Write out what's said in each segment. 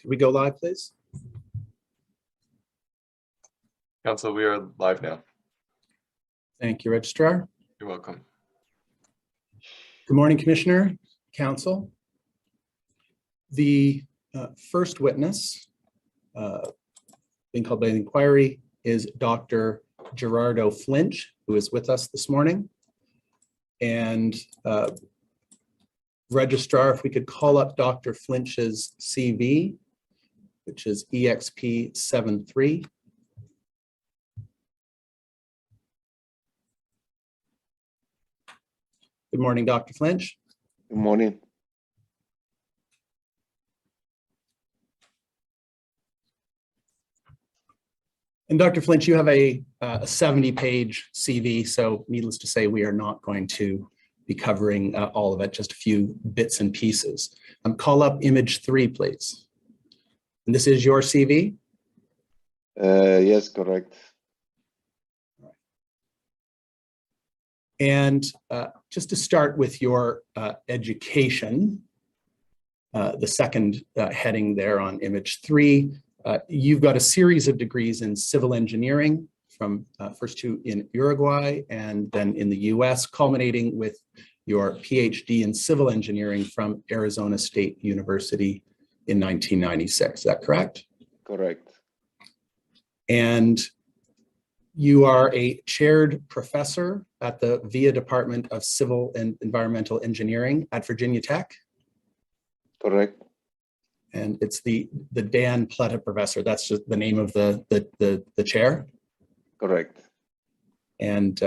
Could we go live, please? Council, we are live now. Thank you, Registrar. You're welcome. Good morning, Commissioner, Council. The first witness being called by the inquiry is Dr. Gerardo Flinch, who is with us this morning. And Registrar, if we could call up Dr. Flinch's CV, which is EXP 73. Good morning, Dr. Flinch. Good morning. And Dr. Flinch, you have a 70-page CV, so needless to say, we are not going to be covering all of it, just a few bits and pieces. Call up image 3, please. And this is your CV? Yes, correct. And just to start with your education, the second heading there on image 3, you've got a series of degrees in civil engineering from first two in Uruguay and then in the US, culminating with your PhD in civil engineering from Arizona State University in 1996. Is that correct? Correct. And you are a chaired professor at the VIA Department of Civil and Environmental Engineering at Virginia Tech. Correct. And it's the Dan Pletta Professor. That's just the name of the chair. Correct. And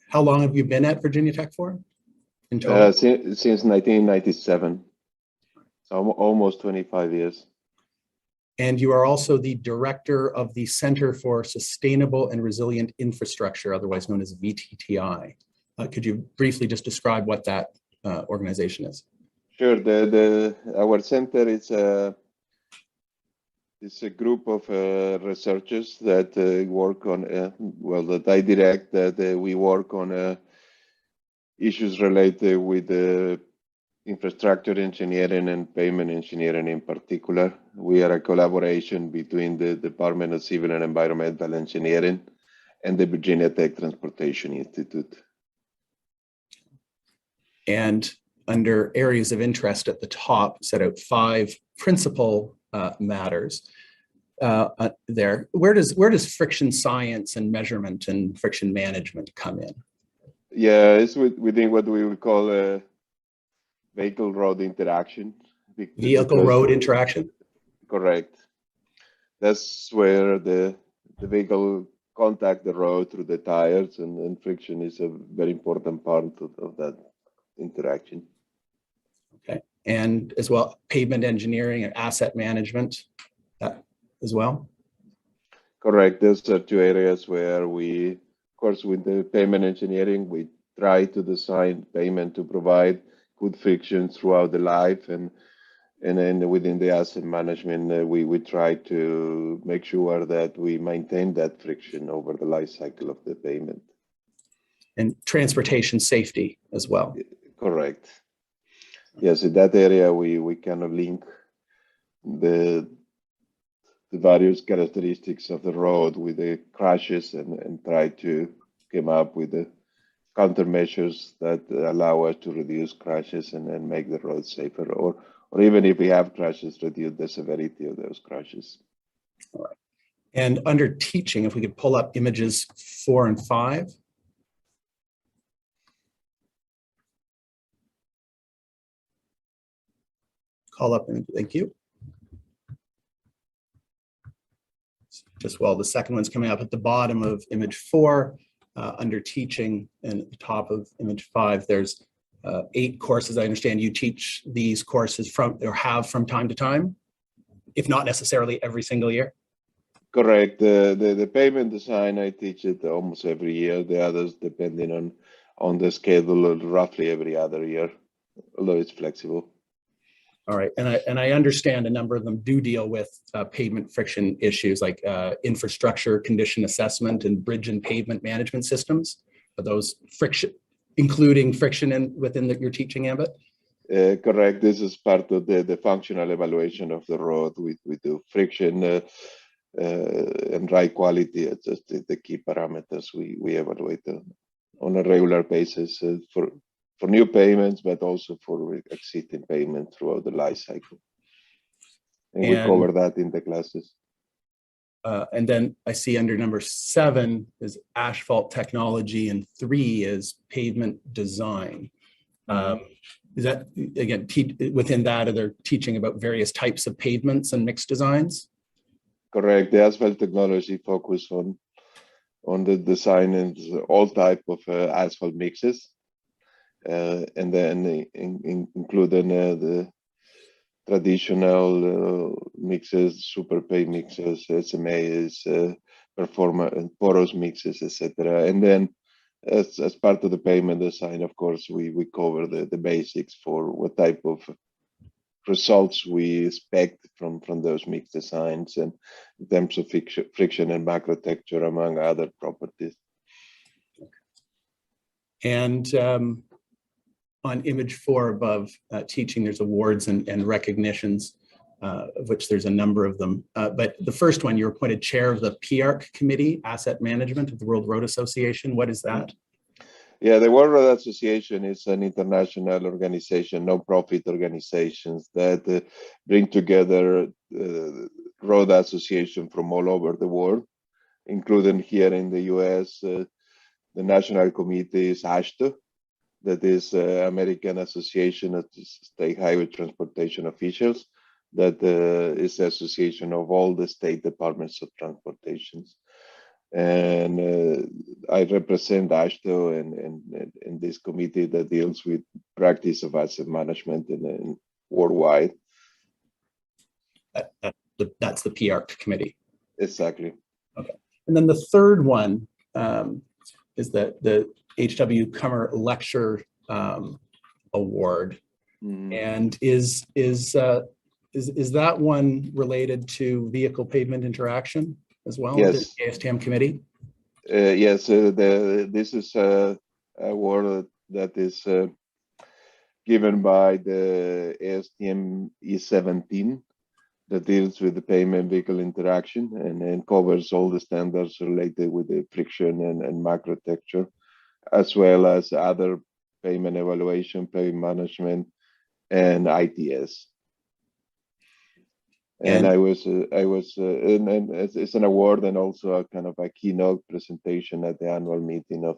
how long have you been at Virginia Tech for? In total? Since 1997, so almost 25 years. And you are also the director of the Center for Sustainable and Resilient Infrastructure, otherwise known as VTTI. Could you briefly just describe what that organization is? Sure. Our center is a group of researchers that work on that I direct. That we work on issues related with infrastructure engineering and pavement engineering in particular. We are a collaboration between the Department of Civil and Environmental Engineering and the Virginia Tech Transportation Institute. And under areas of interest at the top, set out 5 principal matters there. Where does friction science and measurement and friction management come in? Yeah, it's within what we would call vehicle road interaction. Vehicle road interaction? Correct. That's where the vehicle contact the road through the tires, and friction is a very important part of that interaction. Okay, and as well, pavement engineering and asset management as well? Correct. Those are 2 areas where we, of course, with the pavement engineering, we try to design pavement to provide good friction throughout the life, and then within the asset management, we try to make sure that we maintain that friction over the life cycle of the pavement. And transportation safety as well. Correct. Yes, in that area, we kind of link the various characteristics of the road with the crashes and try to come up with the countermeasures that allow us to reduce crashes and make the road safer, or even if we have crashes, reduce the severity of those crashes. All right. And under teaching, if we could pull up images 4 and 5. Call up, thank you. Just while the second one's coming up at the bottom of image 4, under teaching, and at the top of image 5, there's 8 courses. I understand you teach these courses from time to time, if not necessarily every single year. Correct. The pavement design, I teach it almost every year. The others, depending on the schedule, roughly every other year, although it's flexible. All right, and I understand a number of them do deal with pavement friction issues like infrastructure condition assessment and bridge and pavement management systems. Are those friction, including friction within your teaching ambit? Correct. This is part of the functional evaluation of the road. We do friction and ride quality. It's just the key parameters we evaluate on a regular basis for new payments, but also for existing payment throughout the life cycle. And we cover that in the classes. And then I see under number 7 is asphalt technology and 3 is pavement design. Is that, again, within that, are they teaching about various types of pavements and mixed designs? Correct. The asphalt technology focus on the design and all type of asphalt mixes, and then including the traditional mixes, super pay mixes, SMAs, performance porous mixes, etc. And then as part of the payment design, of course, we cover the basics for what type of results we expect from those mixed designs, and in terms of friction and macro texture, among other properties. And on image 4 above, teaching, there's awards and recognitions, of which there's a number of them. But the first one, you're appointed chair of the PARC committee, asset management of the World Road Association. What is that? Yeah, the World Road Association is an international organization, non-profit organizations that bring together road association from all over the world, including here in the US. The national committee is AASHTO, that is American Association of State Highway Transportation Officials, that is the association of all the state departments of transportations. And I represent AASHTO in this committee that deals with practice of asset management in worldwide. That's the PARC committee. Exactly. Okay. And then the third one is the H.W. Cummer Lecture Award. And is that one related to vehicle pavement interaction as well? Yes. The ASTM committee? Yes, this is a award that is given by the ASTM E17 that deals with the pavement vehicle interaction and covers all the standards related with the friction and macro texture, as well as other pavement evaluation, pavement management, and ITS. And it's an award and also a kind of a keynote presentation at the annual meeting of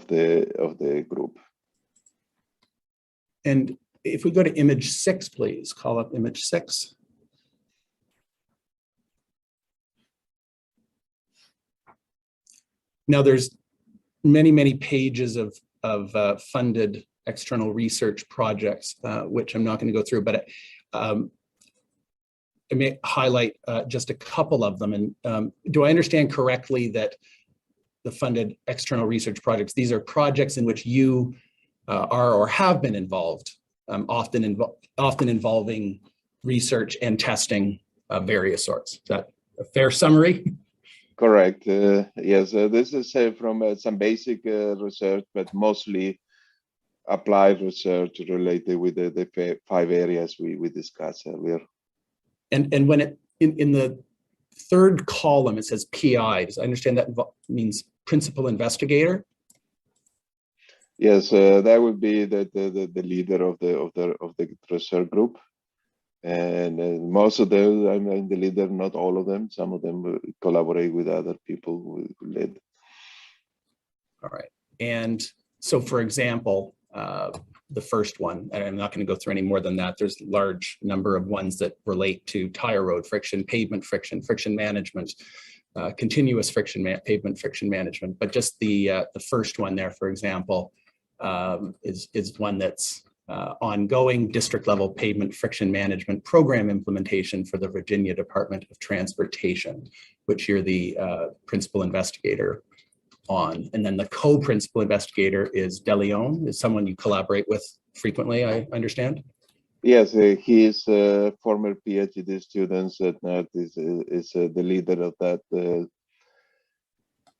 the group. And if we go to image 6, please, call up image 6. Now there's many pages of funded external research projects, which I'm not going to go through, but I may highlight just a couple of them. And do I understand correctly that the funded external research projects, these are projects in which you are or have been involved, often involving research and testing of various sorts? Is that a fair summary? Correct. Yes, this is from some basic research, but mostly applied research related with the 5 areas we discussed earlier. And when it in the third column it says PI, does I understand that means principal investigator? Yes, that would be the leader of the research group, and most of them I'm the leader. Not all of them. Some of them collaborate with other people who led. All right, and so for example, the first one, and I'm not going to go through any more than that. There's a large number of ones that relate to tire road friction, pavement friction, friction management, continuous friction, pavement friction management. But just the first one there, for example, is one that's ongoing district level pavement friction management program implementation for the Virginia Department of Transportation, which you're the principal investigator on. And then the co-principal investigator is DeLeon, is someone you collaborate with frequently, I understand? Yes, he is a former PhD student at NERT, is the leader of that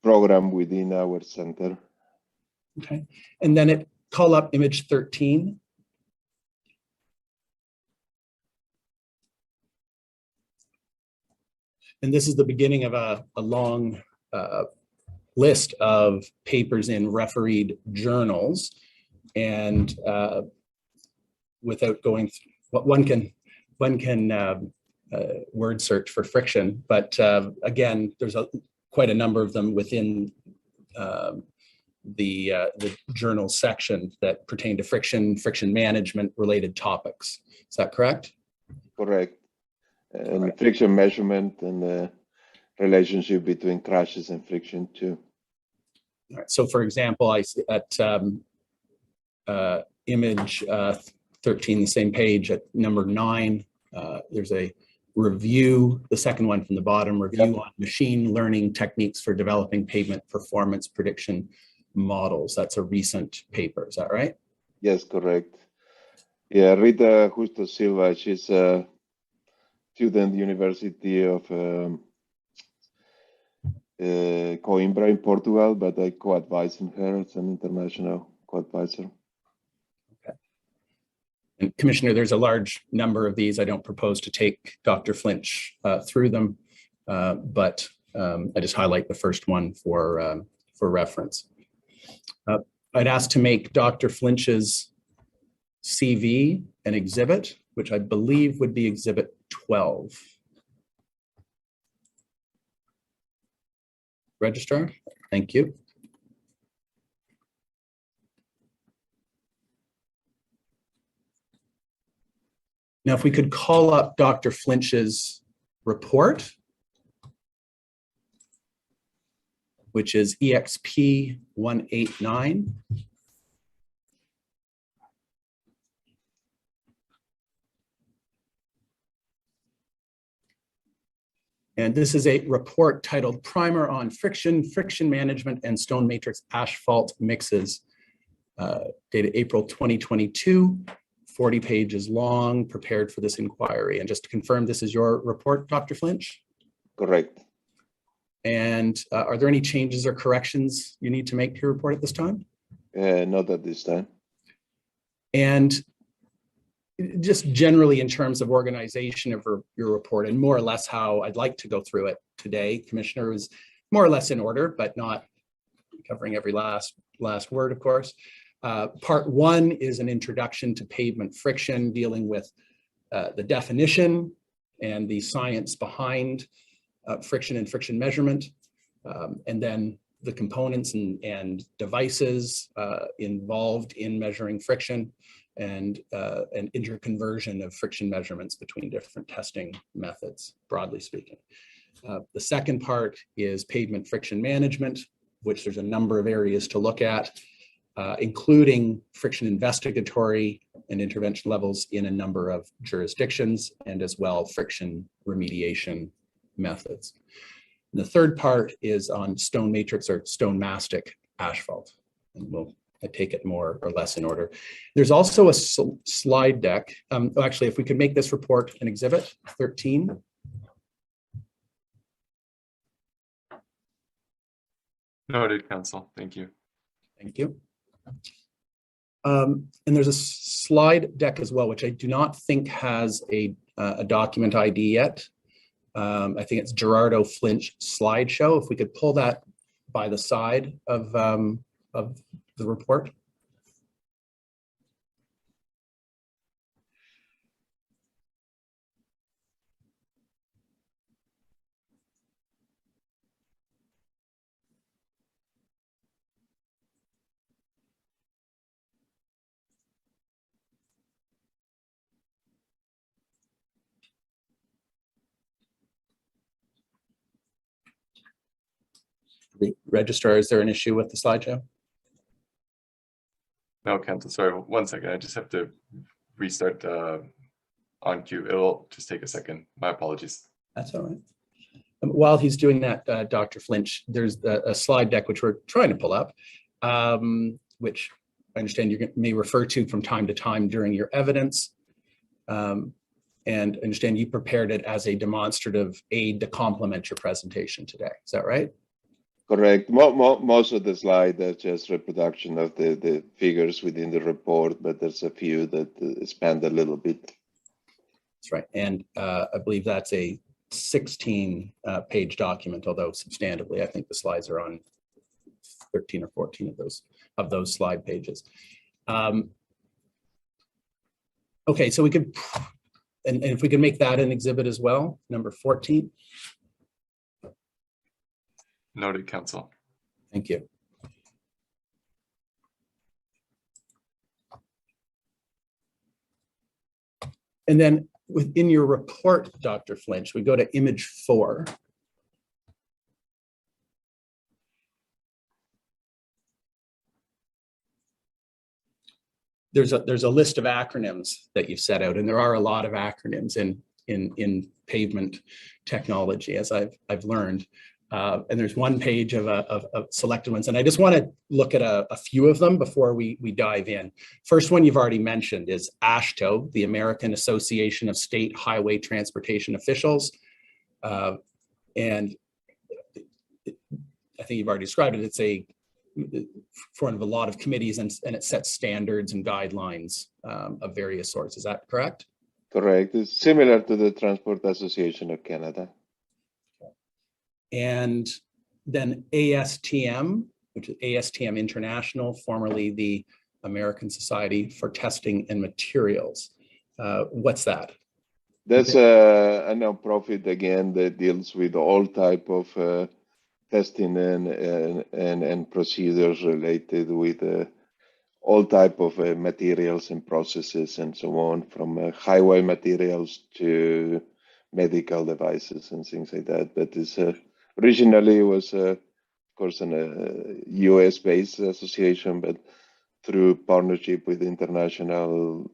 program within our center. Okay, and then call up image 13. And this is the beginning of a long list of papers in refereed journals. And without going through, one can word search for friction, but again, there's quite a number of them within the journal section that pertain to friction management related topics. Is that correct? Correct. And Correct. Friction measurement and the relationship between crashes and friction too. All right. So for example, I see at image 13, the same page at number 9, there's a review, the second one from the bottom, review on machine learning techniques for developing pavement performance prediction models. That's a recent paper, is that right? Yes, correct. Yeah, Rita Justo Silva, she's a student University of Coimbra in Portugal, but I co-advising her as an international co-advisor. And Commissioner, there's a large number of these. I don't propose to take Dr. Flinch through them, but I just highlight the first one for reference. I'd ask to make Dr. Flinch's CV an exhibit, which I believe would be exhibit 12. Registrar, thank you. Now, if we could call up Dr. Flinch's report, which is EXP 189. And this is a report titled Primer on Friction Management and Stone Matrix Asphalt Mixes, dated April 2022. 40 pages long, prepared for this inquiry. And just to confirm, this is your report, Dr. Flinch? Correct. And are there any changes or corrections you need to make to your report at this time? Not at this time. And just generally in terms of organization of your report, and more or less how I'd like to go through it today, Commissioner, is more or less in order, but not covering every last word, of course. Part 1 is an introduction to pavement friction, dealing with the definition and the science behind friction and friction measurement, and then the components and devices involved in measuring friction, and an interconversion of friction measurements between different testing methods, broadly speaking. The second part is pavement friction management, which there's a number of areas to look at, including friction investigatory and intervention levels in a number of jurisdictions, and as well friction remediation methods. And the third part is on stone matrix or stone mastic asphalt, and I take it more or less in order. There's also a slide deck. Actually, if we could make this report an exhibit 13. Noted, Council. Thank you. Thank you. And there's a slide deck as well, which I do not think has a document ID yet. I think it's Gerardo Flinch slideshow. If we could pull that by the side of the report. Registrar, is there an issue with the slideshow? No, Council, sorry, 1 second. I just have to restart on cue. It'll just take a second. My apologies. That's all right. While he's doing that, Dr. Flinch, there's a slide deck which we're trying to pull up, which I understand you may refer to from time to time during your evidence. And I understand you prepared it as a demonstrative aid to complement your presentation today. Is that right? Correct. Most of the slides are just reproduction of the figures within the report, but there's a few that expand a little bit. That's right. And I believe that's a 16 page document, although substantively, I think the slides are on 13 or 14 of those slide pages. Okay, so we could, and if we could make that an exhibit as well, number 14. Noted, Council. Thank you. And then within your report, Dr. Flinch, we go to image 4. There's a list of acronyms that you've set out, and there are a lot of acronyms in pavement technology, as I've learned. And there's one page of selected ones, and I just want to look at a few of them before we dive in. First one you've already mentioned is AASHTO, the American Association of State Highway Transportation Officials. And I think you've already described it. It's a form of a lot of committees, and it sets standards and guidelines of various sorts. Is that correct? Correct. It's similar to the Transport Association of Canada. And then ASTM, which is ASTM International, formerly the American Society for Testing and Materials. What's that? That's a nonprofit, again, that deals with all type of testing and procedures related with all type of materials and processes and so on, from highway materials to medical devices and things like that. That is originally was, of course, a US-based association, but through partnership with international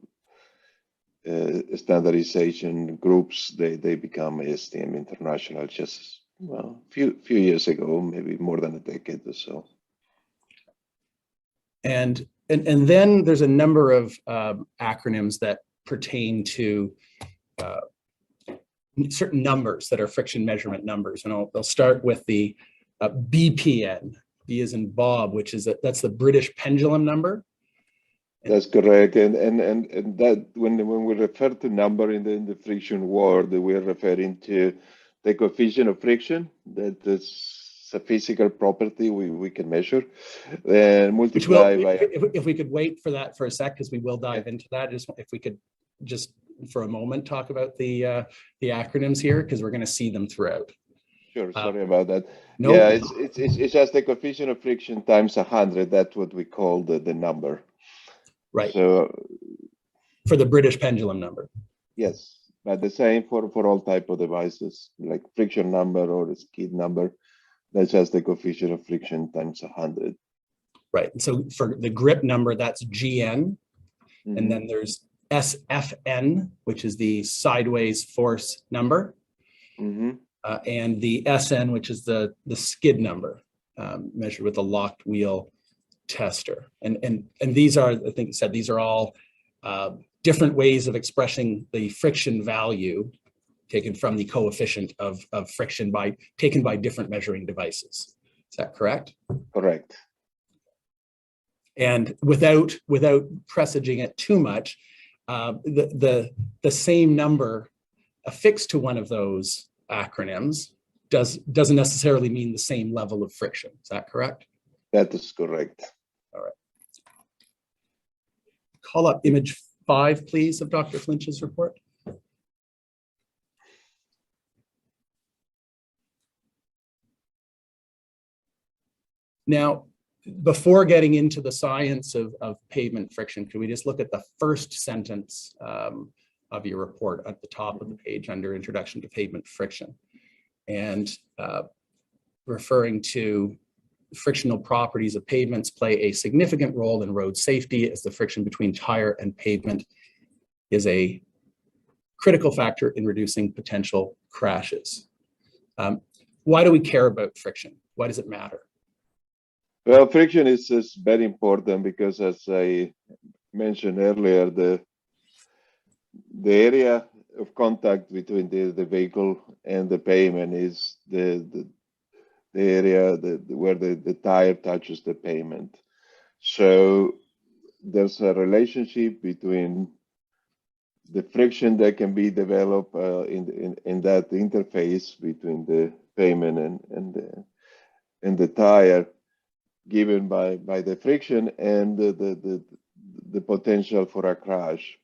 standardization groups, they become ASTM International just, well, few years ago, maybe more than a decade or so. And then there's a number of acronyms that pertain to certain numbers that are friction measurement numbers. And I'll start with the BPN, B as in Bob, which is that's the British pendulum number. That's correct. And that when we refer to number in the friction world, we're referring to the coefficient of friction. That is a physical property we can measure and multiply by. If we could wait for that for a sec, because we will dive into that. Just if we could just for a moment talk about the acronyms here, because we're going to see them throughout. Sure, sorry about that. No. Yeah, it's just the coefficient of friction times 100. That's what we call the number. Right. So for the British pendulum number. Yes, but the same for all type of devices, like friction number or the skid number. That's just the coefficient of friction times 100. Right. And so for the grip number, that's GN. Mm-hmm. And then there's SFN, which is the sideways force number. Mm-hmm. And the SN, which is the skid number, measured with a locked wheel tester. And these are, I think you said, these are all different ways of expressing the friction value taken from the coefficient of friction taken by different measuring devices. Is that correct? Correct. And without presaging it too much, the same number affixed to one of those acronyms doesn't necessarily mean the same level of friction. Is that correct? That is correct. All right. Call up image 5, please, of Dr. Flinch's report. Now, before getting into the science of pavement friction, can we just look at the first sentence of your report at the top of the page under Introduction to Pavement Friction, and referring to frictional properties of pavements play a significant role in road safety, as the friction between tire and pavement is a critical factor in reducing potential crashes. Why do we care about friction? Why does it matter? Well, friction is very important because, as I mentioned earlier, the area of contact between the vehicle and the pavement is the area where the tire touches the pavement. So there's a relationship between the friction that can be developed in that interface between the pavement and the tire, given by the friction and the potential for a crash.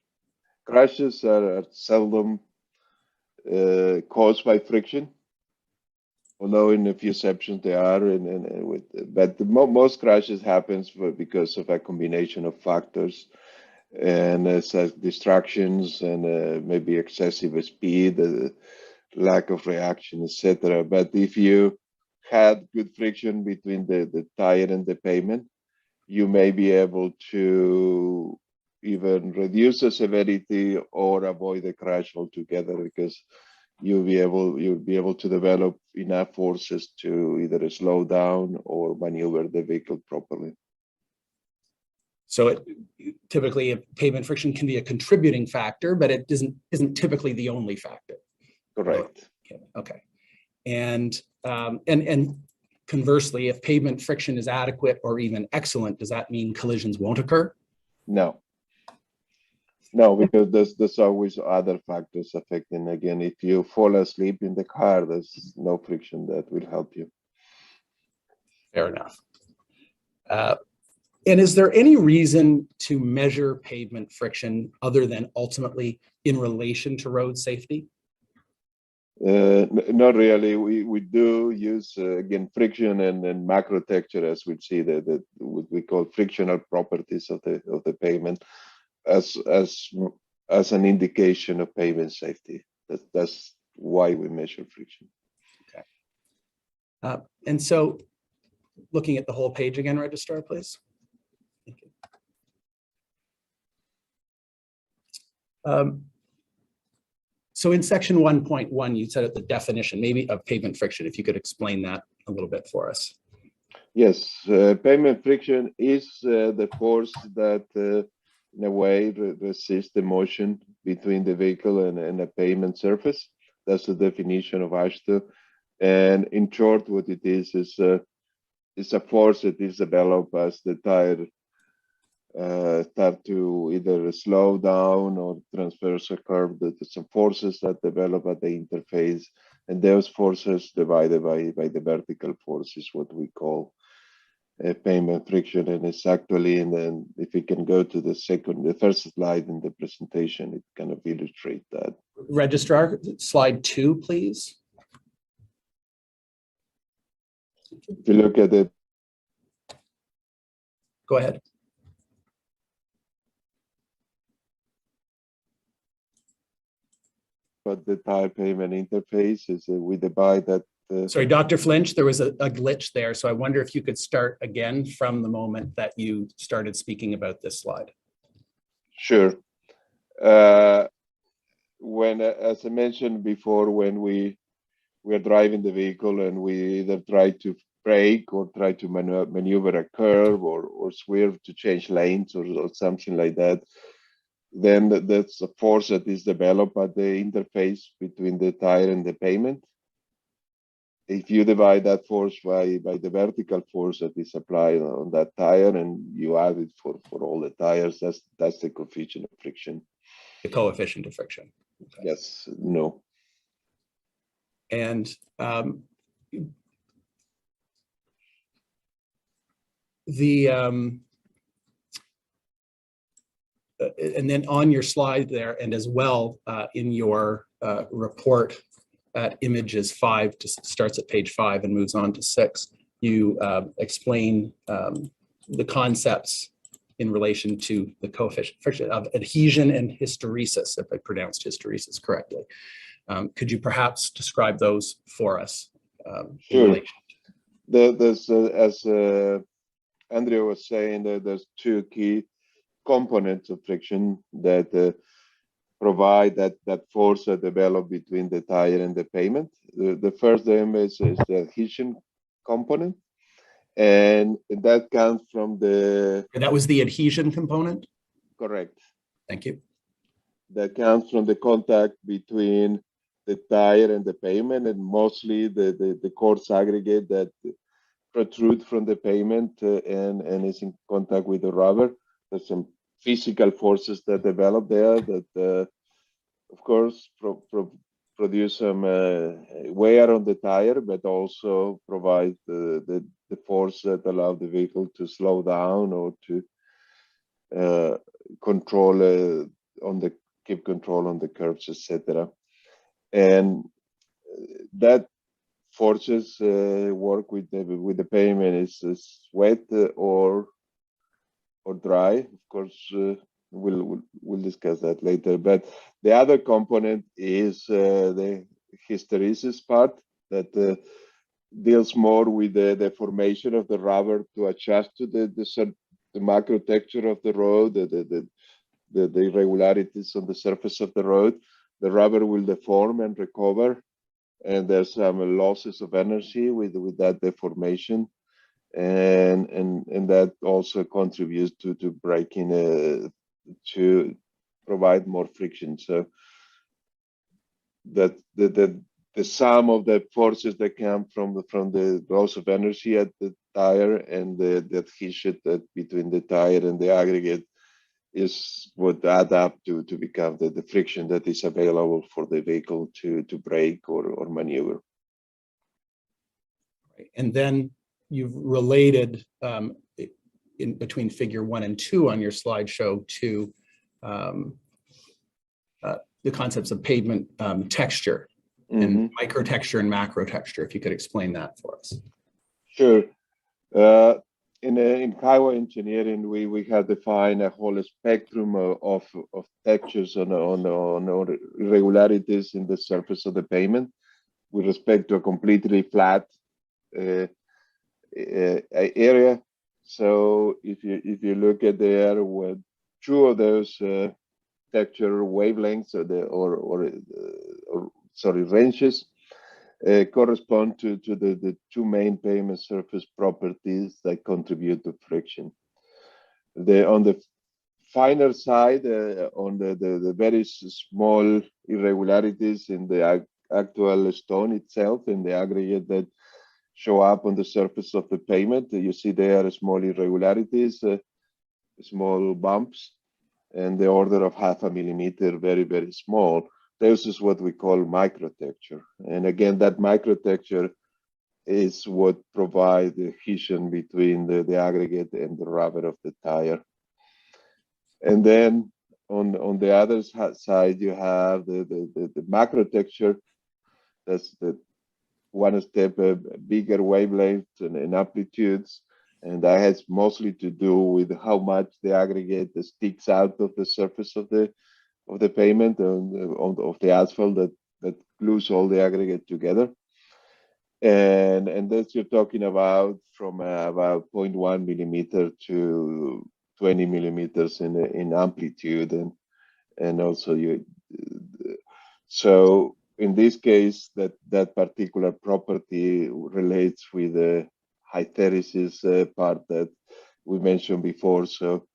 Crashes are seldom caused by friction, although in a few exceptions they are. But most crashes happens because of a combination of factors, and such distractions and maybe excessive speed, lack of reaction, etc. But if you had good friction between the tire and the pavement, you may be able to even reduce the severity or avoid the crash altogether, because you'll be able to develop enough forces to either slow down or maneuver the vehicle properly. So typically, pavement friction can be a contributing factor, but it isn't typically the only factor. Correct. Okay. And conversely, if pavement friction is adequate or even excellent, does that mean collisions won't occur? No, because there's always other factors affecting. Again, if you fall asleep in the car, there's no friction that will help you. Fair enough. And is there any reason to measure pavement friction other than ultimately in relation to road safety? Not really. We do use again friction and macro texture, as we see that what we call frictional properties of the pavement as an indication of pavement safety. That's why we measure friction. Okay. And so, looking at the whole page again, Registrar, please. Thank you. So in section 1.1, you said at the definition, maybe of pavement friction, if you could explain that a little bit for us. Yes, pavement friction is the force that in a way resists the motion between the vehicle and a pavement surface. That's the definition of AASHTO. And in short, what it is a force that is developed as the tire start to either slow down or transverse a curve. There's some forces that develop at the interface, and those forces divided by the vertical force is what we call pavement friction. And it's actually, and then if we can go to the first slide in the presentation, it kind of illustrates that. Registrar, slide 2, please. If you look at it. Go ahead. But the tire pavement interface is we divide that. Sorry, Dr. Flinch, there was a glitch there. So I wonder if you could start again from the moment that you started speaking about this slide. Sure. When, as I mentioned before, when we are driving the vehicle and we either try to brake or try to maneuver a curve or swerve to change lanes or something like that, then that's a force that is developed at the interface between the tire and the pavement. If you divide that force by the vertical force that is applied on that tire and you add it for all the tires, that's the coefficient of friction. The coefficient of friction. Okay. Yes, no. And and then on your slide there, and as well in your report at images 5, starts at page 5 and moves on to 6, you explain the concepts in relation to the coefficient friction of adhesion and hysteresis, if I pronounced hysteresis correctly. Could you perhaps describe those for us? Sure. There's, as Andrea was saying, there's 2 key components of friction that provide that force that develop between the tire and the pavement. The first them is the adhesion component, and that comes from the. That was the adhesion component? Correct. Thank you. That comes from the contact between the tire and the pavement, and mostly the coarse aggregate that protrude from the pavement and is in contact with the rubber. There's some physical forces that develop there that of course, produce some wear on the tire, but also provide the force that allow the vehicle to slow down or to keep control on the curves, etc. And that forces work with the pavement is wet or dry. Of course, we'll discuss that later. But the other component is the hysteresis part that deals more with the formation of the rubber to adjust to the macro texture of the road, the irregularities on the surface of the road. The rubber will deform and recover, and there's some losses of energy with that deformation, and that also contributes to braking to provide more friction. So that the sum of the forces that come from the loss of energy at the tire and the adhesion between the tire and the aggregate is what add up to become the friction that is available for the vehicle to brake or maneuver. And then you've related in between figure 1 and 2 on your slideshow to the concepts of pavement texture and micro texture and macro texture. If you could explain that for us. Sure. In highway engineering, we have defined a whole spectrum of textures on irregularities in the surface of the pavement with respect to a completely flat area. So if you look at there, with 2 of those texture wavelengths or ranges correspond to the 2 main pavement surface properties that contribute to friction. On the finer side, on the very small irregularities in the actual stone itself, in the aggregate that show up on the surface of the pavement, you see there small irregularities, small bumps, and the order of 0.5 millimeter, very, very small. This is what we call microtexture. And again, that microtexture is what provides the adhesion between the aggregate and the rubber of the tire. And then on the other side, you have the macrotexture. That's the one step bigger wavelength and amplitudes. And that has mostly to do with how much the aggregate sticks out of the surface of the pavement of the asphalt that glues all the aggregate together, and that's you're talking about from about 0.1 millimeter to 20 millimeters in amplitude, and also so in this case that particular property relates with the hysteresis part that we mentioned before. So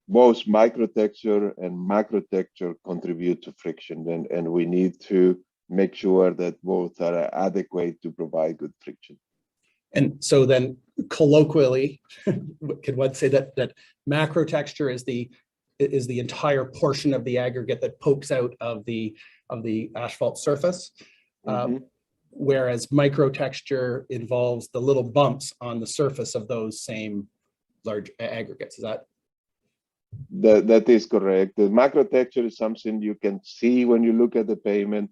both microtexture and macrotexture contribute to friction, and we need to make sure that both are adequate to provide good friction. And so then colloquially, could one say that macrotexture is the entire portion of the aggregate that pokes out of the asphalt surface, whereas microtexture involves the little bumps on the surface of those same large aggregates. Is that? That is correct. The macrotexture is something you can see when you look at the pavement.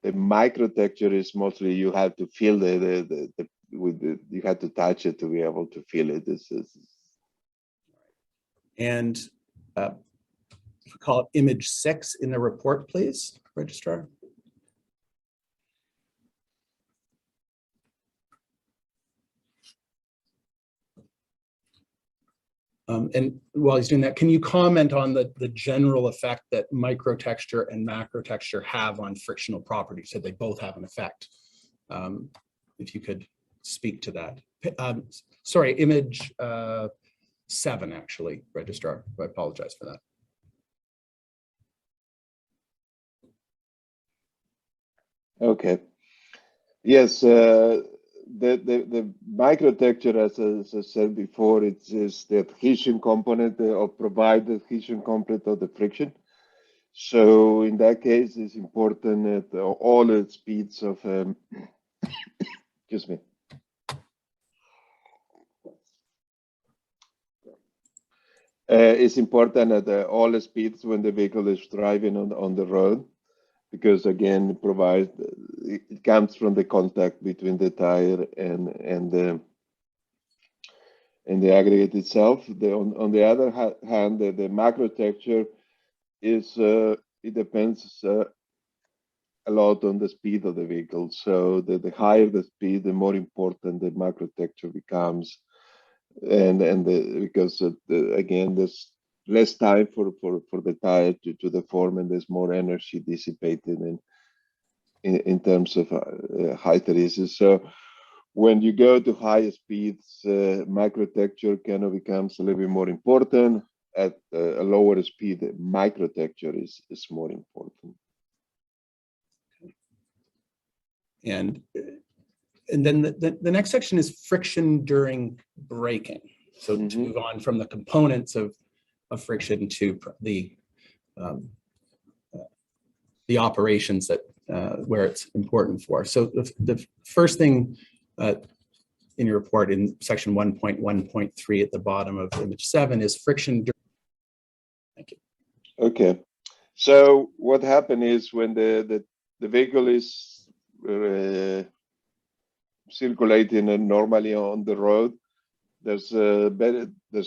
The microtexture is mostly you have to feel you have to touch it to be able to feel it. And call it image 6 in the report, please, Registrar. And while he's doing that, can you comment on the general effect that microtexture and macrotexture have on frictional properties? So they both have an effect. If you could speak to that. Sorry, image 7, actually, Registrar. I apologize for that. Okay. Yes. The microtexture, as I said before, it's the adhesion component or provide the adhesion component of the friction. So in that case, it's important that all the speeds of, excuse me. It's important that all the speeds when the vehicle is driving on the road, because again, it comes from the contact between the tire and the aggregate itself. On the other hand, the macro texture is it depends a lot on the speed of the vehicle. So the higher the speed, the more important the macro texture becomes, because again, there's less time for the tire to deform, and there's more energy dissipated in terms of hysteresis. So when you go to higher speeds, microtexture kind of becomes a little bit more important. At a lower speed, microtexture is more important. And then the next section is friction during braking. So to move on from the components of friction to the operations that where it's important for. So the first thing in your report in section 1.1.3 at the bottom of image 7 is friction during. Thank you. Okay. So what happened is when the vehicle is circulating normally on the road, there's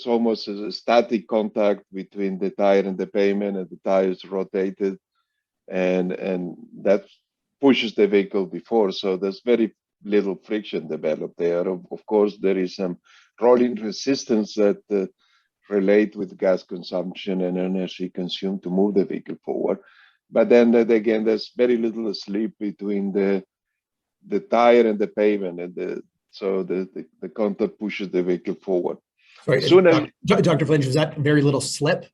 almost a static contact between the tire and the pavement, and the tire is rotated, and that pushes the vehicle before. So there's very little friction developed there. Of course, there is some rolling resistance that relate with gas consumption and energy consumed to move the vehicle forward. But then again, there's very little slip between the tire and the pavement, and so the contact pushes the vehicle forward. Sorry, Dr. Flinch, was that very little slip?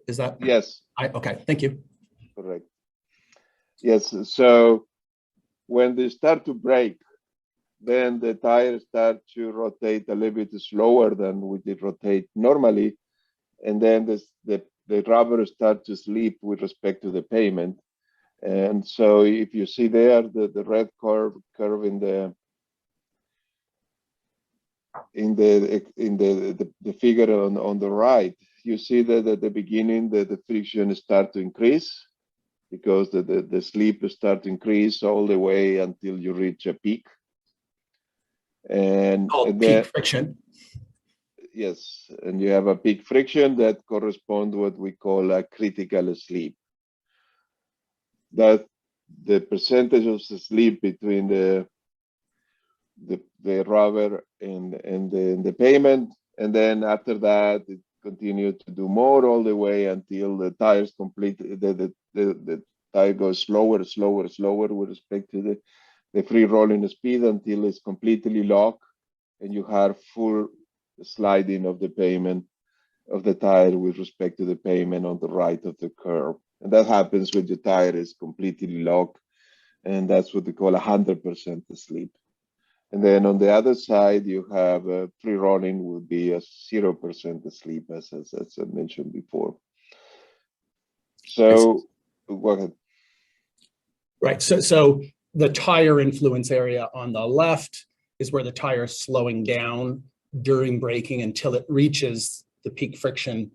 Is that? Yes. Okay, thank you. Correct. Yes, so when they start to brake, then the tires start to rotate a little bit slower than we did rotate normally, and then the rubber starts to slip with respect to the pavement. And so if you see there the red curve in the figure on the right, you see that at the beginning the friction start to increase, because the slip start to increase all the way until you reach a peak. And peak friction. Yes, and you have a peak friction that corresponds to what we call a critical slip. That the percentage of the slip between the rubber and the pavement, and then after that it continued to do more all the way until the tires complete. The tire goes slower with respect to the free rolling speed until it's completely locked, and you have full sliding of the pavement of the tire with respect to the pavement on the right of the curve. And that happens when the tire is completely locked, and that's what they call 100% slip. And then on the other side, you have free rolling would be a 0% slip, as I mentioned before. So go ahead. Right. So the tire influence area on the left is where the tire is slowing down during braking until it reaches the peak friction,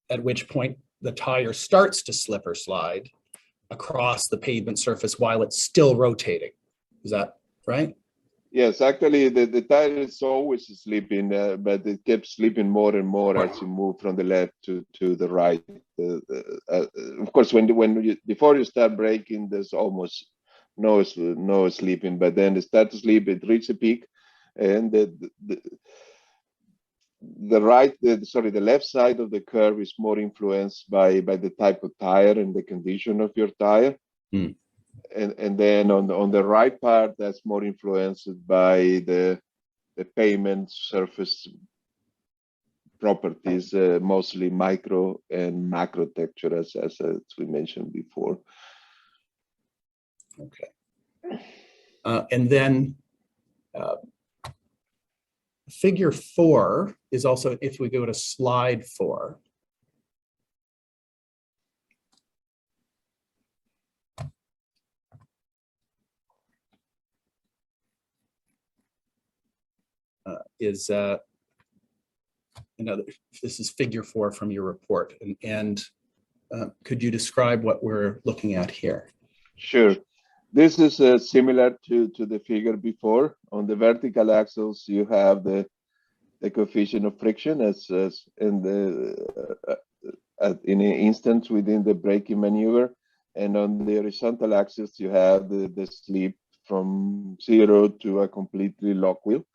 at which point the tire starts to slip or slide across the pavement surface while it's still rotating. Is that right? Yes, actually the tire is always slipping, but it keeps slipping more and more as you move from the left to the right. Of course, before you start braking, there's almost no slipping, but then it starts to slip, it reaches a peak, and the left side of the curve is more influenced by the type of tire and the condition of your tire. And then on the right part, that's more influenced by the pavement surface properties, mostly micro and macro texture, as we mentioned before. Okay. And then figure 4 is also, if we go to slide 4. is another, this is figure 4 from your report. And could you describe what we're looking at here? Sure. This is similar to the figure before. On the vertical axis, you have the coefficient of friction as in an instance within the braking maneuver. And on the horizontal axis, you have the slip from 0 to a completely lock wheel.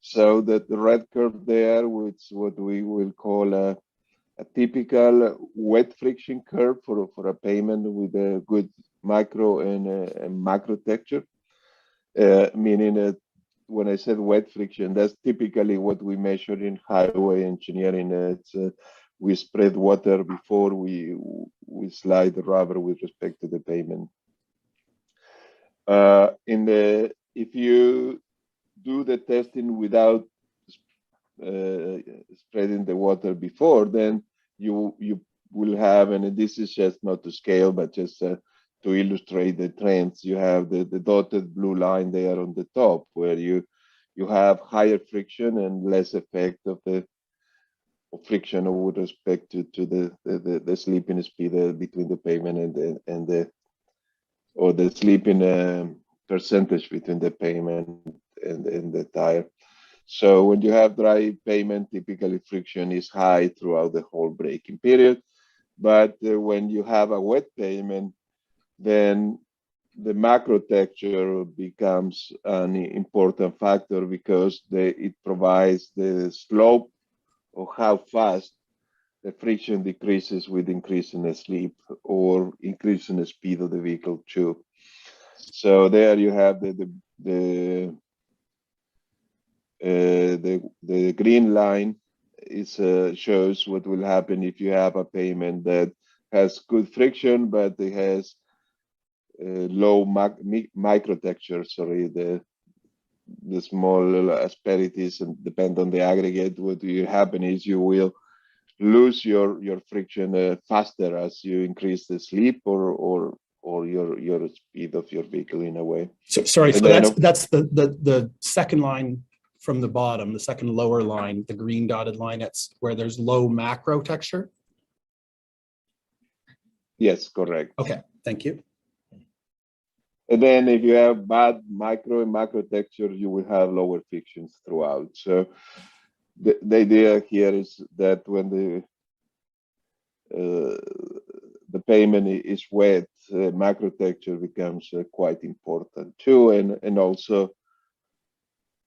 So that the red curve there, which is what we will call a typical wet friction curve for a pavement with a good micro and macro texture, meaning that when I said wet friction, that's typically what we measure in highway engineering. It's we spread water before we slide the rubber with respect to the pavement. If you do the testing without spreading the water before, then you will have, and this is just not to scale, but just to illustrate the trends. You have the dotted blue line there on the top, where you have higher friction and less effect of friction with respect to the slipping speed between the pavement and the slipping percentage between the pavement and the tire. So when you have dry pavement, typically friction is high throughout the whole braking period. But when you have a wet pavement, then the macro texture becomes an important factor because it provides the slope of how fast the friction decreases with increasing the slip or increasing the speed of the vehicle too. So there you have the green line shows what will happen if you have a pavement that has good friction, but it has low microtexture. Sorry, the small asperities, and depend on the aggregate. What will happen is you will lose your friction faster as you increase the slip or your speed of your vehicle in a way. So sorry, so that's the second line from the bottom, the second lower line, the green dotted line. It's where there's low macro texture. Yes, correct. Okay, thank you. And then if you have bad micro and macro texture, you will have lower frictions throughout. So the idea here is that when the pavement is wet, macro texture becomes quite important too, and also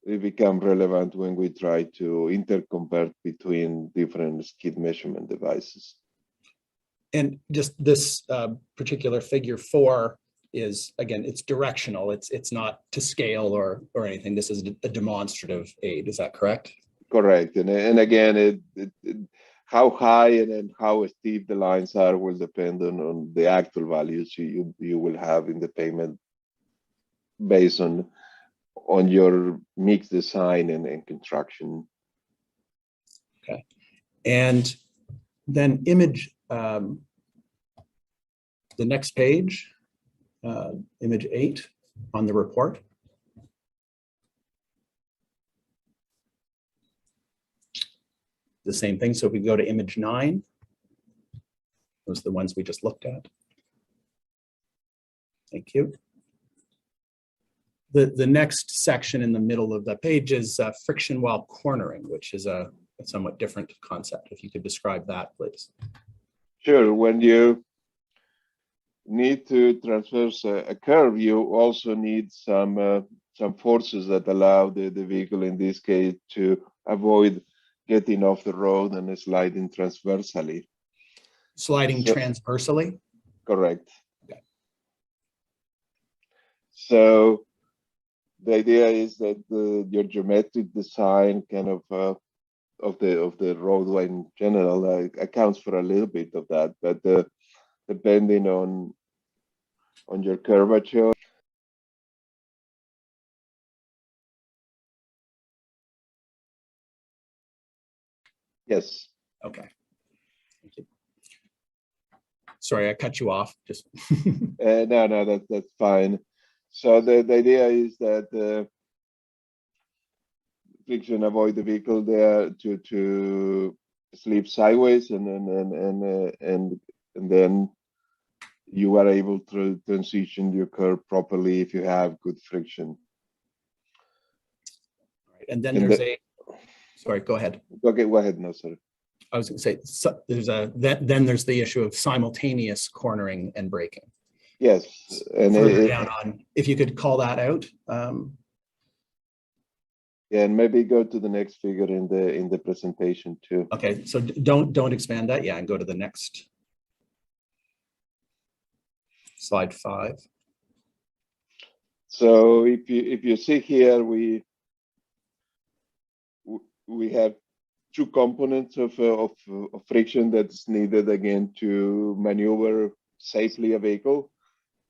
it becomes relevant when we try to interconvert between different skid measurement devices. And just this particular figure 4 is, again, it's directional. It's not to scale or anything. This is a demonstrative aid. Is that correct? Correct. And again, how high and how steep the lines are will depend on the actual values you will have in the pavement based on your mix design and construction. Okay. And then image, the next page, image 8 on the report. The same thing. So if we go to image 9, those are the ones we just looked at. Thank you. The next section in the middle of the page is friction while cornering, which is a somewhat different concept. If you could describe that, please. Sure. When you need to traverse a curve, you also need some forces that allow the vehicle, in this case, to avoid getting off the road and sliding transversally. Sliding transversally? Correct. Okay. So the idea is that your geometric design kind of the roadway in general accounts for a little bit of that, but depending on your curvature. Yes. Okay. Thank you. Sorry, I cut you off. Just No, that's fine. So the idea is that friction, avoid the vehicle there to slip sideways, and then you are able to transition your curve properly if you have good friction. And then there's sorry, go ahead. Okay, go ahead. No, sir. I was going to say, so then there's the issue of simultaneous cornering and braking. Yes, and further down on, if you could call that out. Yeah, and maybe go to the next figure in the presentation too. Okay, so don't expand that. Yeah, and go to the next slide 5. So if you see here, we have two components of friction that's needed again to maneuver safely a vehicle,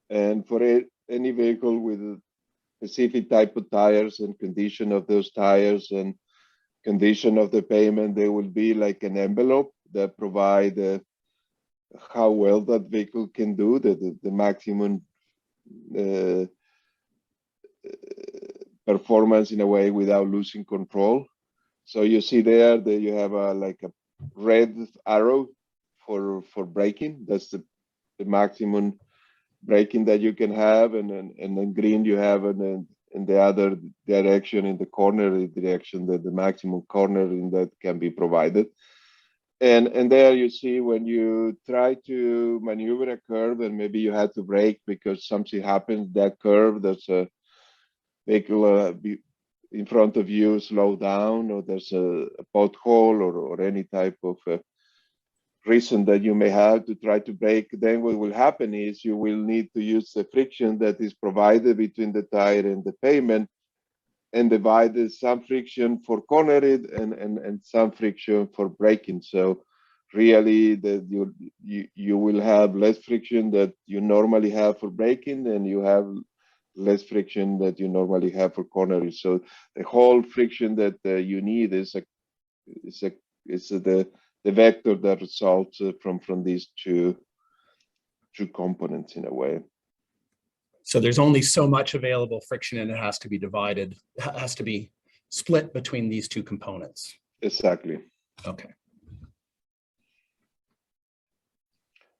and for any vehicle with a specific type of tires and condition of those tires and condition of the pavement, there will be like an envelope that provide how well that vehicle can do, the maximum performance in a way without losing control. So you see there that you have like a red arrow for braking. That's the maximum braking that you can have, and then green you have, and then in the other direction, in the corner direction, that the maximum cornering that can be provided. And there you see when you try to maneuver a curve and maybe you had to brake because something happens, that curve, there's a vehicle in front of you slow down, or there's a pothole or any type of reason that you may have to try to brake, then what will happen is you will need to use the friction that is provided between the tire and the pavement and divide some friction for cornering and some friction for braking. So really you will have less friction that you normally have for braking, and you have less friction that you normally have for cornering. So the whole friction that you need is the vector that results from these two components in a way. So there's only so much available friction, and it has to be divided, has to be split between these two components. Exactly. Okay.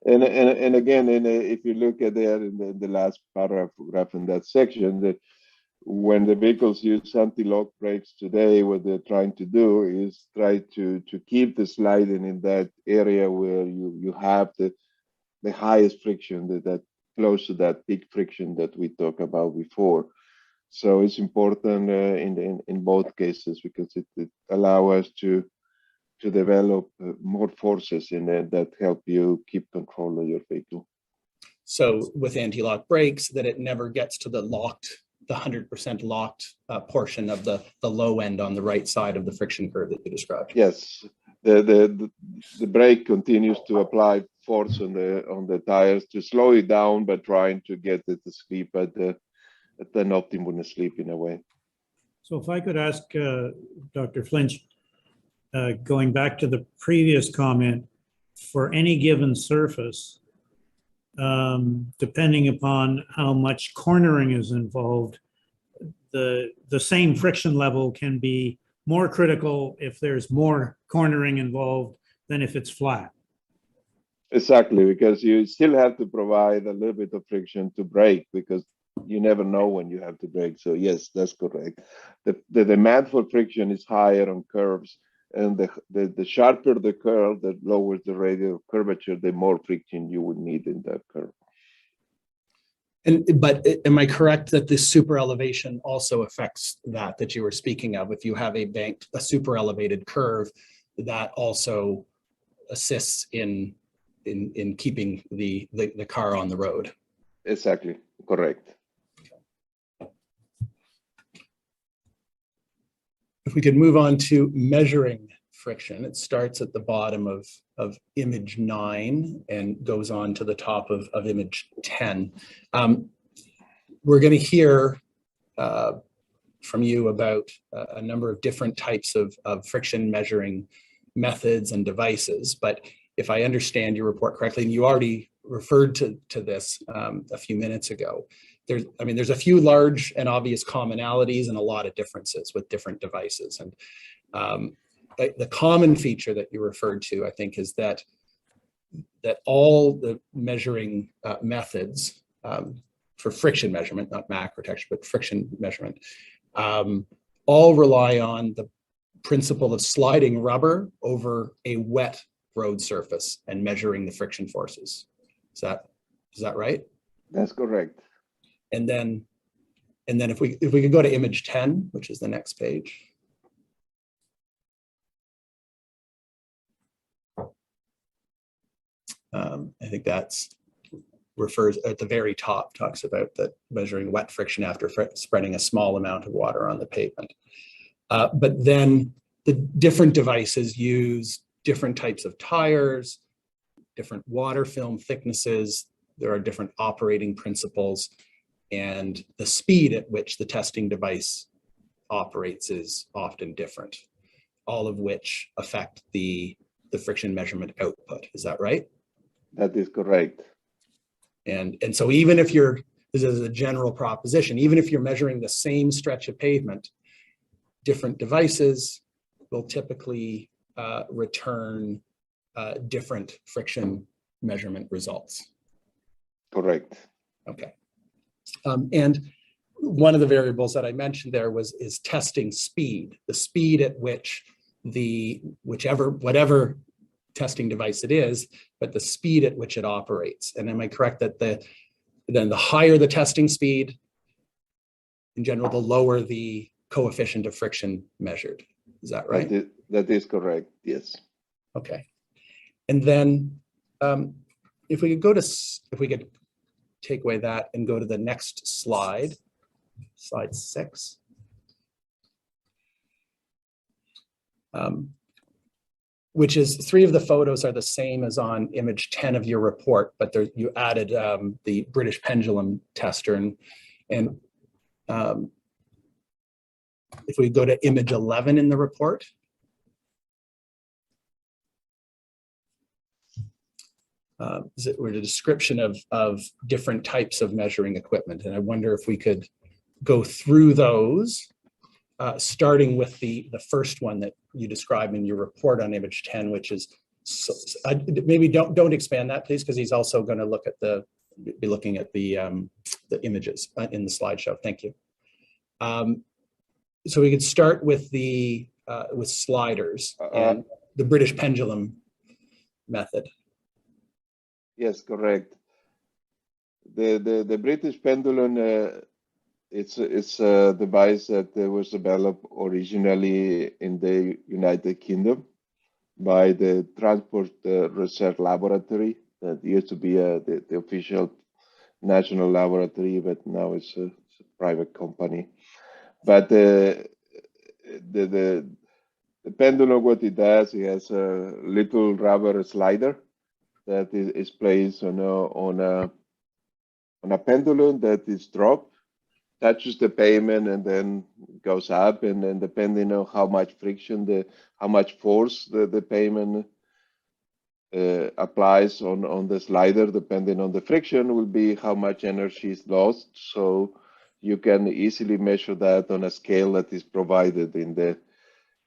And again, if you look at there in the last paragraph in that section, that when the vehicles use anti-lock brakes today, what they're trying to do is try to keep the sliding in that area where you have the highest friction, that close to that peak friction that we talked about before. So it's important in both cases, because it allows us to develop more forces in it that help you keep control of your vehicle. So with anti-lock brakes, that it never gets to the 100% locked portion of the low end on the right side of the friction curve that you described. Yes, the brake continues to apply force on the tires to slow it down, but trying to get it to sleep at an optimal sleep in a way. So if I could ask Dr. Flinch, going back to the previous comment, for any given surface, depending upon how much cornering is involved, the same friction level can be more critical if there's more cornering involved than if it's flat. Exactly, because you still have to provide a little bit of friction to brake, because you never know when you have to brake. So yes, that's correct. The demand for friction is higher on curves, and the sharper the curve, the lower the radius of curvature, the more friction you would need in that curve. But am I correct that this super elevation also affects that you were speaking of? If you have a super elevated curve, that also assists in keeping the car on the road. Exactly, correct. If we could move on to measuring friction, it starts at the bottom of image 9 and goes on to the top of image 10. We're going to hear from you about a number of different types of friction measuring methods and devices. But if I understand your report correctly, and you already referred to this a few minutes ago, there's a few large and obvious commonalities and a lot of differences with different devices. And the common feature that you referred to, I think, is that all the measuring methods for friction measurement, not macro texture, but friction measurement, all rely on the principle of sliding rubber over a wet road surface and measuring the friction forces. Is that right? That's correct. And then if we could go to image 10, which is the next page. I think that's refers at the very top, talks about that measuring wet friction after spreading a small amount of water on the pavement. But then the different devices use different types of tires, different water film thicknesses. There are different operating principles, and the speed at which the testing device operates is often different, all of which affect the friction measurement output. Is that right? That is correct. And so even if this is a general proposition, even if you're measuring the same stretch of pavement, different devices will typically return different friction measurement results. Correct. Okay. And one of the variables that I mentioned there is testing speed, the speed at which whatever testing device it is, but the speed at which it operates. And am I correct that then the higher the testing speed, in general, the lower the coefficient of friction measured? Is that right? That is correct, yes. Okay. And then if we could take away that and go to the next slide, slide 6. Which is 3 of the photos are the same as on image 10 of your report, but you added the British pendulum tester. And if we go to image 11 in the report, we're a description of different types of measuring equipment. And I wonder if we could go through those, starting with the first one that you described in your report on image 10, which is, maybe don't expand that, please, because he's also going to be looking at the images in the slideshow. Thank you. So we could start with with sliders and the British pendulum method. Yes, correct. The British pendulum, it's a device that was developed originally in the United Kingdom by the Transport Research Laboratory. That used to be the official national laboratory, but now it's a private company. But the pendulum, what it does, it has a little rubber slider that is placed on a pendulum that is dropped, touches the pavement, and then goes up. And then depending on how much friction, how much force the pavement applies on the slider, depending on the friction, will be how much energy is lost. So you can easily measure that on a scale that is provided in the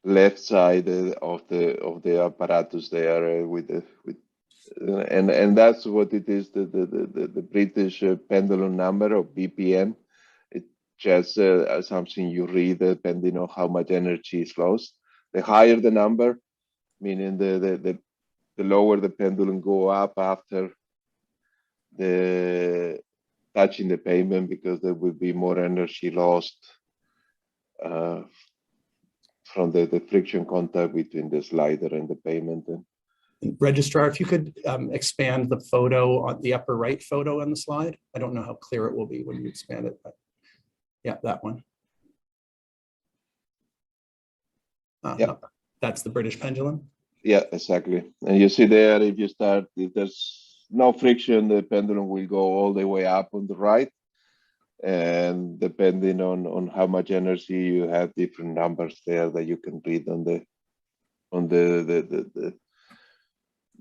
left side of the apparatus there and that's what it is, the British pendulum number, or BPM. It's just something you read depending on how much energy is lost. The higher the number, meaning the lower the pendulum go up after the touching the pavement, because there will be more energy lost from the friction contact between the slider and the pavement. Registrar, if you could expand the photo on the upper right photo on the slide. I don't know how clear it will be when you expand it, but yeah, that one. Yeah, that's the British pendulum. Yeah, exactly. And you see there, if there's no friction, the pendulum will go all the way up on the right. And depending on how much energy, you have different numbers there that you can read on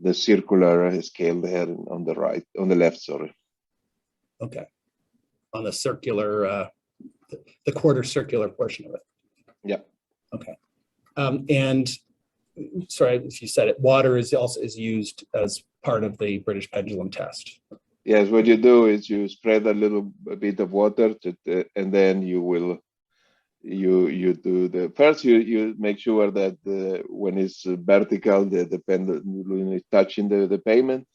the circular scale there on the left, sorry. Okay. on the circular, the quarter circular portion of it. Yeah. Okay. And sorry if you said it, water is also used as part of the British pendulum test. Yes, what you do is you spread a bit of water and then you do the first you make sure that when it's vertical, the pendulum is touching the pavement.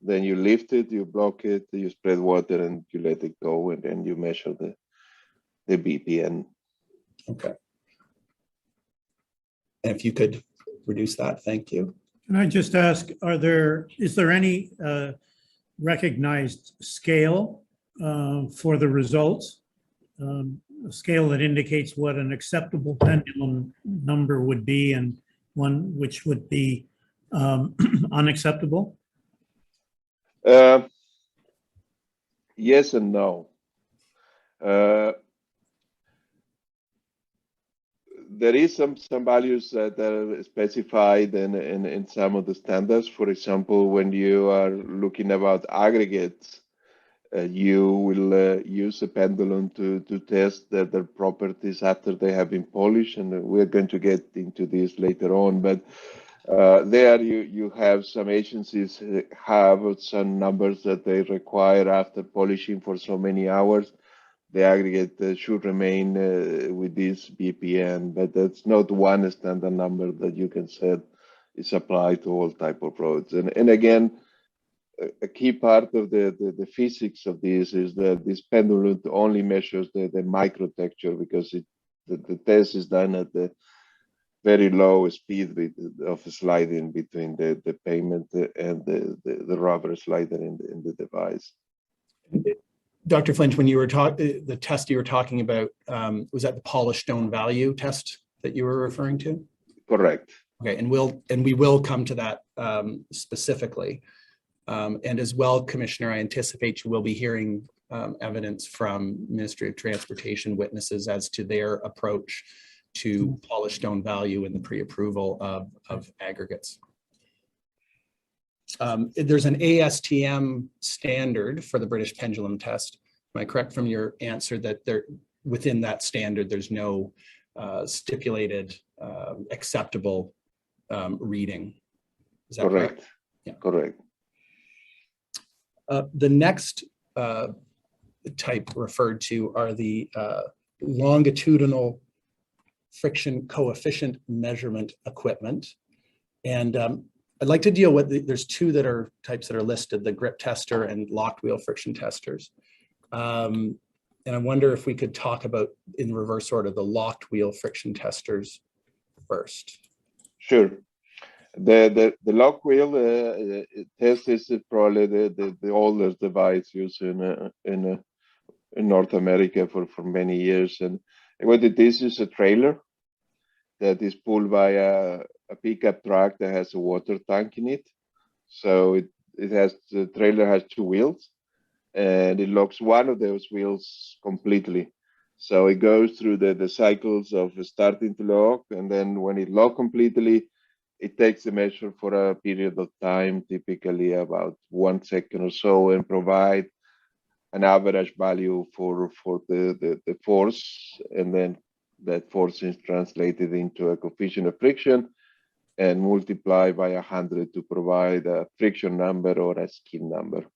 Then you lift it, you block it, you spread water, and you let it go, and then you measure the BPN. Okay. And if you could reduce that, thank you. Can I just ask, is there any recognized scale for the results? A scale that indicates what an acceptable pendulum number would be and one which would be unacceptable? Yes and no. There is some values that are specified in some of the standards. For example, when you are looking about aggregates, you will use a pendulum to test their properties after they have been polished, and we're going to get into this later on. But there you have some agencies have some numbers that they require after polishing for so many hours. The aggregate should remain with this BPN, but that's not one standard number that you can set is applied to all type of roads. And again, a key part of the physics of this is that this pendulum only measures the microtexture, because the test is done at the very low speed of sliding between the pavement and the rubber slider in the device. Dr. Flinch, when you were the test you were talking about, was that the polished stone value test that you were referring to? Correct. Okay, and we will come to that specifically. And as well, Commissioner, I anticipate you will be hearing evidence from Ministry of Transportation witnesses as to their approach to polished stone value in the pre-approval of aggregates. There's an ASTM standard for the British pendulum test. Am I correct from your answer that within that standard, there's no stipulated acceptable reading? Is that correct? Yeah. Correct. The next type referred to are the longitudinal friction coefficient measurement equipment. And I'd like to deal with, there's two types that are listed, the grip tester and locked wheel friction testers. And I wonder if we could talk about, in reverse order, the locked wheel friction testers first. Sure. The lock wheel test is probably the oldest device used in North America for many years. And what it is a trailer that is pulled by a pickup truck that has a water tank in it. So the trailer has two wheels, and it locks one of those wheels completely. So it goes through the cycles of starting to lock, and then when it locks completely, it takes a measure for a period of time, typically about 1 second or so, and provide an average value for the force, and then that force is translated into a coefficient of friction and multiplied by 100 to provide a friction number or a skin number.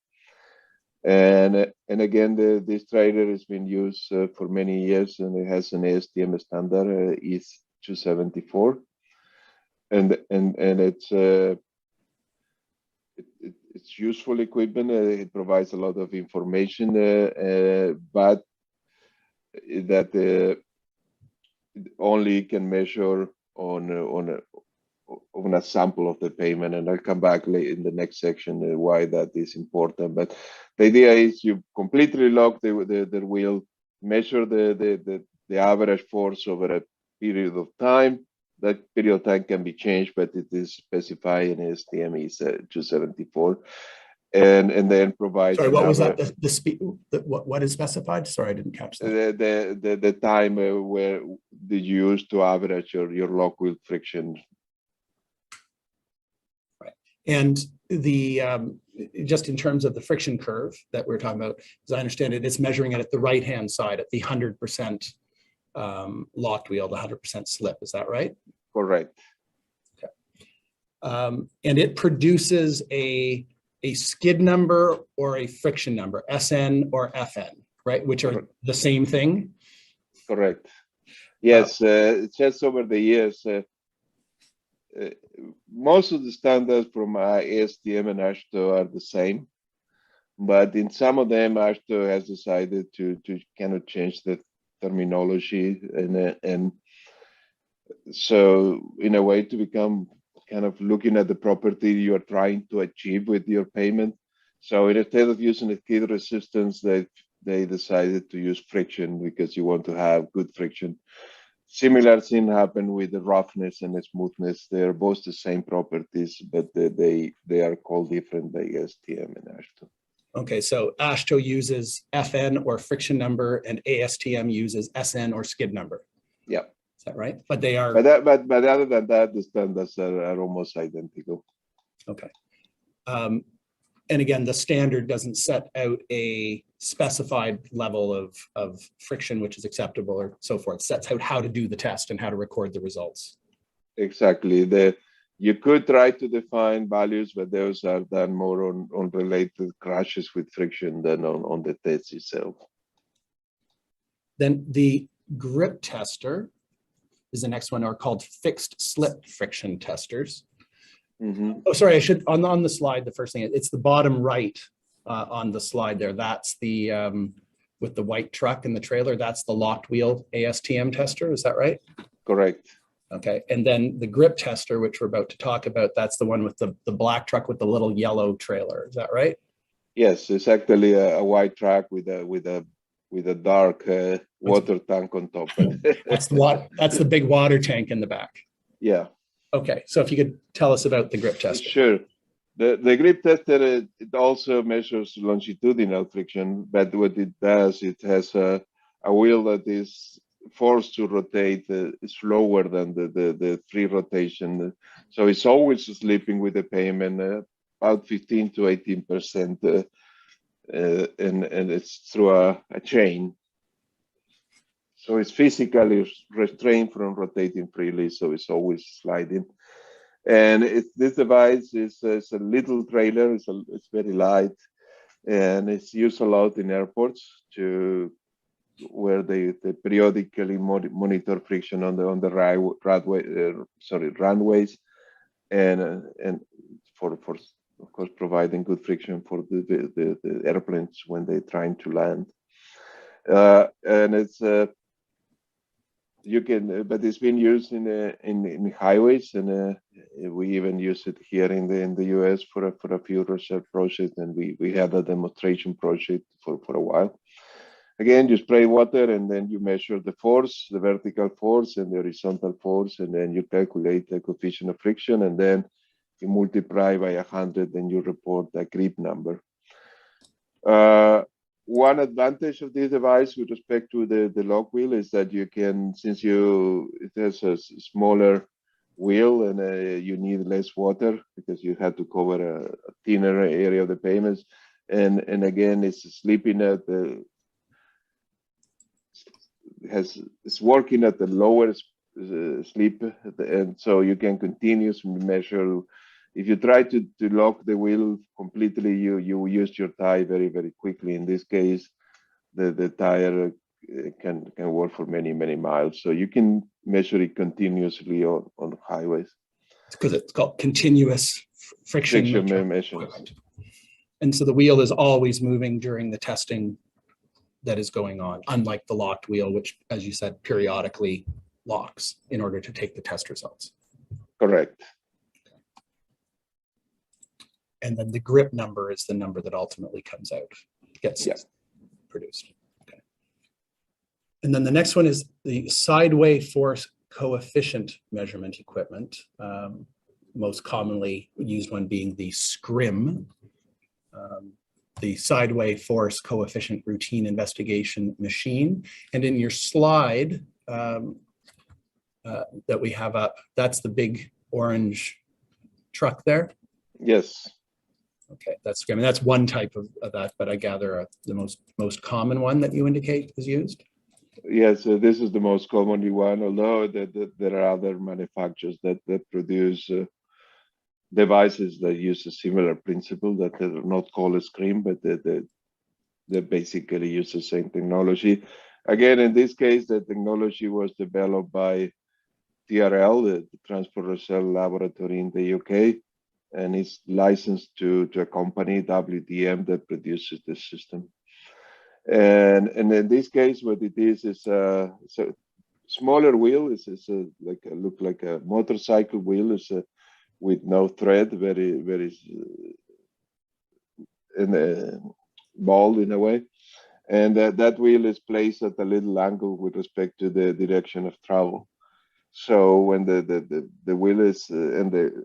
And again, this trailer has been used for many years, and it has an ASTM standard, is 274, and it's useful equipment. It provides a lot of information, but that only can measure on a sample of the pavement, and I'll come back later in the next section why that is important. But the idea is you completely lock the wheel, measure the average force over a period of time. That period of time can be changed, but it is specified in STM is 274, and then provide. Sorry, what was that? The speed? What is specified? Sorry, I didn't catch that. The time where did you use to average your lock wheel friction. Right, and just in terms of the friction curve that we're talking about, as I understand it, it's measuring it at the right-hand side at the 100% locked wheel, the 100% slip. Is that right? Correct. And it produces a skid number or a friction number, SN or FN, right? Which are the same thing. Correct. Yes, just over the years, most of the standards from ASTM and AASHTO are the same, but in some of them, AASHTO has decided to kind of change the terminology, and so in a way to become kind of looking at the property you are trying to achieve with your payment. So instead of using a skid resistance, they decided to use friction because you want to have good friction. Similar thing happened with the roughness and the smoothness. They're both the same properties, but they are called different by ASTM and AASHTO. Okay, so AASHTO uses FN or friction number, and ASTM uses SN or skid number. Yeah. Is that right? But they are. But other than that, the standards are almost identical. Okay. And again, the standard doesn't set out a specified level of friction which is acceptable or so forth. It sets out how to do the test and how to record the results. Exactly. You could try to define values, but those are done more on related crashes with friction than on the test itself. Then the grip tester is the next one, are called fixed slip friction testers. Mm-hmm. Oh, sorry, I should, on the slide, the first thing, it's the bottom right on the slide there. That's the, with the white truck and the trailer, that's the locked wheel ASTM tester, is that right? Correct. Okay, and then the grip tester, which we're about to talk about, that's the one with the black truck with the little yellow trailer, is that right? Yes, it's actually a white truck with a dark water tank on top. That's the big water tank in the back. Yeah. Okay, so if you could tell us about the grip tester. Sure. The grip tester, it also measures longitudinal friction, but what it does, it has a wheel that is forced to rotate slower than the free rotation. So it's always slipping with the payment, about 15 to 18%, and it's through a chain. So it's physically restrained from rotating freely, so it's always sliding. And this device is a little trailer, it's very light, and it's used a lot in airports where they periodically monitor friction on the runways, and for of course providing good friction for the airplanes when they're trying to land. And it's but it's been used in highways, and we even use it here in the US for a few research projects, and we had a demonstration project for a while. Again, you spray water and then you measure the force, the vertical force and the horizontal force, and then you calculate the coefficient of friction, and then you multiply by 100 and you report a grip number. One advantage of this device with respect to the lock wheel is that you can, since it has a smaller wheel, and you need less water because you have to cover a thinner area of the pavements, and again, it's sleeping at it's working at the lower sleep, and so you can continuously measure. If you try to lock the wheel completely, you use your tire very, very quickly. In this case, the tire can work for many, many miles. So you can measure it continuously on highways. Because it's called continuous friction measurements. And so the wheel is always moving during the testing that is going on, unlike the locked wheel, which, as you said, periodically locks in order to take the test results. Correct. And then the grip number is the number that ultimately comes out, gets produced. Okay. And then the next one is the sideway force coefficient measurement equipment. Most commonly used one being the SCRIM, the sideway force coefficient routine investigation machine. And in your slide that we have up, that's the big orange truck there. Yes. Okay, I mean, that's one type of that, but I gather the most common one that you indicate is used. Yes, this is the most common one, although there are other manufacturers that produce devices that use a similar principle, that they're not called a screen, but they basically use the same technology. Again, in this case, the technology was developed by TRL, the Transport Research Laboratory in the UK, and it's licensed to a company, WDM, that produces the system. And in this case, what it is a smaller wheel. It's look like a motorcycle wheel. It's with no thread, very bald in a way. And that wheel is placed at a little angle with respect to the direction of travel. So when the wheel is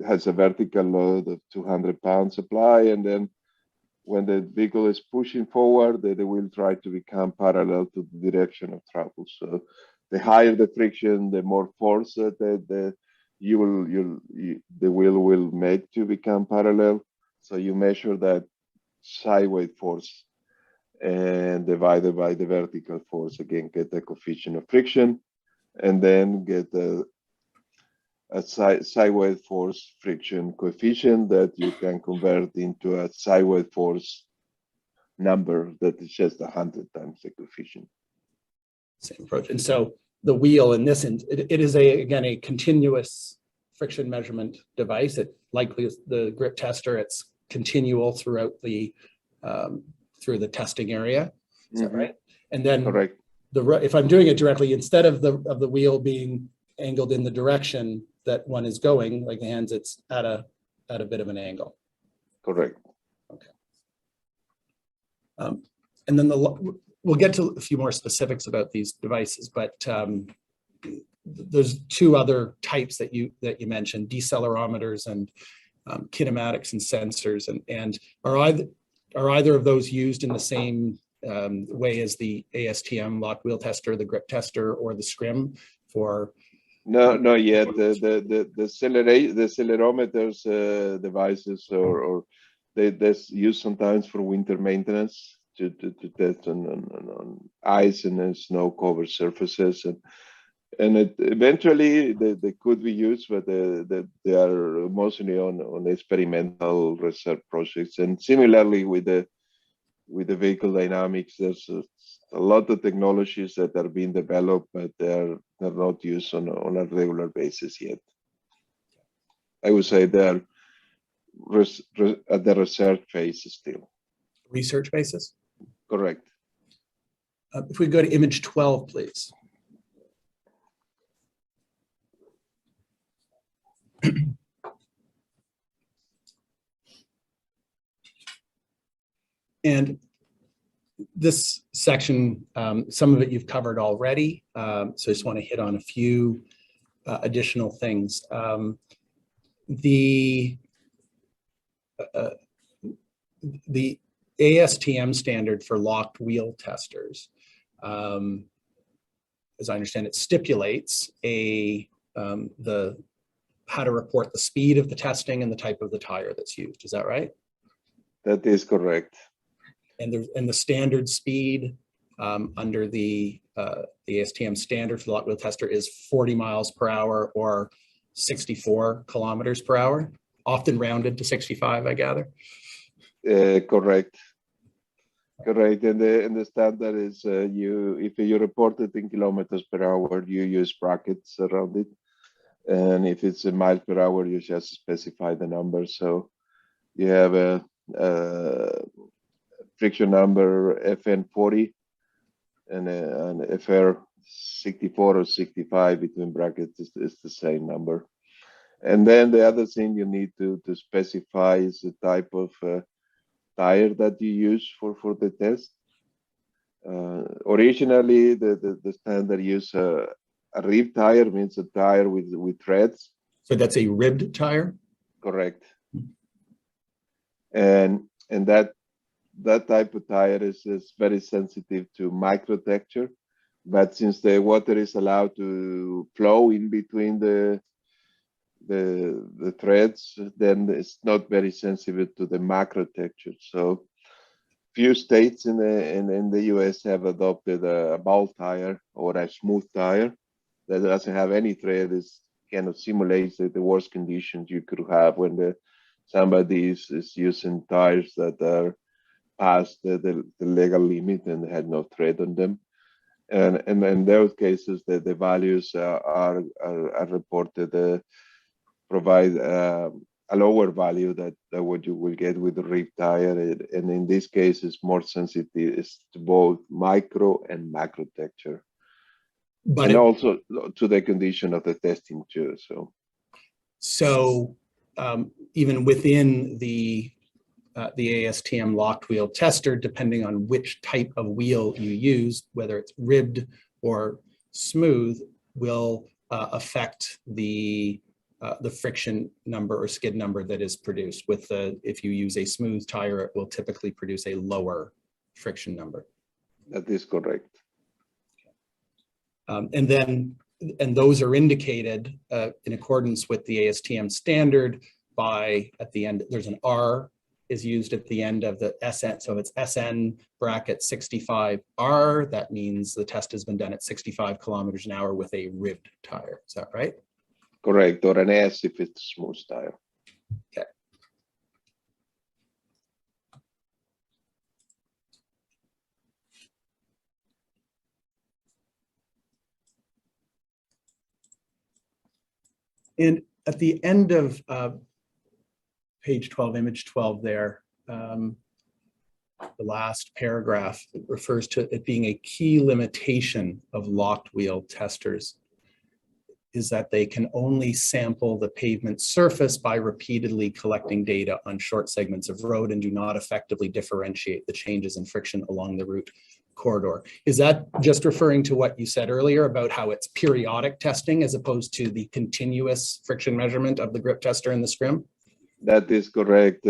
has a vertical load of 200 pounds apply, and then when the vehicle is pushing forward, the wheel tries to become parallel to the direction of travel. So the higher the friction, the more force that the wheel will make to become parallel. So you measure that sideways force and divided by the vertical force, again, get the coefficient of friction, and then get a sideways force friction coefficient that you can convert into a sideways force number that is just 100 times the coefficient. Same approach. And so the wheel in this, it is again a continuous friction measurement device. It likely is the grip tester. It's continual throughout through the testing area. Is that right? And then correct. If I'm doing it directly, instead of the wheel being angled in the direction that one is going, like the hands, it's at a bit of an angle. Correct. Okay. And then we'll get to a few more specifics about these devices, but there's two other types that you mentioned: decelerometers and kinematics and sensors. And are either of those used in the same way as the ASTM lock wheel tester, the grip tester, or the scrim for? No, not yet. The accelerometers devices or that's used sometimes for winter maintenance to test on ice and snow covered surfaces, and eventually they could be used, but they are mostly on experimental research projects. And similarly with the vehicle dynamics, there's a lot of technologies that are being developed, but they're not used on a regular basis yet. I would say they're at the research phase still. Research basis? Correct. If we go to image 12, please. And this section, some of it you've covered already, so I just want to hit on a few additional things. The ASTM standard for locked wheel testers, as I understand it, stipulates how to report the speed of the testing and the type of the tire that's used. Is that right? That is correct. And the standard speed under the ASTM standard for the locked wheel tester is 40 miles per hour or 64 kilometers per hour, often rounded to 65, I gather. Correct. Correct. And the standard is if you report it in kilometers per hour, you use brackets around it. And if it's in miles per hour, you just specify the number. So you have a friction number FN40 and FR 64 or 65 between brackets is the same number. And then the other thing you need to specify is the type of tire that you use for the test. Originally, the standard use a rib tire, means a tire with threads. So that's a ribbed tire? Correct. And that type of tire is very sensitive to micro texture, but since the water is allowed to flow in between the the threads, then it's not very sensitive to the macro texture. So few states in the US have adopted a ball tire or a smooth tire that doesn't have any thread. It kind of simulates the worst conditions you could have when somebody is using tires that are past the legal limit and had no thread on them. And in those cases, the values are reported provide a lower value that what you will get with the rib tire. And in this case, it's more sensitive to both micro and macro texture. But and also to the condition of the testing too. So even within the ASTM locked wheel tester, depending on which type of wheel you use, whether it's ribbed or smooth, will affect the friction number or skid number that is produced. If you use a smooth tire, it will typically produce a lower friction number. That is correct. And those are indicated in accordance with the ASTM standard by, at the end, there's an R is used at the end of the SN. So if it's SN bracket 65R, that means the test has been done at 65 kilometers an hour with a ribbed tire. Is that right? Correct. Or an S if it's a smooth tire. Okay. And at the end of page 12, image 12 there, the last paragraph, it refers to it being a key limitation of locked wheel testers is that they can only sample the pavement surface by repeatedly collecting data on short segments of road and do not effectively differentiate the changes in friction along the route corridor. Is that just referring to what you said earlier about how it's periodic testing as opposed to the continuous friction measurement of the grip tester and the scrim? That is correct.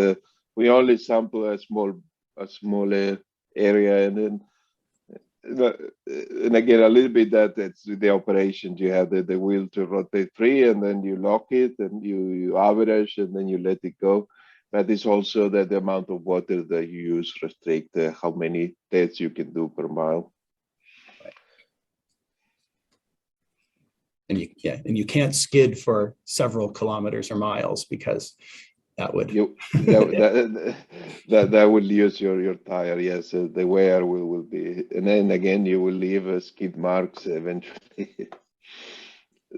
We only sample a small area, and then and again a little bit that's the operation. You have the wheel to rotate free, and then you lock it, and you average, and then you let it go. But it's also that the amount of water that you use restrict how many tests you can do per mile. And you can't skid for several kilometers or miles because that would that will use your tire. Yes, the wear will be, and then again you will leave skid marks eventually.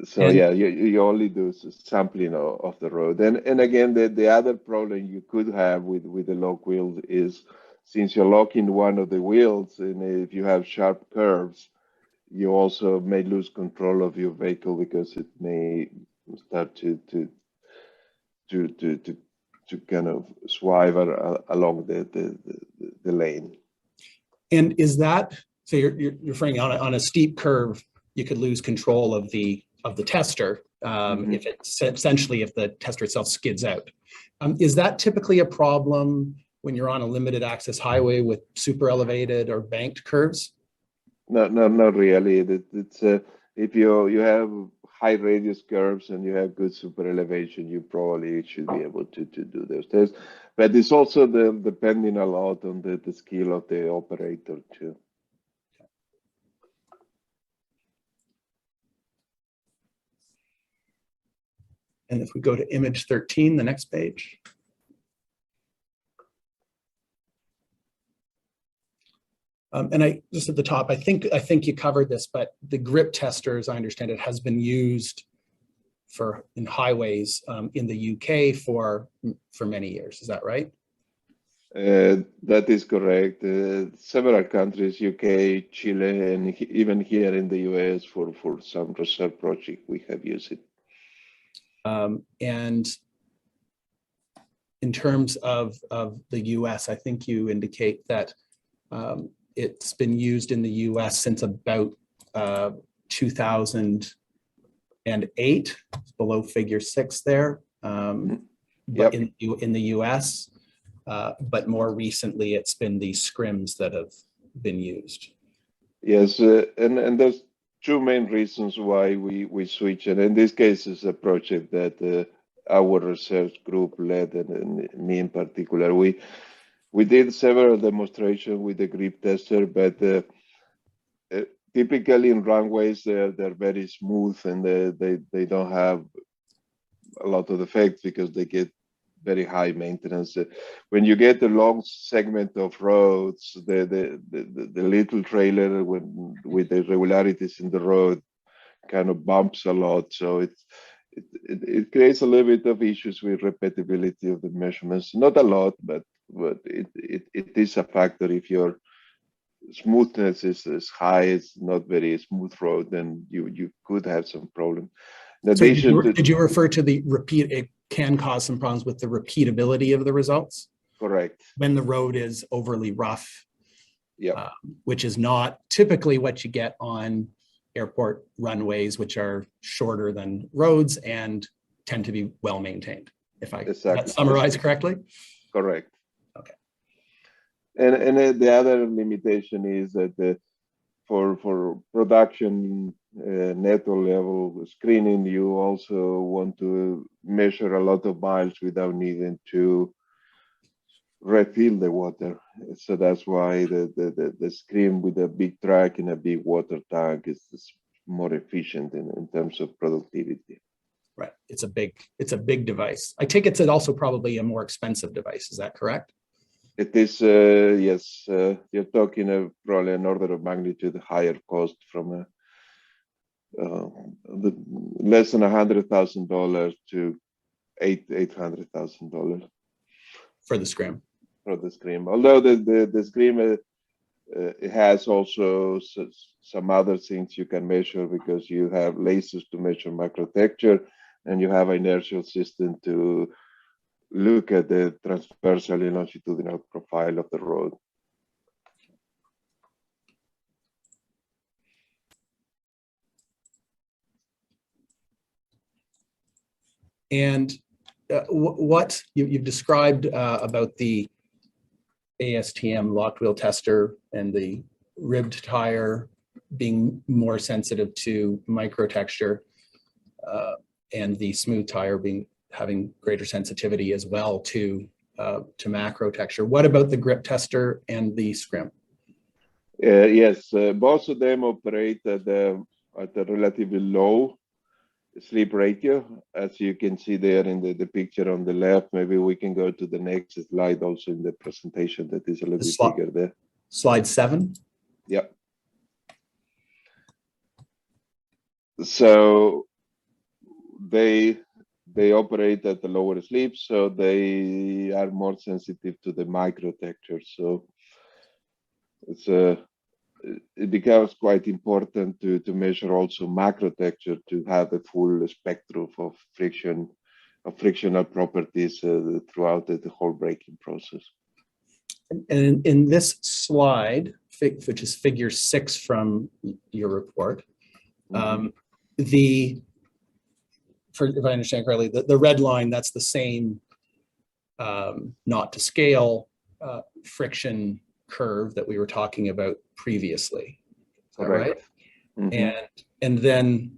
So yeah, you only do sampling of the road. And again, the other problem you could have with the lock wheel is, since you're locking one of the wheels, and if you have sharp curves, you also may lose control of your vehicle because it may start to kind of swive along the lane. And is that, so you're referring on a steep curve, you could lose control of the tester if it's essentially if the tester itself skids out. Is that typically a problem when you're on a limited access highway with super elevated or banked curves? No, not really. It's if you have high radius curves and you have good super elevation, you probably should be able to do those tests. But it's also depending a lot on the skill of the operator too. And if we go to image 13, the next page. And I just at the top, I think you covered this, but the grip tester, as I understand it, has been used in highways in the UK for many years. Is that right? That is correct. Several countries, UK, Chile, and even here in the US for some research project, we have used it. And in terms of the US, I think you indicate that it's been used in the US since about 2008, below figure 6 there, but in the US. But more recently, it's been the scrims that have been used. Yes, and there's two main reasons why we switch. And in this case, it's a project that our research group led, and me in particular. We did several demonstrations with the grip tester, but typically in runways they're very smooth, and they don't have a lot of effects because they get very high maintenance. When you get a long segment of roads, the little trailer with the irregularities in the road kind of bumps a lot, so it creates a little bit of issues with repeatability of the measurements. Not a lot, but it is a factor. If your smoothness is high, it's not very smooth road, then you could have some problem. In So addition to, did you refer to the repeat? It can cause some problems with the repeatability of the results correct. when the road is overly rough, Yeah. which is not typically what you get on airport runways, which are shorter than roads and tend to be well maintained. If I summarize correctly. Correct. Okay. And the other limitation is that for production netto level screening, you also want to measure a lot of miles without needing to refill the water. So that's why the screen with a big truck and a big water tank is more efficient in terms of productivity. Right. It's a big device. I take it's also probably a more expensive device. Is that correct? It is, yes. You're talking probably an order of magnitude higher cost from less than $100,000 to $800,000 for the scrim. For the scrim. Although the scrim it has also some other things you can measure, because you have lasers to measure macrotexture, and you have an inertial system to look at the transversal and longitudinal profile of the road. And what you've described about the ASTM locked wheel tester and the ribbed tire being more sensitive to microtexture, and the smooth tire having greater sensitivity as well to macrotexture. What about the grip tester and the scrim? Yes, both of them operate at a relatively low slip ratio, as you can see there in the picture on the left. Maybe we can go to the next slide also in the presentation that is a little bit bigger there. Slide 7. Yep. So they operate at the lower slip, so they are more sensitive to the microtexture. So it becomes quite important to measure also macrotexture to have a full spectrum of frictional properties throughout the whole braking process. And in this slide, which is figure 6 from your report, if I understand correctly, the red line, that's the same not to scale friction curve that we were talking about previously. Is that right? And then,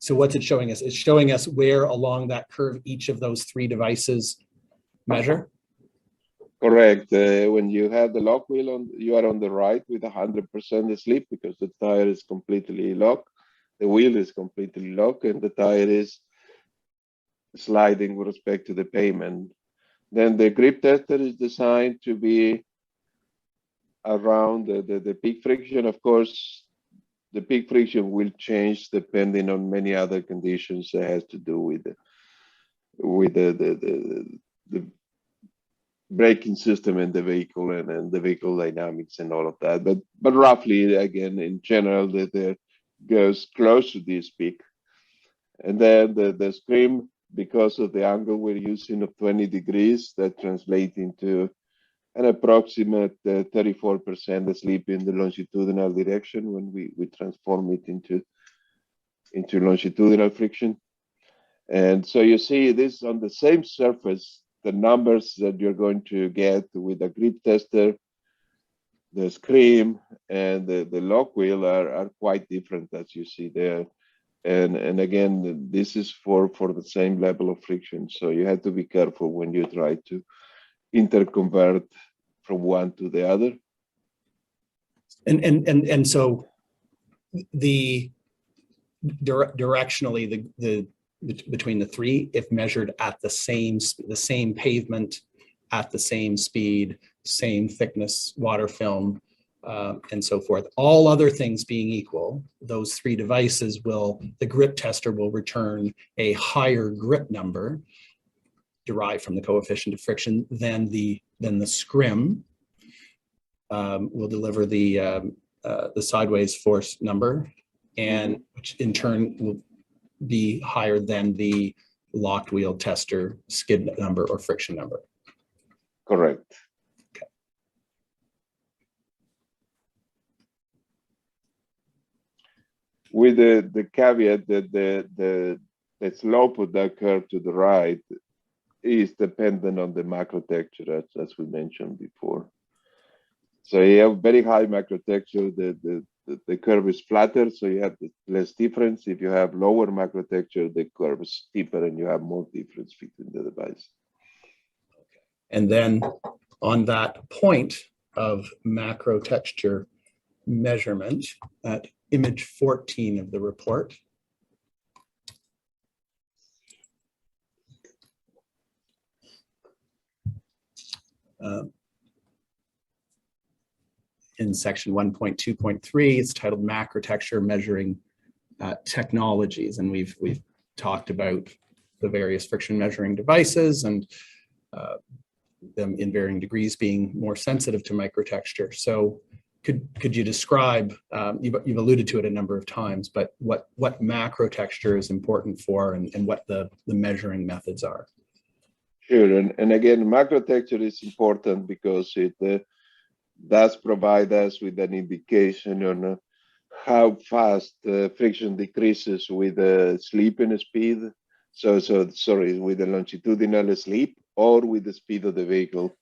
so what's it showing us? It's showing us where along that curve each of those 3 devices measure? Correct. When you have the lock wheel on, you are on the right with 100% slip, because the tire is completely locked. The wheel is completely locked, and the tire is sliding with respect to the pavement. Then the grip tester is designed to be around the peak friction. Of course, the peak friction will change depending on many other conditions that has to do with the braking system in the vehicle and the vehicle dynamics and all of that. But roughly, again, in general, that goes close to this peak. And then the scrim, because of the angle we're using of 20 degrees, that translates into an approximate 34% slip in the longitudinal direction when we transform it into longitudinal friction. And so you see this on the same surface, the numbers that you're going to get with the grip tester, the scrim, and the lock wheel are quite different, as you see there. And again, this is for the same level of friction. So you have to be careful when you try to interconvert from one to the other. And so the directionally the between the three, if measured at the same pavement, at the same speed, same thickness water film, and so forth, all other things being equal, those three devices the grip tester will return a higher grip number derived from the coefficient of friction than the scrim will deliver the sideways force number, and which in turn will be higher than the locked wheel tester skid number or friction number. Correct. Okay. With the caveat that the slope of that curve to the right is dependent on the macro texture, as we mentioned before. So you have very high macro texture, the curve is flatter, so you have less difference. If you have lower macro texture, the curve is steeper and you have more difference between the device. And then on that point of macro texture measurement, at image 14 of the report, in section 1.2.3, it's titled macro texture measuring technologies, and we've talked about the various friction measuring devices and them in varying degrees being more sensitive to microtexture. So could you describe, you've alluded to it a number of times, but what macro texture is important for and what the measuring methods are? Sure, and again, macro texture is important because it does provide us with an indication on how fast friction decreases with slip and speed. So sorry, with the longitudinal slip or with the speed of the vehicle.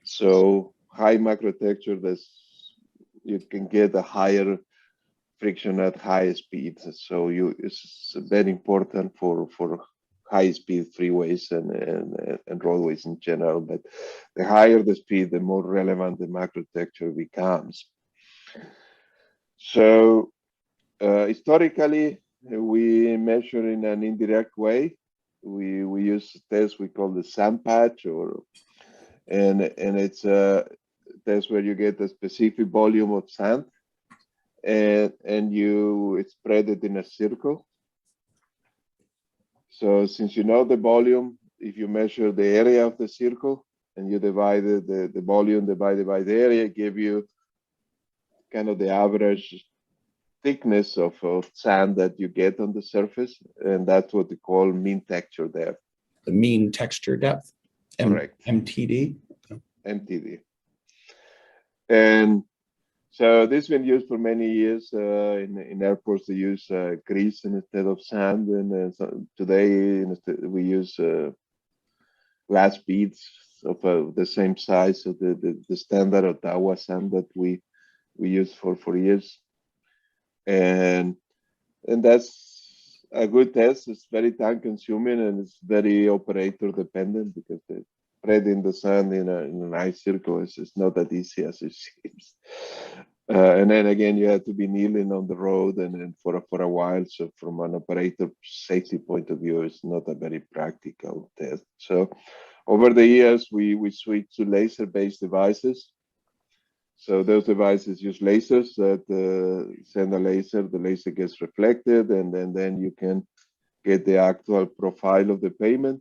So high macro texture, you can get a higher friction at high speed. So it's very important for high speed freeways and roadways in general. But the higher the speed, the more relevant the macro texture becomes. So historically, we measure in an indirect way. We use a test we call the sand patch, and it's a test where you get a specific volume of sand and you spread it in a circle. So since you know the volume, if you measure the area of the circle and you divide the volume divided by the area, give you kind of the average thickness of sand that you get on the surface, and that's what we call mean texture depth. The mean texture depth? Correct. MTD? MTD. And so this has been used for many years. In airports, they use grease instead of sand. And so today, we use glass beads of the same size of the standard Ottawa sand that we used for years. And that's a good test. It's very time consuming and it's very operator dependent because spreading the sand in a nice circle is not that easy as it seems. And then again, you have to be kneeling on the road and for a while. So from an operator safety point of view, it's not a very practical test. So over the years, we switched to laser-based devices. So those devices use lasers that send a laser, the laser gets reflected, and then you can get the actual profile of the pavement.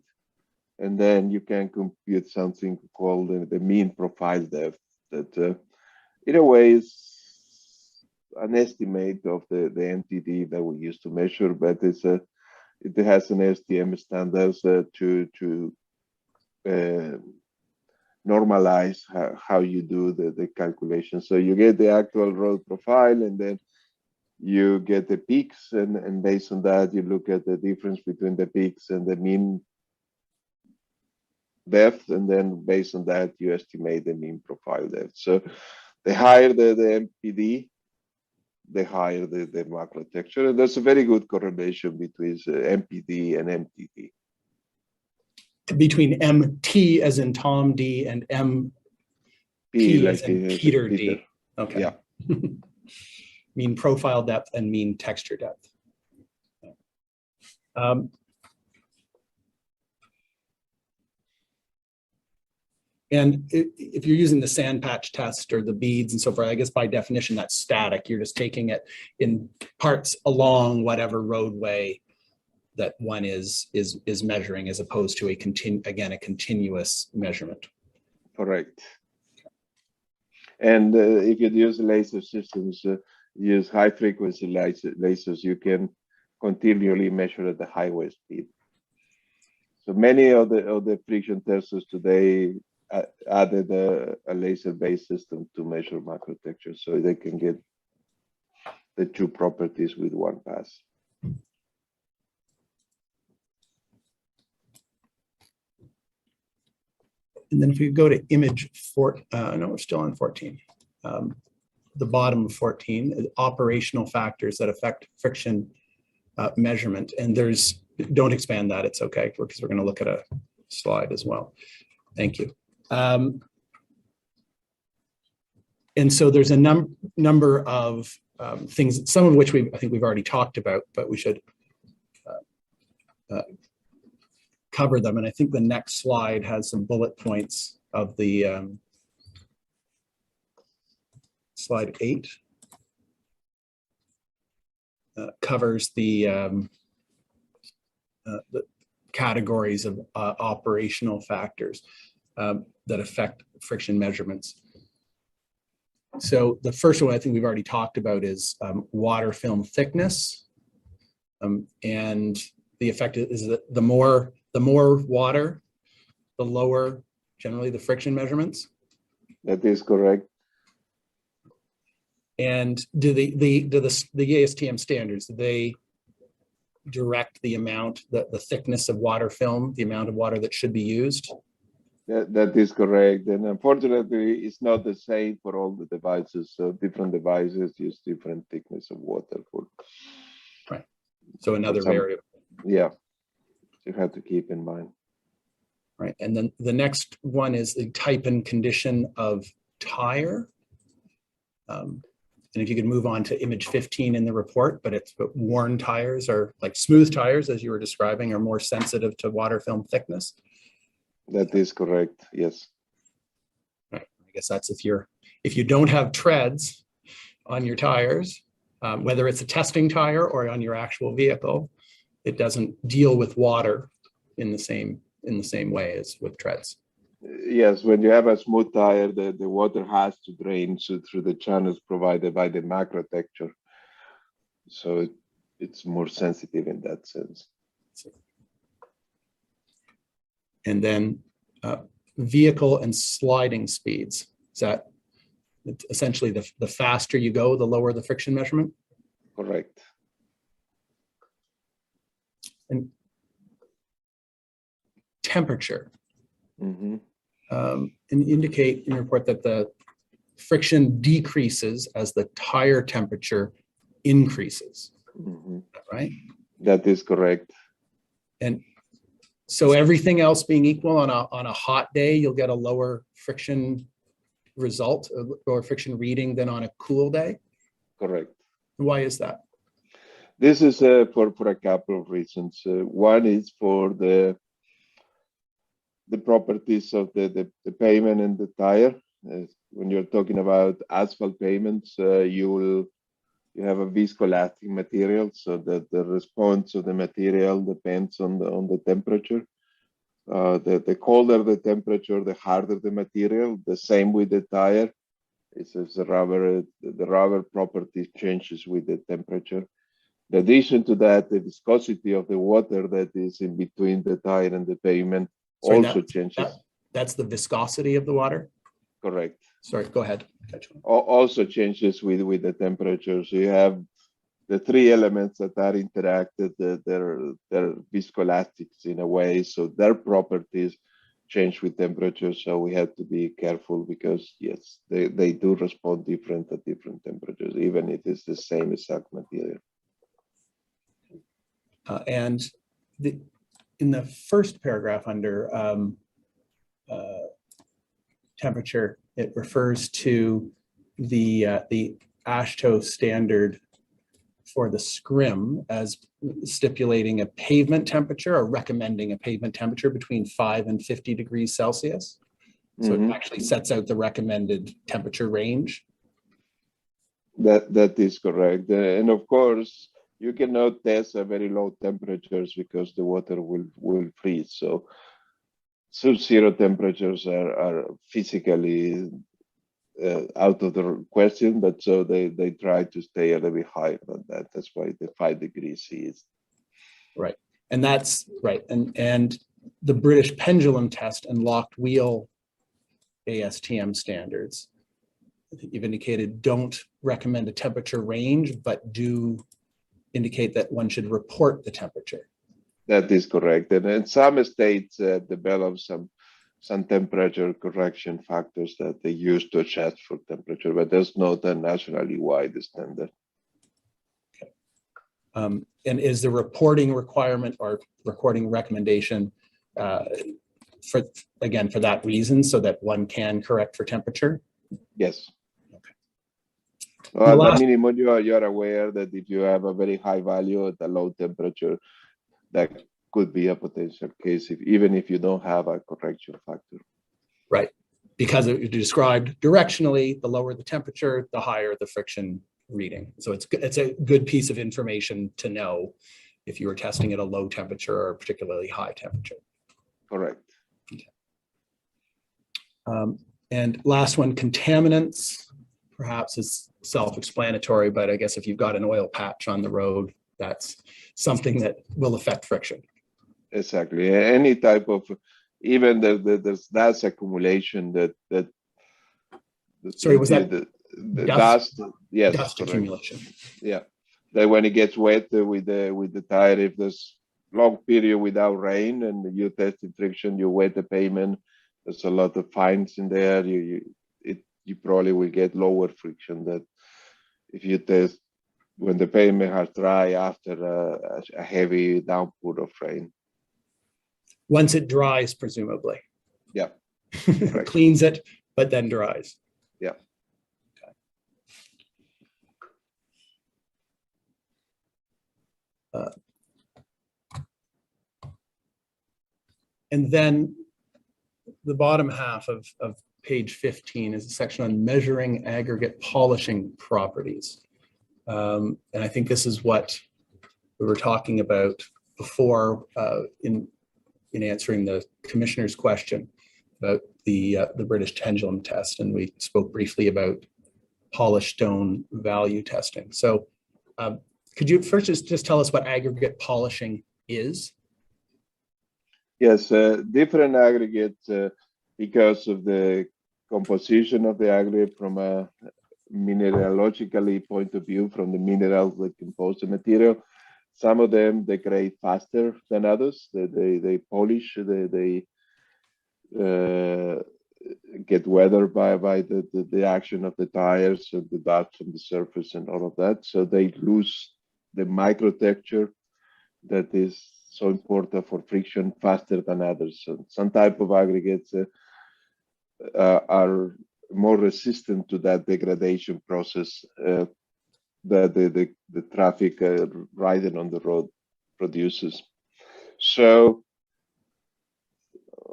And then you can compute something called the mean profile depth that in a way is an estimate of the MTD that we use to measure, but it has an STM standards to normalize how you do the calculation. So you get the actual road profile and then you get the peaks and based on that, you look at the difference between the peaks and the mean depth, and then based on that, you estimate the mean profile depth. So the higher the MPD, the higher the macro texture. And there's a very good correlation between MPD and MTD. Between MT as in Tom D and MP as in Peter D. Okay. Yeah. Mean profile depth and mean texture depth. And if you're using the sand patch test or the beads and so forth, I guess by definition that's static. You're just taking it in parts along whatever roadway that one is measuring, as opposed to a continuous measurement. Correct. And if you use laser systems, use high frequency lasers, you can continually measure at the highway speed. So many of the friction testers today added a laser-based system to measure macro texture, so they can get the two properties with one pass. And then if we go to image 4, no, we're still on 14. The bottom of 14, operational factors that affect friction measurement. And don't expand that, it's okay, because we're going to look at a slide as well. Thank you. And so there's a number of things, some of which I think we've already talked about, but we should cover them. And I think the next slide has some bullet points of the slide 8. Covers the categories of operational factors that affect friction measurements. So the first one I think we've already talked about is water film thickness, and the effect is that the more water, the lower generally the friction measurements. That is correct. And do the ASTM standards, do they direct the amount, the thickness of water film, the amount of water that should be used? That is correct. And unfortunately, it's not the same for all the devices. So different devices use different thickness of water for. Right. So another variable. Yeah, you have to keep in mind. Right. And then the next one is the type and condition of tire. And if you could move on to image 15 in the report, but worn tires, or like smooth tires, as you were describing, are more sensitive to water film thickness. That is correct. Yes. Right. I guess that's if you don't have treads on your tires, whether it's a testing tire or on your actual vehicle, it doesn't deal with water in the same way as with treads. Yes, when you have a smooth tire, the water has to drain through the channels provided by the macro texture. So it's more sensitive in that sense. And then vehicle and sliding speeds. Is that essentially the faster you go, the lower the friction measurement? Correct. And temperature. Mm-hmm. And indicate in your report that the friction decreases as the tire temperature increases. Mm-hmm. Right? That is correct. And so everything else being equal, on a hot day, you'll get a lower friction result or friction reading than on a cool day? Correct. Why is that? This is for a couple of reasons. One is for the properties of the pavement and the tire. When you're talking about asphalt pavements, you have a viscoelastic material, so that the response of the material depends on the temperature. The colder the temperature, the harder the material. The same with the tire. It's the rubber property changes with the temperature. In addition to that, the viscosity of the water that is in between the tire and the pavement also changes. That's the viscosity of the water? Correct. Sorry, go ahead. Also changes with the temperature. So you have the three elements that are interacted, they're viscoelastics in a way, so their properties change with temperature. So we have to be careful because yes, they do respond different at different temperatures, even if it's the same exact material. And in the first paragraph under temperature, it refers to the AASHTO standard for the scrim as stipulating a pavement temperature or recommending a pavement temperature between 5 and 50 degrees Celsius. So it actually sets out the recommended temperature range. That is correct. And of course, you cannot test at very low temperatures because the water will freeze. So sub-zero temperatures are physically out of the question, but so they try to stay a little bit higher than that. That's why the 5 degrees is. Right. And that's right. And the British pendulum test and locked wheel ASTM standards, I think you've indicated, don't recommend a temperature range, but do indicate that one should report the temperature. That is correct. And some states develop some temperature correction factors that they use to adjust for temperature, but there's not a nationally wide standard. Okay. And is the reporting requirement or recording recommendation for that reason, so that one can correct for temperature? Yes. Okay. Well, at minimum, you are aware that if you have a very high value at a low temperature, that could be a potential case, even if you don't have a correction factor. Right, because it described directionally, the lower the temperature, the higher the friction reading. So it's a good piece of information to know if you were testing at a low temperature or a particularly high temperature. Correct. Okay. And last one, contaminants, perhaps is self-explanatory, but I guess if you've got an oil patch on the road, that's something that will affect friction. Exactly. Any type of, even there's dust accumulation that Sorry, was that the dust? Yes, dust correct. accumulation. Yeah, that when it gets wet with the tire, if there's long period without rain and you test friction, you wet the pavement, there's a lot of fines in there. You probably will get lower friction than if you test when the pavement has dry after a heavy downpour of rain. Once it dries, presumably. Yeah. Cleans it, but then dries. Yeah. Okay. And then the bottom half of page 15 is a section on measuring aggregate polishing properties. And I think this is what we were talking about before in answering the commissioner's question about the British pendulum test, and we spoke briefly about polished stone value testing. So could you first just tell us what aggregate polishing is? Yes, different aggregates because of the composition of the aggregate from a mineralogically point of view, from the minerals that compose the material. Some of them degrade faster than others. They polish, they get weathered by the action of the tires and the dust on the surface and all of that. So they lose the microtexture that is so important for friction faster than others. So some type of aggregates are more resistant to that degradation process that the traffic riding on the road produces. So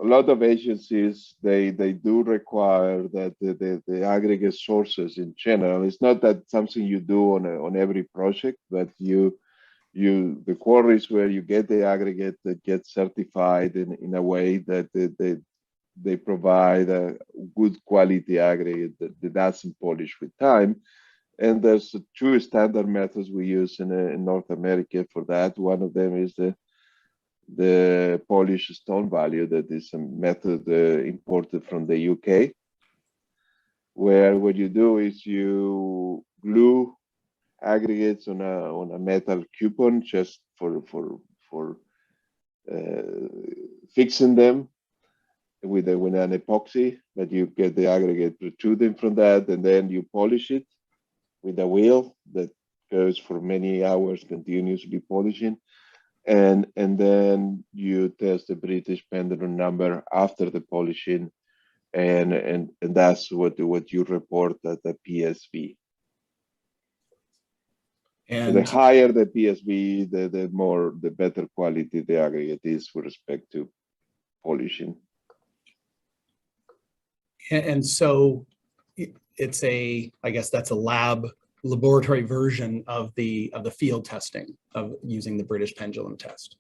a lot of agencies, they do require that the aggregate sources in general, it's not that something you do on every project, but the quarries where you get the aggregate that gets certified in a way that they provide a good quality aggregate that doesn't polish with time. And there's two standard methods we use in North America for that. One of them is the polished stone value, that is a method imported from the UK, where what you do is you glue aggregates on a metal coupon just for fixing them, with an epoxy, that you get the aggregate protruding from that, and then you polish it with a wheel that goes for many hours continuously polishing. And then you test the British pendulum number after the polishing, and that's what you report at the PSV. So the And higher the PSV, the better quality the aggregate is with respect to polishing. and so it's I guess that's a laboratory version of the field testing of using the British pendulum test.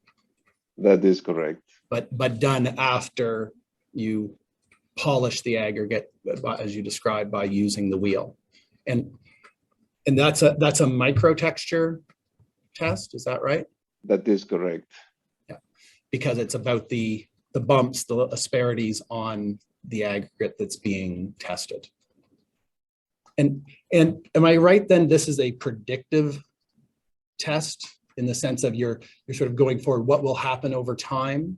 That is correct. But done after you polish the aggregate, as you described, by using the wheel. And that's a microtexture test, is that right? That is correct. Yeah, because it's about the bumps, the asperities on the aggregate that's being tested. And am I right then, this is a predictive test in the sense of you're sort of going forward, what will happen over time?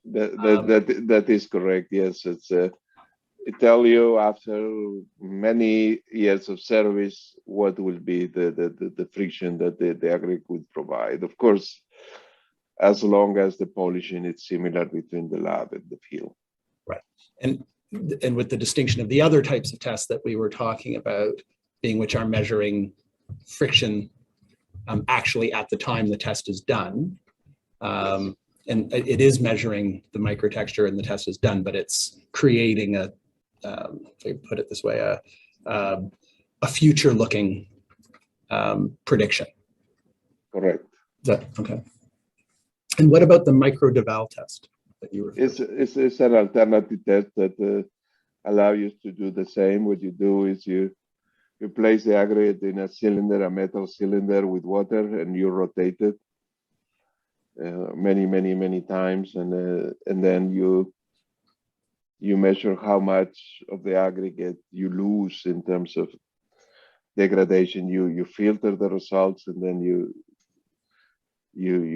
That is correct. Yes, it tells you after many years of service what will be the friction that the aggregate would provide. Of course, as long as the polishing is similar between the lab and the field. Right. And with the distinction of the other types of tests that we were talking about, being which are measuring friction actually at the time the test is done. And it is measuring the microtexture and the test is done, but it's creating if I put it this way, a future looking prediction. Correct. Is that okay? And what about the micro-Deval test that you referred to? It's an alternative test that allow you to do the same. What you do is you place the aggregate in a cylinder, a metal cylinder with water, and you rotate it many times, and then you measure how much of the aggregate you lose in terms of degradation. You filter the results, and then you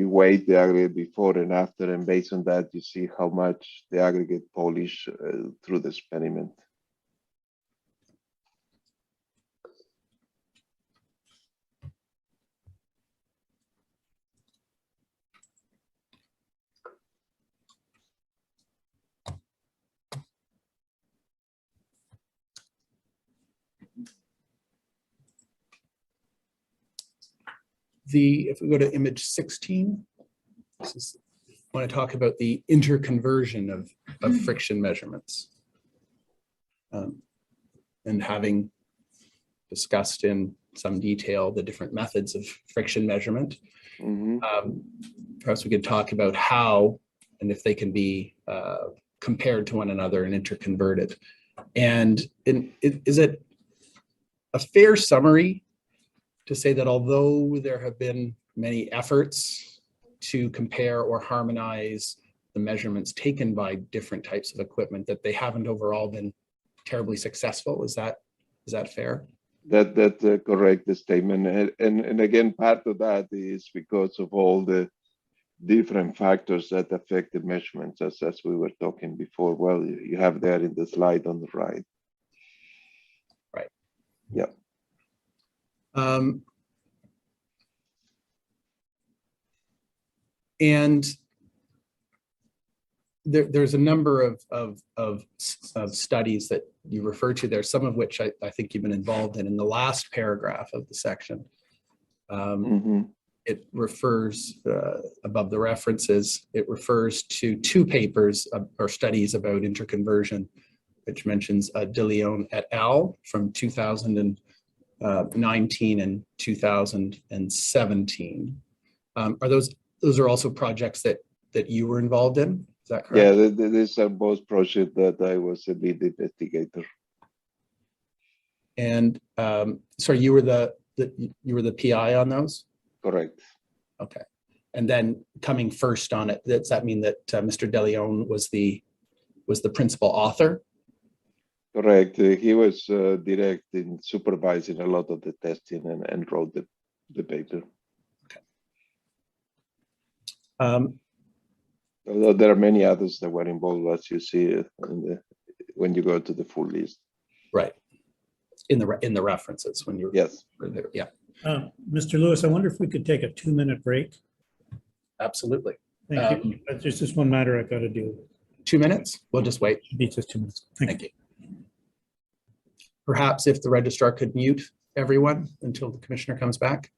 weight the aggregate before and after, and based on that, you see how much the aggregate polish through the experiment. If we go to image 16, I want to talk about the interconversion of friction measurements. And having discussed in some detail the different methods of friction measurement, perhaps we could talk about how and if they can be compared to one another and interconverted. And is it a fair summary to say that although there have been many efforts to compare or harmonize the measurements taken by different types of equipment, that they haven't overall been terribly successful? Is that fair? That's a correct statement. And again, part of that is because of all the different factors that affect the measurements, as we were talking before. Well, you have there in the slide on the right. Right. Yeah. And there's a number of studies that you refer to there, some of which I think you've been involved in the last paragraph of the section. It refers, above the references, it refers to two papers or studies about interconversion, which mentions De Leon et al. From 2019 and 2017. Those are also projects that you were involved in? Is that correct? Yeah, these are both projects that I was a lead investigator. And sorry, you were the PI on those? Correct. Okay. And then coming first on it, does that mean that Mr. De Leon was the principal author? Correct. He was direct in supervising a lot of the testing and wrote the paper. Okay. Although there are many others that were involved, as you see when you go to the full list. Right. In the references when you're Yes. there. Yeah, Mr. Lewis, I wonder if we could take a 2-minute break. absolutely. Thank you. There's just one matter I've got to deal with. 2 minutes? We'll just wait. Should be just 2 minutes. Thank you. Thank you. Perhaps if the registrar could mute everyone until the commissioner comes back.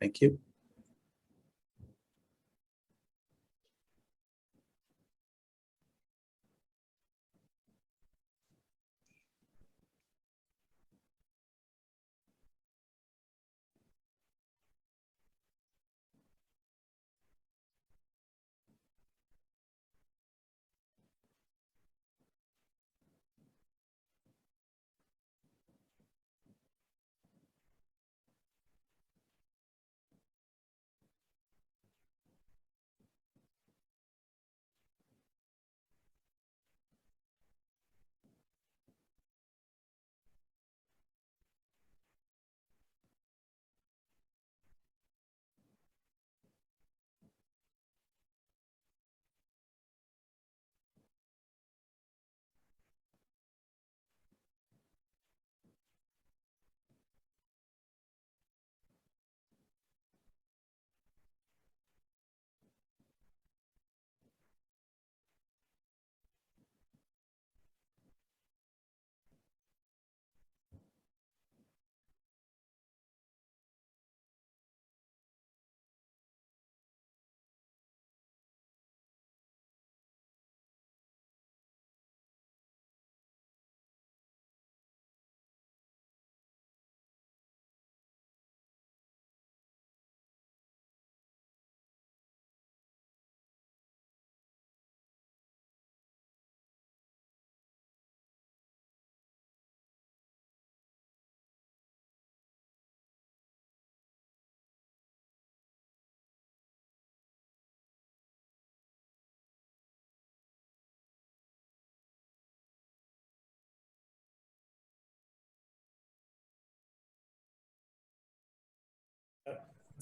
Thank you.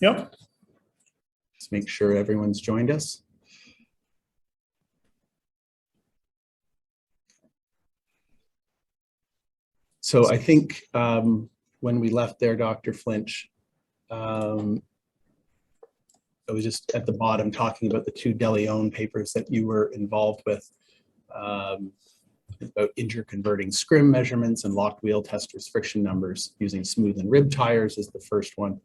Yep. Let's make sure everyone's joined us. So I think when we left there, Dr. Flinch, I was just at the bottom talking about the 2 De Leon papers that you were involved with, about interconverting scrim measurements and locked wheel testers friction numbers using smooth and rib tires is the first one,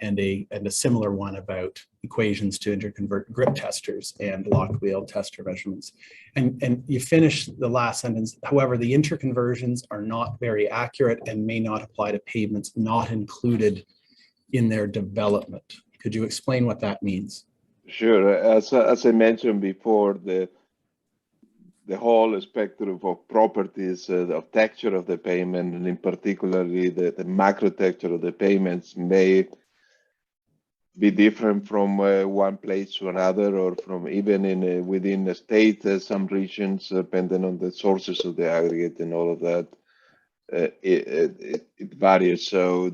and a similar one about equations to interconvert grip testers and locked wheel tester measurements. And you finish the last sentence, however, the interconversions are not very accurate and may not apply to pavements not included in their development. Could you explain what that means? Sure. As I mentioned before, the whole spectrum of properties of texture of the pavement, and in particularly the macro texture of the pavements, may be different from one place to another, or from even within a state, some regions, depending on the sources of the aggregate and all of that. It varies. So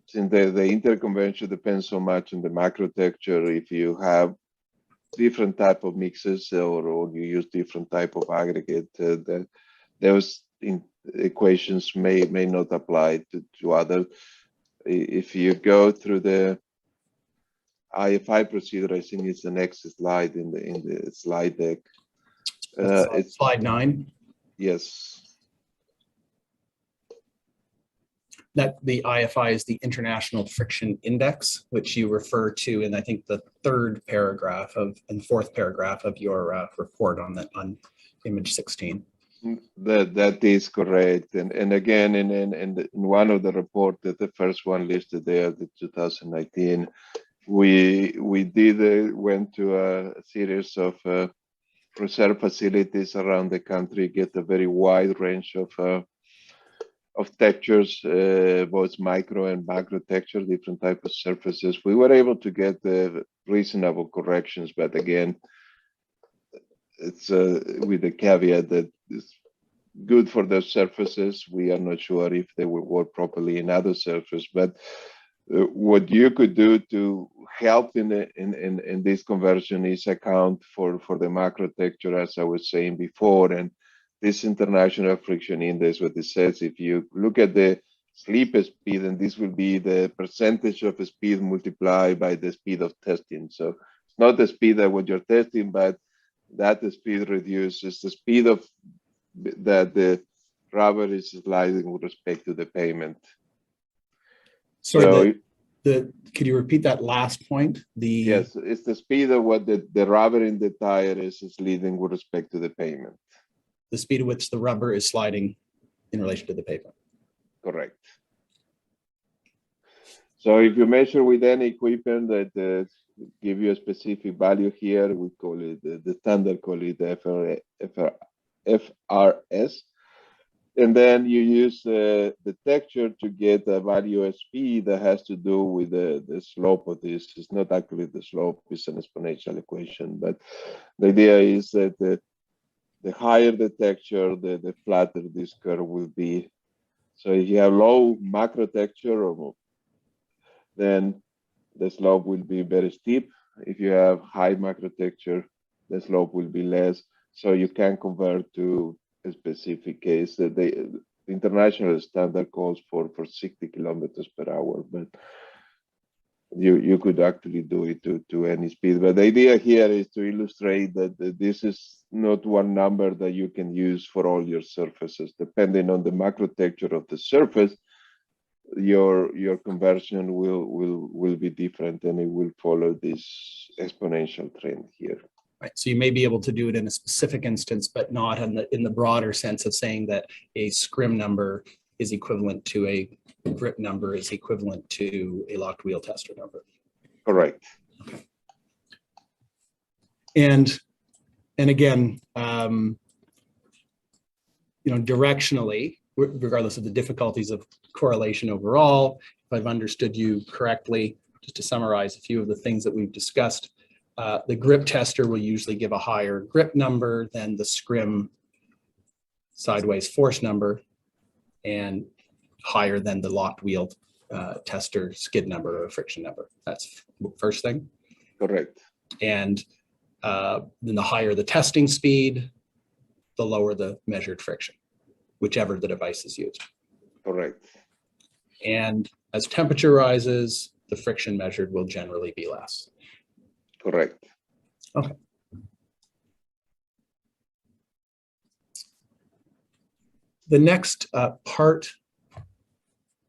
since the interconvention depends so much on the macro texture, if you have different type of mixes or you use different type of aggregate, those equations may not apply to others. If you go through the IFI procedure, I think it's the next slide in the slide deck. It's slide 9. Yes. That the IFI is the International Friction Index, which you refer to in, I think, the 3rd paragraph and 4th paragraph of your report on image 16. That is correct, and again in one of the report, that the first one listed there, the 2019, we went to a series of reserve facilities around the country, get a very wide range of textures, both micro and macro texture, different type of surfaces. We were able to get reasonable corrections, but again, it's with the caveat that it's good for those surfaces. We are not sure if they will work properly in other surfaces, but What you could do to help in this conversion is account for the macro texture, as I was saying before, and this international friction index, what it says, if you look at the slip speed, and this will be the percentage of speed multiplied by the speed of testing. So it's not the speed at what you're testing, but that the speed reduces the speed of that the rubber is sliding with respect to the pavement. Sorry, could you repeat that last point? Yes, it's the speed of what the rubber in the tire is sliding with respect to the pavement. The speed at which the rubber is sliding in relation to the pavement. Correct. So if you measure with any equipment that give you a specific value here, we call it, the standard call it FRS. And then you use the texture to get a value of speed that has to do with the slope of this. It's not actually the slope, it's an exponential equation. But the idea is that the higher the texture, the flatter this curve will be. So if you have low macro texture, then the slope will be very steep. If you have high macro texture, the slope will be less. So you can convert to a specific case. The international standard calls for 60 kilometers per hour, but you could actually do it to any speed. But the idea here is to illustrate that this is not one number that you can use for all your surfaces. Depending on the macro texture of the surface, your conversion will be different, and it will follow this exponential trend here. Right. So you may be able to do it in a specific instance, but not in the broader sense of saying that a scrim number is equivalent to a grip number is equivalent to a locked wheel tester number. Correct. Okay. And again, directionally, regardless of the difficulties of correlation overall, if I've understood you correctly, just to summarize a few of the things that we've discussed, the grip tester will usually give a higher grip number than the scrim sideways force number, and higher than the locked wheel tester skid number or friction number. That's the first thing. Correct. And then the higher the testing speed, the lower the measured friction, whichever the device is used. Correct. And as temperature rises, the friction measured will generally be less. Correct. Okay. The next part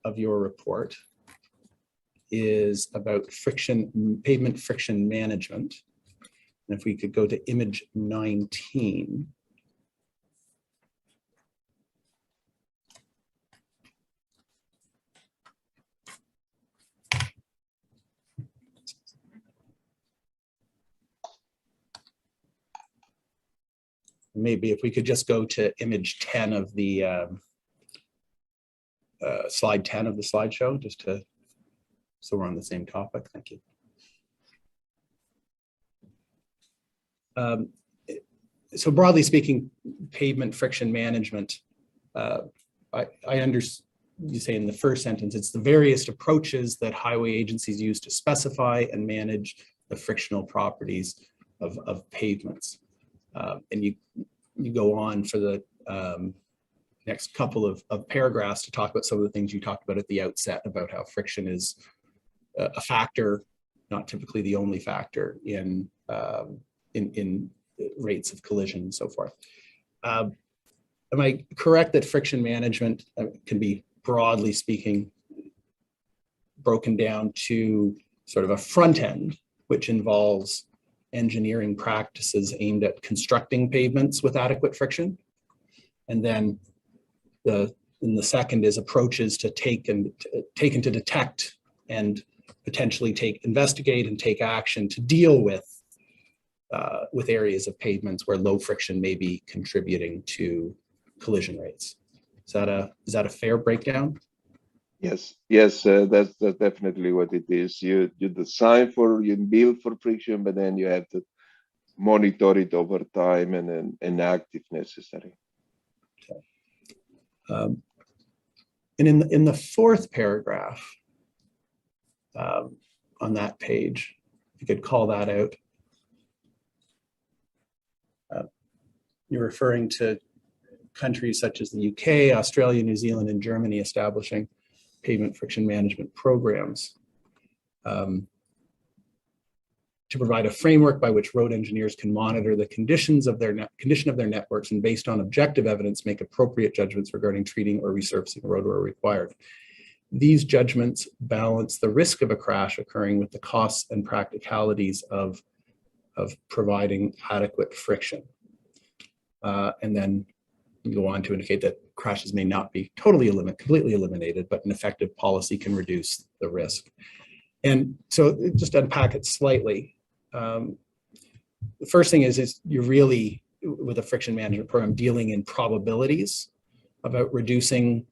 of your report is about pavement friction management. And if we could go to image 19. Maybe if we could just go to image 10 of the slide 10 of the slideshow, just to, so we're on the same topic. Thank you. So broadly speaking, pavement friction management, I understand you say in the first sentence, it's the various approaches that highway agencies use to specify and manage the frictional properties of pavements. And you go on for the next couple of paragraphs to talk about some of the things you talked about at the outset about how friction is a factor, not typically the only factor in rates of collision and so forth. Am I correct that friction management can be, broadly speaking, broken down to sort of a front end, which involves engineering practices aimed at constructing pavements with adequate friction, and then the second is approaches to taken to detect and potentially investigate and take action to deal with areas of pavements where low friction may be contributing to collision rates. Is that a fair breakdown? Yes, that's definitely what it is. You design you build for friction, but then you have to monitor it over time and act if necessary. Okay. And in the fourth paragraph, on that page. If you could call that out. You're referring to countries such as the UK, Australia, New Zealand, and Germany establishing pavement friction management programs to provide a framework by which road engineers can monitor the condition of their networks, and based on objective evidence, make appropriate judgments regarding treating or resurfacing a road where required. These judgments balance the risk of a crash occurring with the costs and practicalities of providing adequate friction. And then go on to indicate that crashes may not be completely eliminated, but an effective policy can reduce the risk. And so just to unpack it slightly, the first thing is you're really, with a friction management program, dealing in probabilities about reducing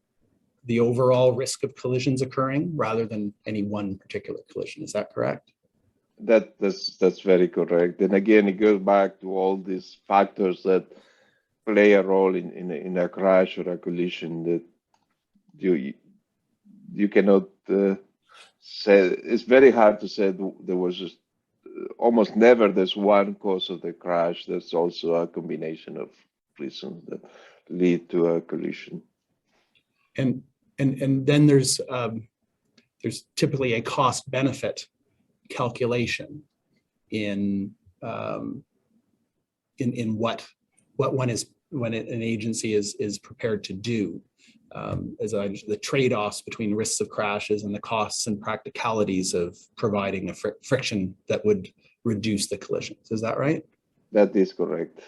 the overall risk of collisions occurring rather than any one particular collision. Is that correct? That's very correct. And again, it goes back to all these factors that play a role in a crash or a collision that you cannot say. It's very hard to say there was just almost never there's one cause of the crash. There's also a combination of reasons that lead to a collision. And then there's typically a cost benefit calculation in what an agency is prepared to do, the trade-offs between risks of crashes and the costs and practicalities of providing a friction that would reduce the collisions. Is that right? That is correct.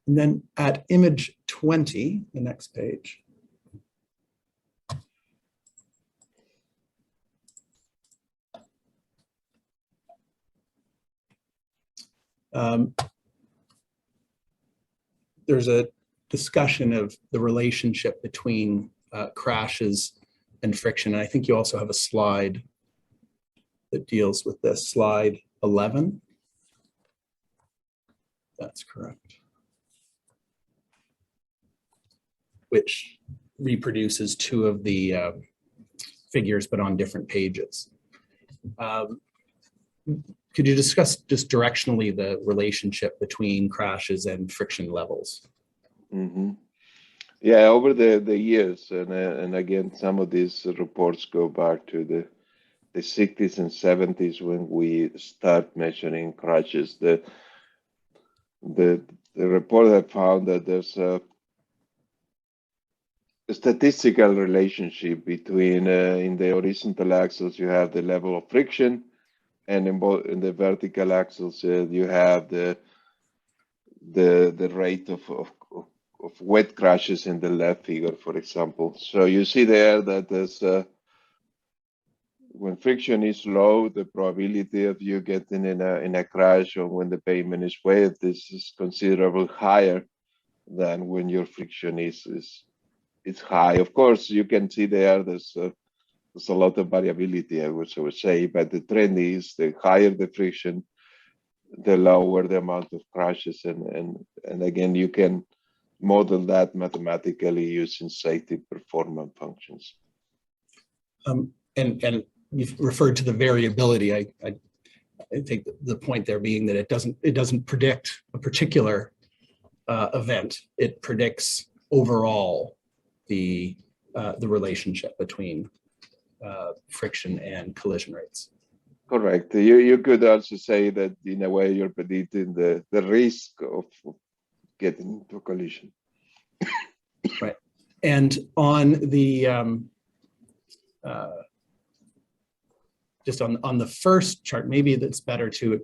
And then at image 20, the next page, there's a discussion of the relationship between crashes and friction. And I think you also have a slide that deals with this, slide 11. That's correct. Which reproduces two of the figures, but on different pages. Could you discuss just directionally the relationship between crashes and friction levels? Mm-hmm. Yeah, over the years, and again, some of these reports go back to the 60s and 70s when we start measuring crashes. The report that found that there's a statistical relationship between in the horizontal axis you have the level of friction, and in the vertical axis you have the rate of wet crashes in the left figure, for example. So you see there that there's when friction is low, the probability of you getting in a crash, or when the pavement is wet, this is considerably higher than when your friction is high. Of course, you can see there's a lot of variability, I would say, but the trend is the higher the friction, the lower the amount of crashes, and again, you can model that mathematically using safety performance functions. And you've referred to the variability. I think the point there being that it doesn't predict a particular event. It predicts overall the relationship between friction and collision rates. Correct. You could also say that in a way you're predicting the risk of getting into a collision. Right. And on the just on the first chart, maybe it's better to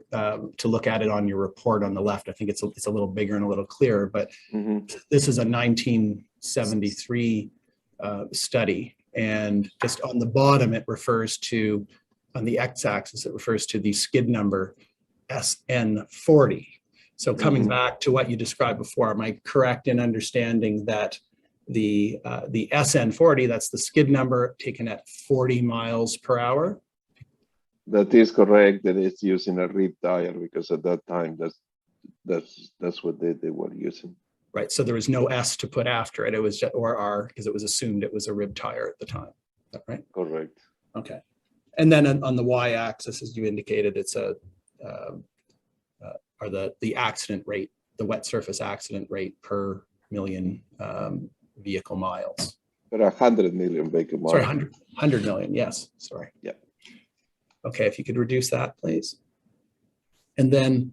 look at it on your report on the left. I think it's a little bigger and a little clearer, but this is a 1973 study. And just on the bottom, it refers to, on the x-axis, it refers to the skid number SN40. So coming back to what you described before, am I correct in understanding that the SN40, that's the skid number taken at 40 miles per hour? That is correct. That is using a rib tire, because at that time that's what they were using. Right, so there was no S to put after it. It was just, or R, because it was assumed it was a rib tire at the time. Is that right? Correct. Okay. And then on the y-axis, as you indicated, it's a or the accident rate, the wet surface accident rate per million vehicle miles. But 100 million vehicle miles. Sorry, 100 million. Yes. Sorry. Yeah. Okay, if you could reduce that, please. And then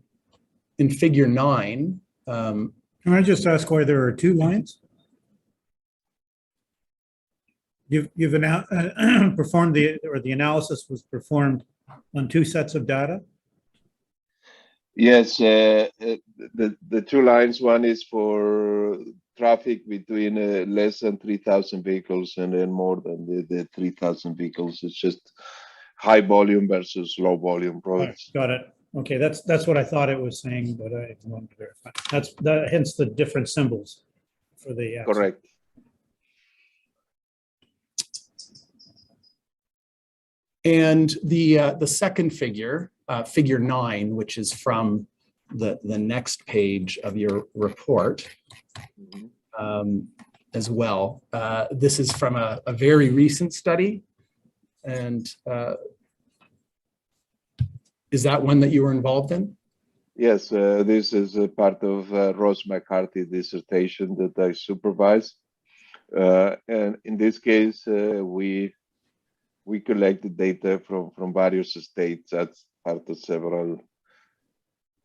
in figure 9. Can I just ask why there are two lines? You've performed the analysis was performed on two sets of data? Yes, the two lines, one is for traffic between less than 3,000 vehicles and then more than the 3,000 vehicles. It's just high volume versus low volume roads. Got it. Okay, that's what I thought it was saying, but I wanted to verify. Hence the different symbols for the axis. Correct. And the second figure, figure 9, which is from the next page of your report, as well. This is from a very recent study, and is that one that you were involved in? Yes, this is a part of Rose McCarthy dissertation that I supervise. And in this case, we collected data from various states. That's part of several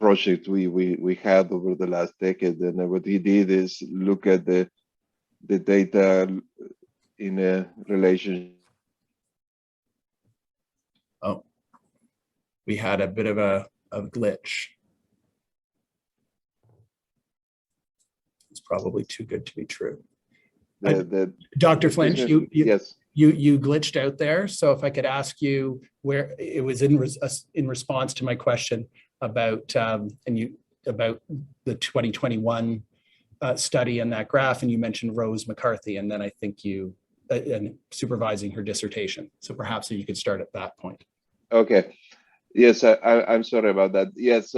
projects we had over the last decade. And what he did is look at the data in a relation. Oh, we had a bit of a glitch. It's probably too good to be true. Dr. Flinch, yes. You glitched out there. So if I could ask you where it was in response to my question about about the 2021 study and that graph, and you mentioned Rose McCarthy, and then I think you and supervising her dissertation. So perhaps you could start at that point. Okay. Yes, I'm sorry about that. Yes,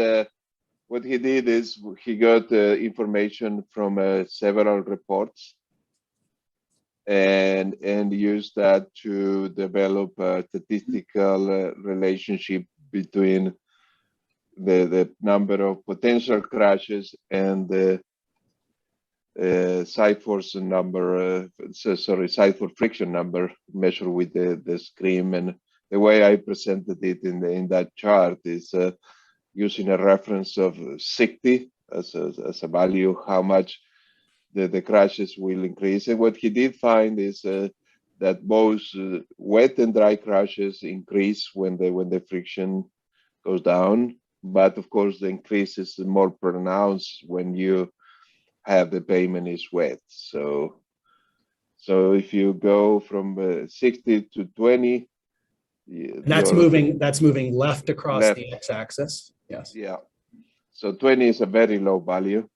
what he did is he got information from several reports and used that to develop a statistical relationship between the number of potential crashes and the side force number, side force friction number measured with the scream. And the way I presented it in that chart is using a reference of 60 as a value, how much the crashes will increase. And what he did find is that both wet and dry crashes increase when the friction goes down. But of course, the increase is more pronounced when you have the pavement is wet. So if you go from 60 to 20, that's moving left across the x-axis. Yes. Yeah. So 20 is a very low value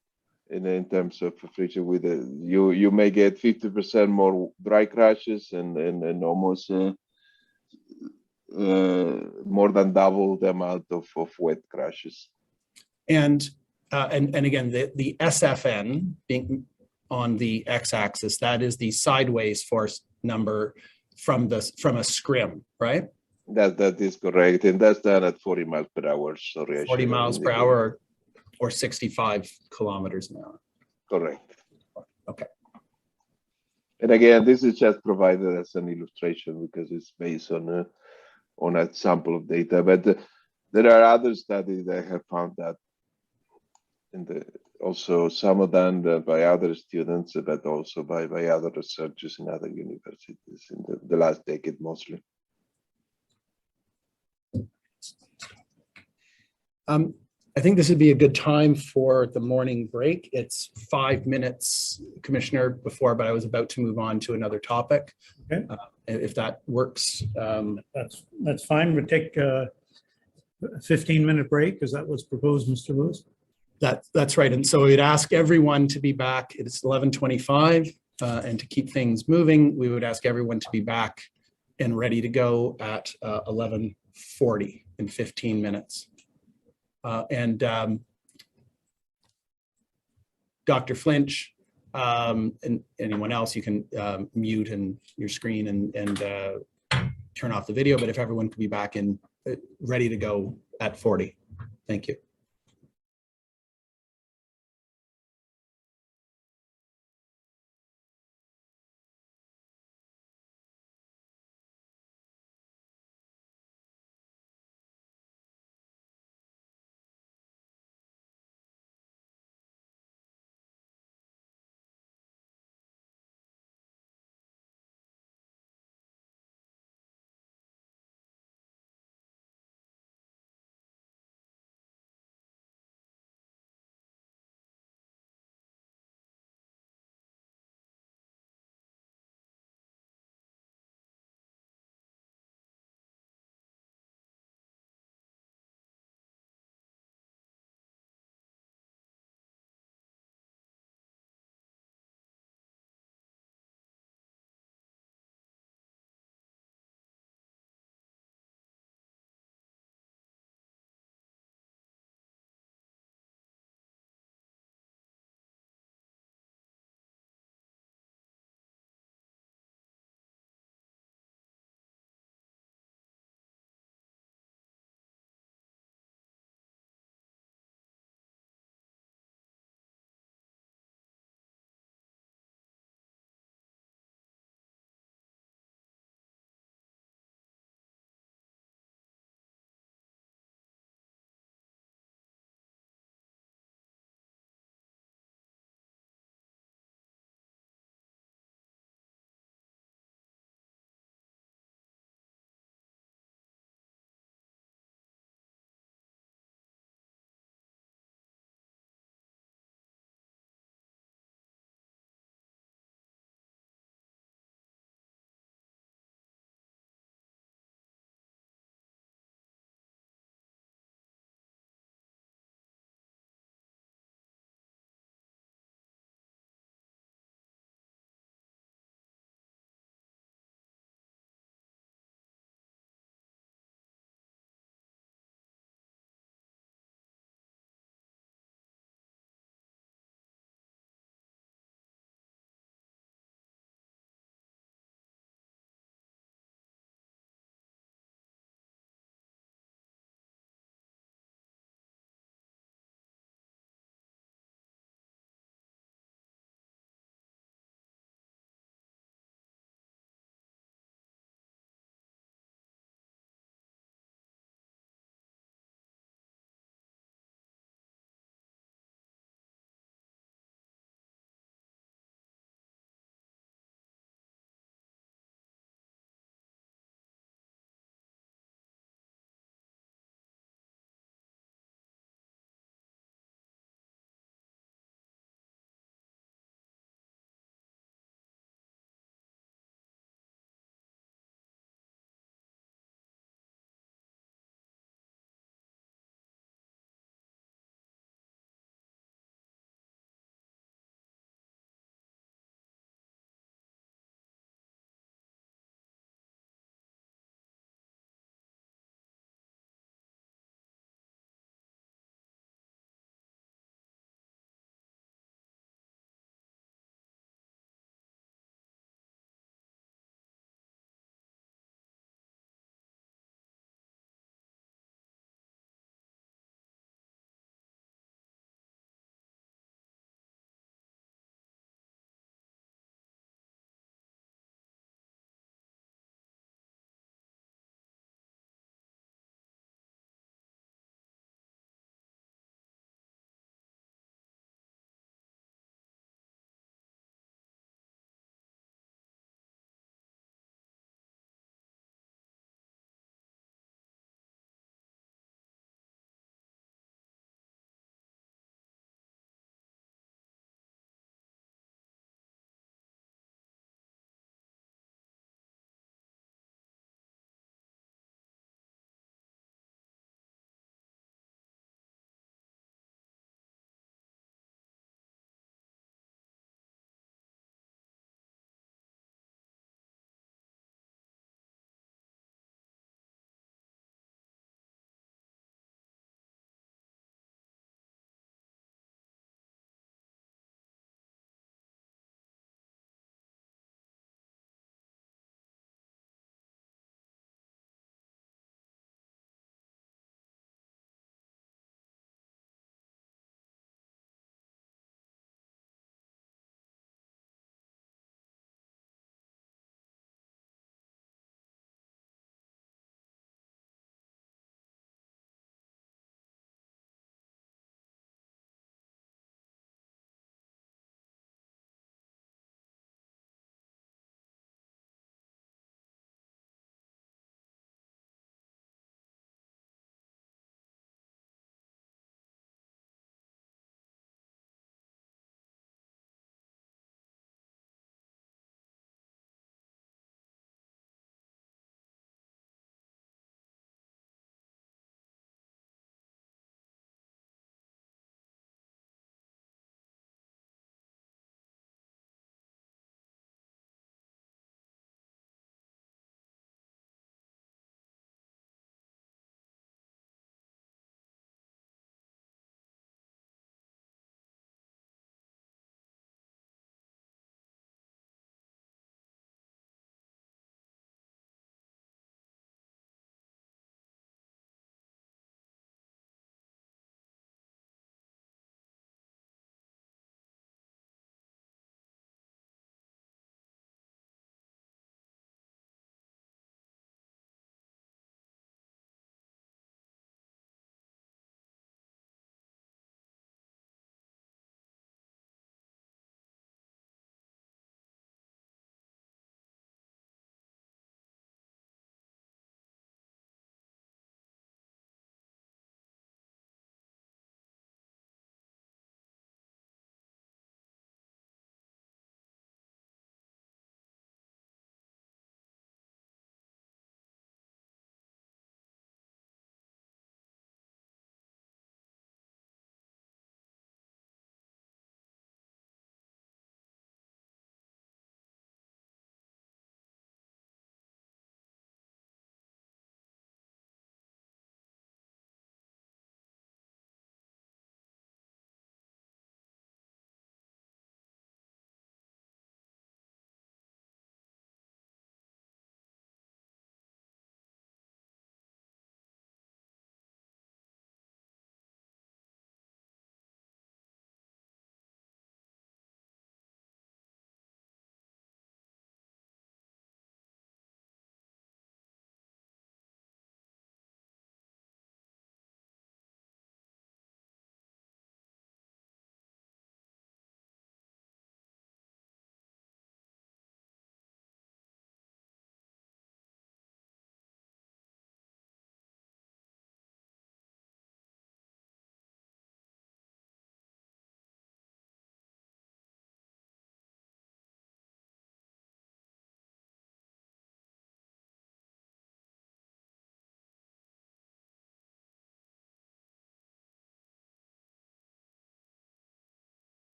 in terms of friction. With you may get 50% more dry crashes and almost more than double the amount of wet crashes. And again, the SFN being on the x-axis, that is the sideways force number from a scrim, right? That is correct, and that's done at 40 miles per hour. Sorry, 40 miles per hour or 65 kilometers an hour. Correct. Okay. And again, this is just provided as an illustration because it's based on a sample of data. But there are other studies that have found that, also some of them by other students, but also by other researchers in other universities in the last decade mostly. I think this would be a good time for the morning break. It's 5 minutes, Commissioner, before, but I was about to move on to another topic. Okay. If that works. That's fine. We'll take a 15-minute break. Is that what's proposed, Mr. Lewis? That's right. And so we'd ask everyone to be back. It's 11:25, and to keep things moving, we would ask everyone to be back and ready to go at 11:40 in 15 minutes. And Dr. Flinch, and anyone else, you can mute your screen and turn off the video, but if everyone could be back in, ready to go at 40. Thank you.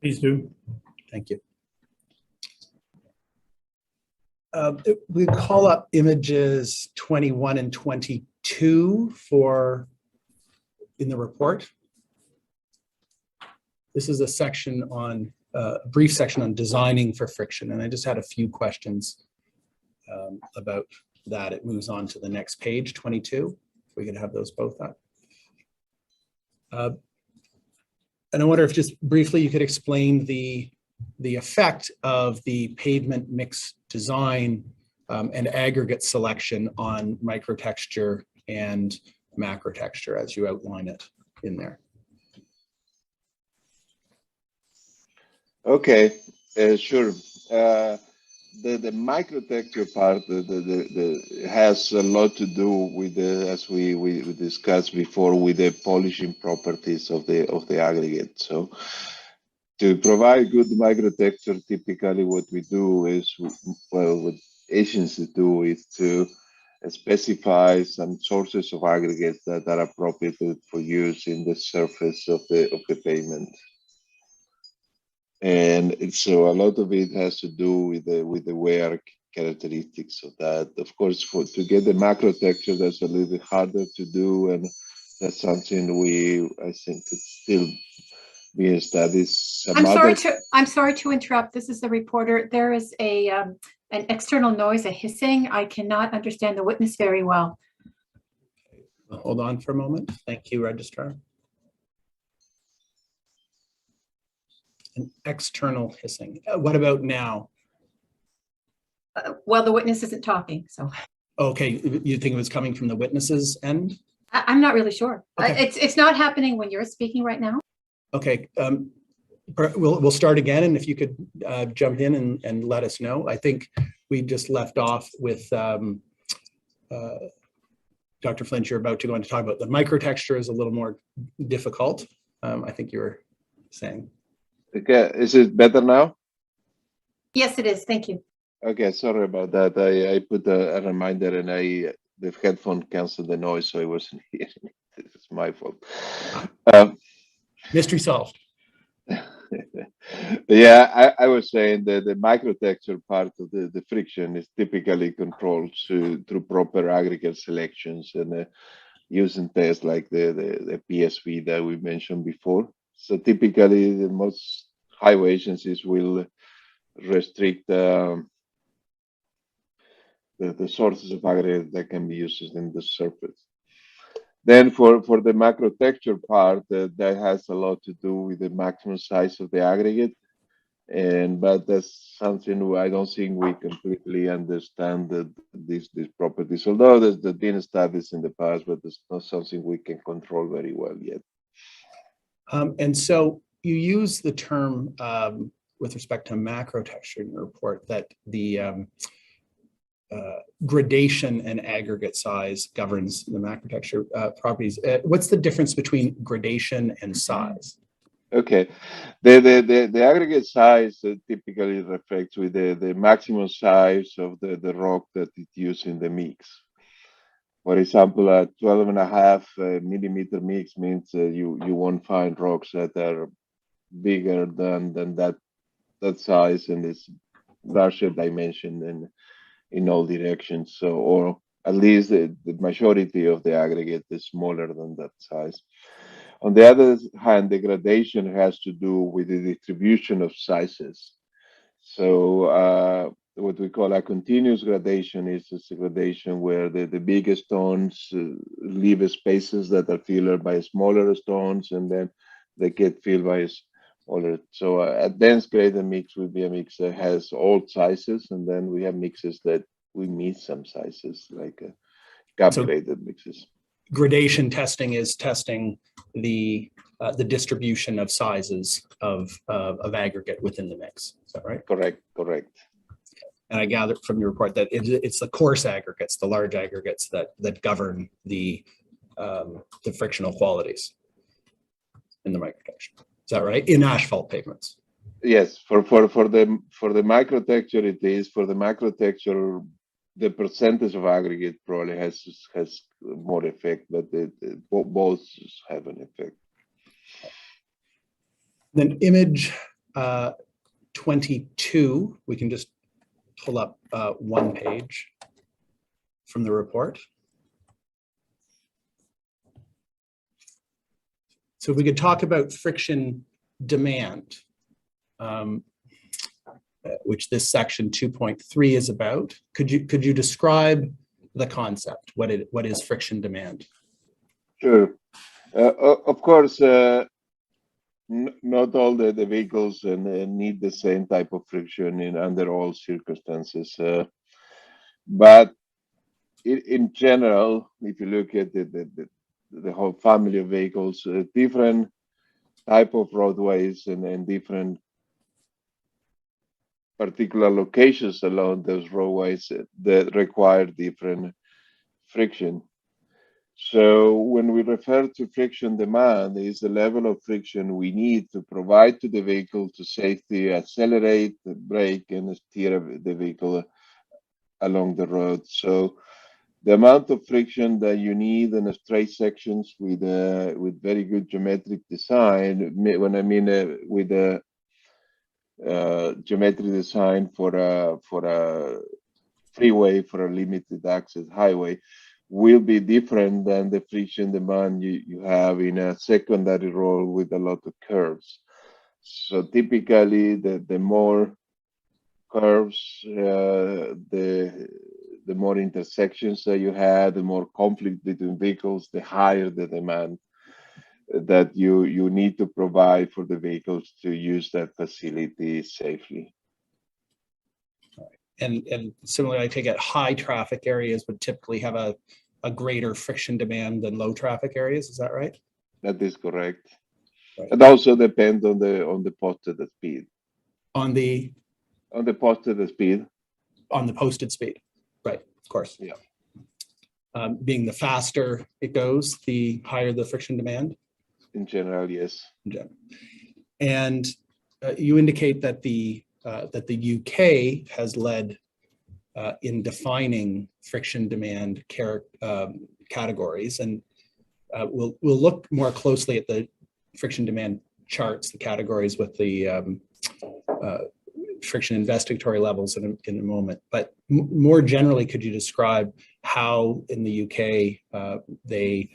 Please do. Thank you. We call up images 21 and 22 in the report. This is a section on, a brief section on designing for friction, and I just had a few questions about that. It moves on to the next page, 22. If we could have those both up. And I wonder if just briefly you could explain the effect of the pavement mix design and aggregate selection on microtexture and macrotexture as you outline it in there. Okay, sure. The microtexture part has a lot to do with as we discussed before, with the polishing properties of the aggregate. So to provide good microtexture, typically what we do is, well, what agencies do is to specify some sources of aggregates that are appropriate for use in the surface of the pavement. And so a lot of it has to do with the wear characteristics of that. Of course, to get the macro texture, that's a little bit harder to do, and that's something I think could still be studied. I'm sorry to interrupt. This is the reporter. There is an external noise, a hissing. I cannot understand the witness very well. Hold on for a moment. Thank you, Registrar. An external hissing. What about now? Well, the witness isn't talking, so. Okay, you think it was coming from the witness's end? I'm not really sure. Okay. It's not happening when you're speaking right now. Okay, we'll start again, and if you could jump in and let us know. I think we just left off with Dr. Flint. You're about to go on to talk about the microtexture is a little more difficult. I think you were saying. Okay, is it better now? Yes, it is. Thank you. Okay, sorry about that. I put a reminder and the headphone canceled the noise, so I wasn't hearing it. It's my fault. Mystery solved. Yeah, I was saying that the microtexture part of the friction is typically controlled through proper aggregate selections and using tests like the PSV that we mentioned before. So typically, the most highway agencies will restrict the sources of aggregate that can be used in the surface. Then for the macro texture part, that has a lot to do with the maximum size of the aggregate. But that's something I don't think we completely understand these properties. Although there's been studies in the past, but it's not something we can control very well yet. And so you use the term with respect to macro texture in your report that the gradation and aggregate size governs the macro texture properties. What's the difference between gradation and size? Okay, the aggregate size typically reflects with the maximum size of the rock that is used in the mix. For example, a 12.5 millimeter mix means you won't find rocks that are bigger than that size and is larger dimension in all directions. So, or at least the majority of the aggregate is smaller than that size. On the other hand, the gradation has to do with the distribution of sizes. So what we call a continuous gradation is a gradation where the biggest stones leave spaces that are filled by smaller stones, and then they get filled by smaller. So a dense graded mix would be a mix that has all sizes, and then we have mixes that we miss some sizes, like gap graded mixes. Gradation testing is testing the distribution of sizes of aggregate within the mix. Is that right? Correct. And I gathered from your report that it's the coarse aggregates, the large aggregates that govern the frictional qualities in the microtexture. Is that right? In asphalt pavements. Yes, for the microtexture it is. For the macrotexture, the percentage of aggregate probably has more effect, but both have an effect. Then image 22, we can just pull up one page from the report. So if we could talk about friction demand, which this section 2.3 is about. Could you describe the concept? What is friction demand? Sure. Of course, not all the vehicles need the same type of friction under all circumstances. But in general, if you look at the whole family of vehicles, different type of roadways and different particular locations along those roadways that require different friction. So when we refer to friction demand, is the level of friction we need to provide to the vehicle to safely accelerate, brake, and steer the vehicle along the road. So the amount of friction that you need in a straight sections with very good geometric design, when I mean with a geometric design for a freeway, for a limited access highway, will be different than the friction demand you have in a secondary road with a lot of curves. So typically, the more curves, the more intersections that you have, the more conflict between vehicles, the higher the demand that you need to provide for the vehicles to use that facility safely. And similarly, I take it high traffic areas would typically have a greater friction demand than low traffic areas. Is that right? That is correct. Right. It also depends on the posted speed. On the Posted speed. On the posted speed, right? Of course. Yeah. Being the faster it goes, the higher the friction demand. In general, yes. In general. And you indicate that the UK has led in defining friction demand categories, and we'll look more closely at the friction demand charts, the categories with the friction investigatory levels in a moment. But more generally, could you describe how in the UK they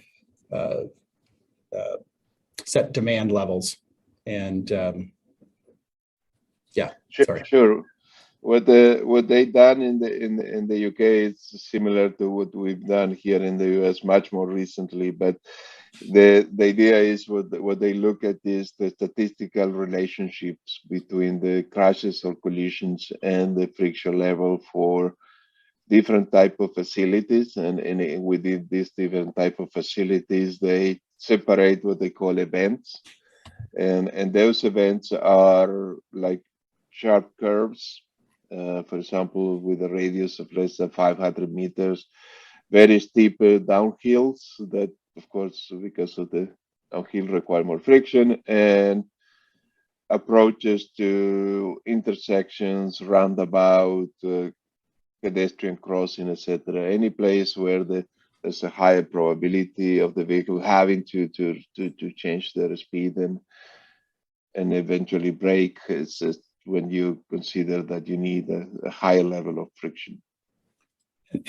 set demand levels? And yeah, sorry. Sure. What they done in the UK is similar to what we've done here in the US much more recently. But the idea is what they look at is the statistical relationships between the crashes or collisions and the friction level for different type of facilities, and within these different type of facilities, they separate what they call events, and those events are like sharp curves. For example, with a radius of less than 500 meters, very steep downhills that, of course, because of the downhill require more friction, and approaches to intersections, roundabout, pedestrian crossing, etc. Any place where there's a higher probability of the vehicle having to change their speed and eventually brake. It's just when you consider that you need a higher level of friction.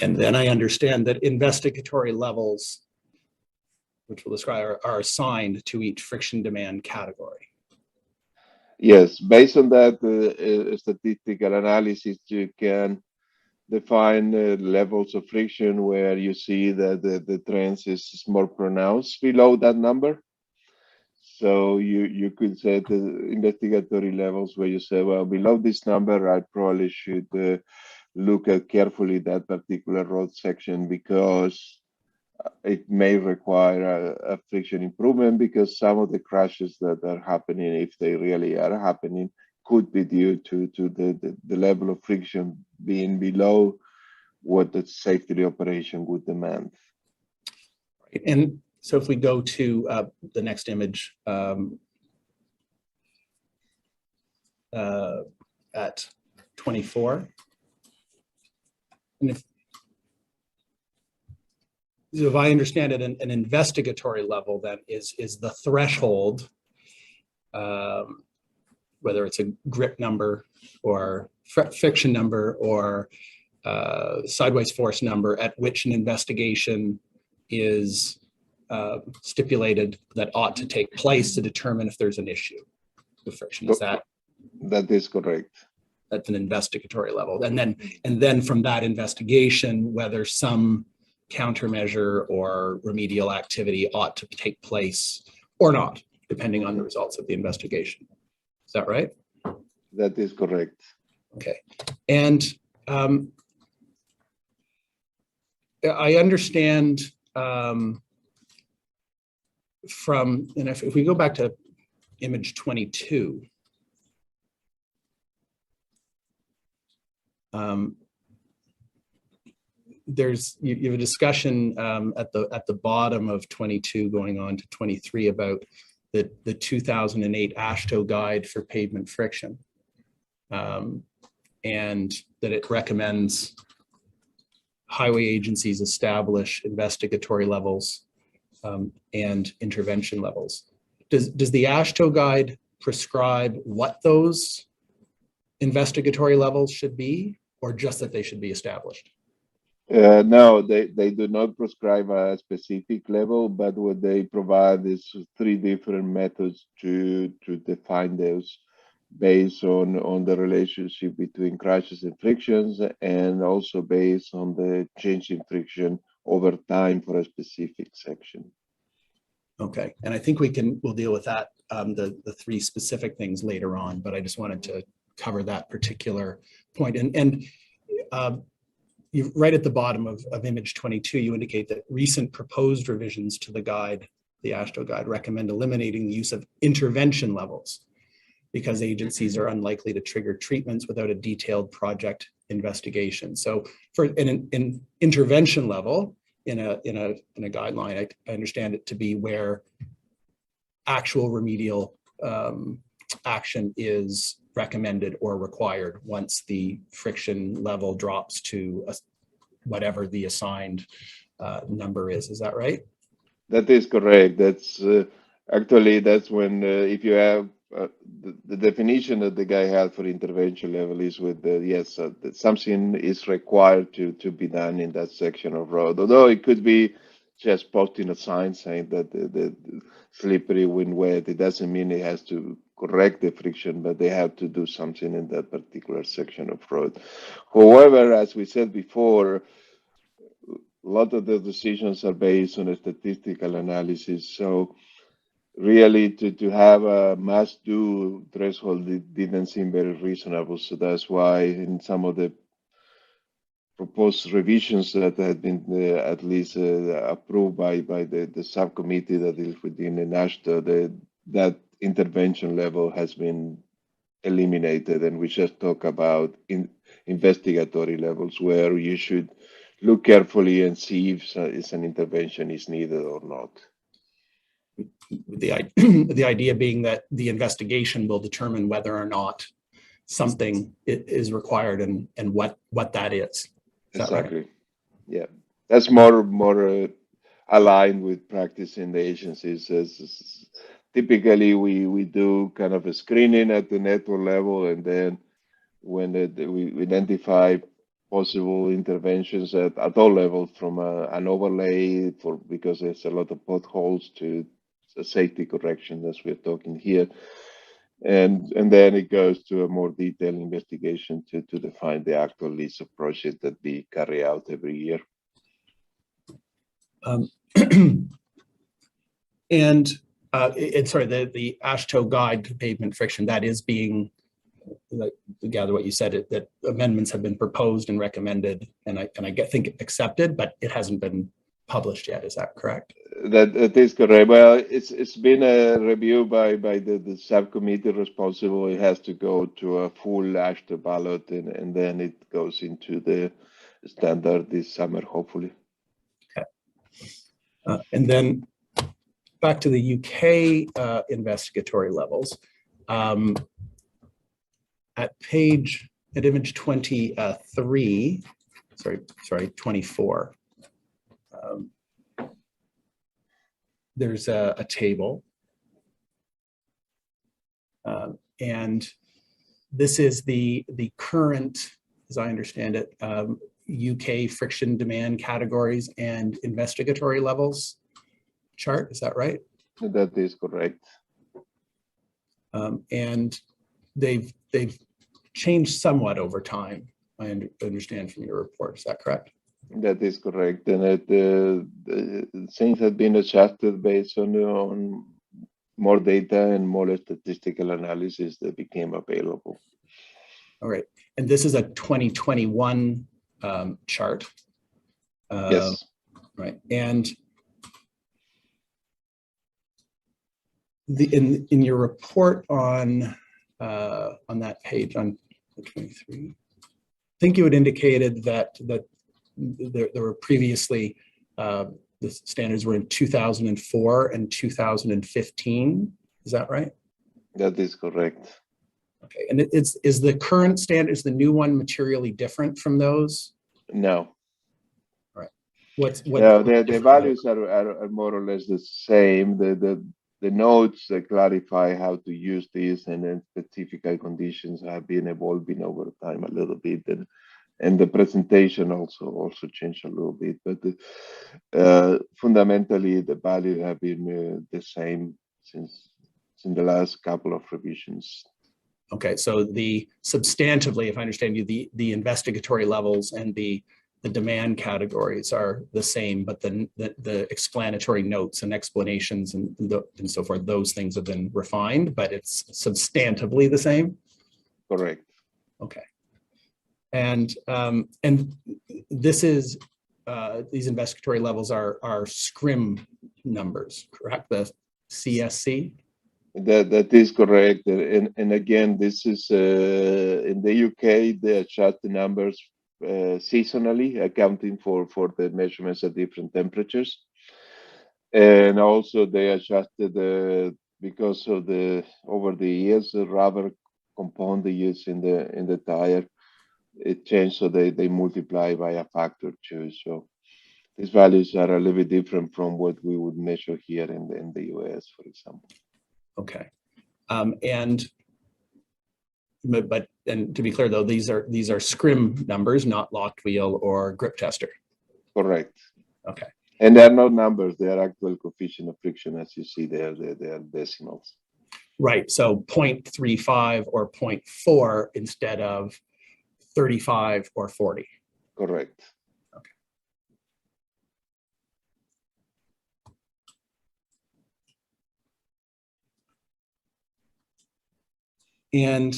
And then I understand that investigatory levels, which we'll describe, are assigned to each friction demand category. Yes, based on that statistical analysis, you can define levels of friction where you see that the trends is more pronounced below that number. So you could set investigatory levels where you say, well, below this number, I probably should look at carefully that particular road section because it may require a friction improvement, because some of the crashes that are happening, if they really are happening, could be due to the level of friction being below what the safety operation would demand. And so if we go to the next image at 24, and if I understand it, an investigatory level then is the threshold whether it's a grip number or friction number or sideways force number at which an investigation is stipulated that ought to take place to determine if there's an issue with friction. Is that? That is correct. At an investigatory level, and then from that investigation, whether some countermeasure or remedial activity ought to take place or not, depending on the results of the investigation. Is that right? That is correct. Okay, and I understand from, and if we go back to image 22. There's you have a discussion at the bottom of 22 going on to 23 about the 2008 AASHTO guide for pavement friction, and that it recommends highway agencies establish investigatory levels and intervention levels. Does the AASHTO guide prescribe what those investigatory levels should be, or just that they should be established? No, they do not prescribe a specific level, but what they provide is 3 different methods to define those based on the relationship between crashes and frictions, and also based on the change in friction over time for a specific section. Okay, and I think we'll deal with that, the 3 specific things later on, but I just wanted to cover that particular point. And you right at the bottom of image 22, you indicate that recent proposed revisions to the guide, the AASHTO guide, recommend eliminating the use of intervention levels because agencies are unlikely to trigger treatments without a detailed project investigation. So for an intervention level in a guideline, I understand it to be where actual remedial action is recommended or required once the friction level drops to whatever the assigned number is. Is that right? That is correct. That's actually that's when if you have the definition that the guy had for intervention level is with that something is required to be done in that section of road. Although it could be just posting a sign saying that the slippery when wet, it doesn't mean it has to correct the friction, but they have to do something in that particular section of road. However, as we said before, a lot of the decisions are based on a statistical analysis. So really to have a must-do threshold, it didn't seem very reasonable. So that's why in some of the proposed revisions that had been at least approved by the subcommittee that is within the AASHTO, that intervention level has been eliminated, and we just talk about investigatory levels where you should look carefully and see if an intervention is needed or not. The idea being that the investigation will determine whether or not something is required and what that is. Exactly. Right? Yeah, that's more aligned with practice in the agencies. Typically, we do kind of a screening at the network level, and then when we identify possible interventions at all levels, from an overlay because there's a lot of potholes to a safety correction, as we're talking here. And then it goes to a more detailed investigation to define the actual list of projects that we carry out every year. And sorry, the AASHTO guide to pavement friction, that is being, gather what you said, that amendments have been proposed and recommended, and I think accepted, but it hasn't been published yet. Is that correct? That is correct. Well, it's been a review by the subcommittee responsible. It has to go to a full AASHTO ballot, and then it goes into the standard this summer, hopefully. Okay. And then back to the UK investigatory levels. At image 23, sorry, 24. There's a table, And this is the current, as I understand it, UK friction demand categories and investigatory levels chart. Is that right? That is correct. And they've changed somewhat over time. I understand from your report. Is that correct? That is correct. And things have been adjusted based on more data and more statistical analysis that became available. All right. And this is a 2021 chart. Yes. Right. And in your report on that page on 23, I think you had indicated that there were previously the standards were in 2004 and 2015. Is that right? That is correct. Okay. And is the current standard, is the new one materially different from those? No. Right. The values are more or less the same. The notes that clarify how to use this and then specific conditions have been evolving over time a little bit, and the presentation also changed a little bit. But fundamentally, the values have been the same since in the last couple of revisions. Okay, so substantively, if I understand you, the investigatory levels and the demand categories are the same, but the explanatory notes and explanations and so forth, those things have been refined, but it's substantively the same? Correct. Okay. And this is, these investigatory levels are SCRIM numbers, correct? The CSC? That is correct. And again, this is in the UK, they adjust the numbers seasonally, accounting for the measurements at different temperatures. And also they adjusted because of over the years, the rubber compound they use in the tire, it changed, so they multiply by a factor 2. So these values are a little bit different from what we would measure here in the US, for example. Okay. And to be clear though, these are SCRIM numbers, not locked wheel or grip tester. Correct. Okay. And they're not numbers, they are actual coefficient of friction, as you see there, they are decimals. Right, so 0.35 or 0.4 instead of 35 or 40. Correct. Okay. And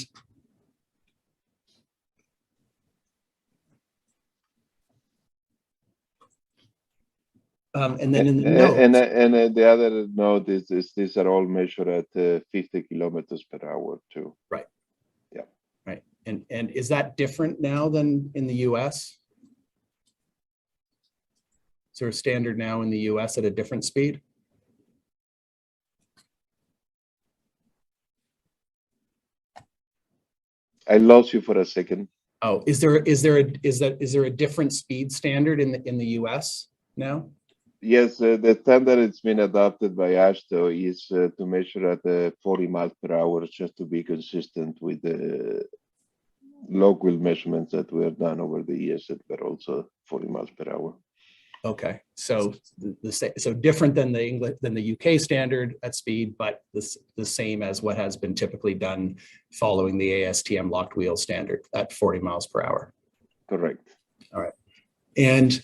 then in the notes, and the other note is these are all measured at 50 kilometers per hour too. Right. Yeah. Right. And is that different now than in the US? Is there a standard now in the US at a different speed? I lost you for a second. Oh, is there a different speed standard in the US now? Yes, the standard it's been adopted by AASHTO is to measure at 40 miles per hour, just to be consistent with the local measurements that were done over the years that were also 40 miles per hour. Okay, so so different than the UK standard at speed, but the same as what has been typically done following the ASTM locked wheel standard at 40 miles per hour. Correct. All right, and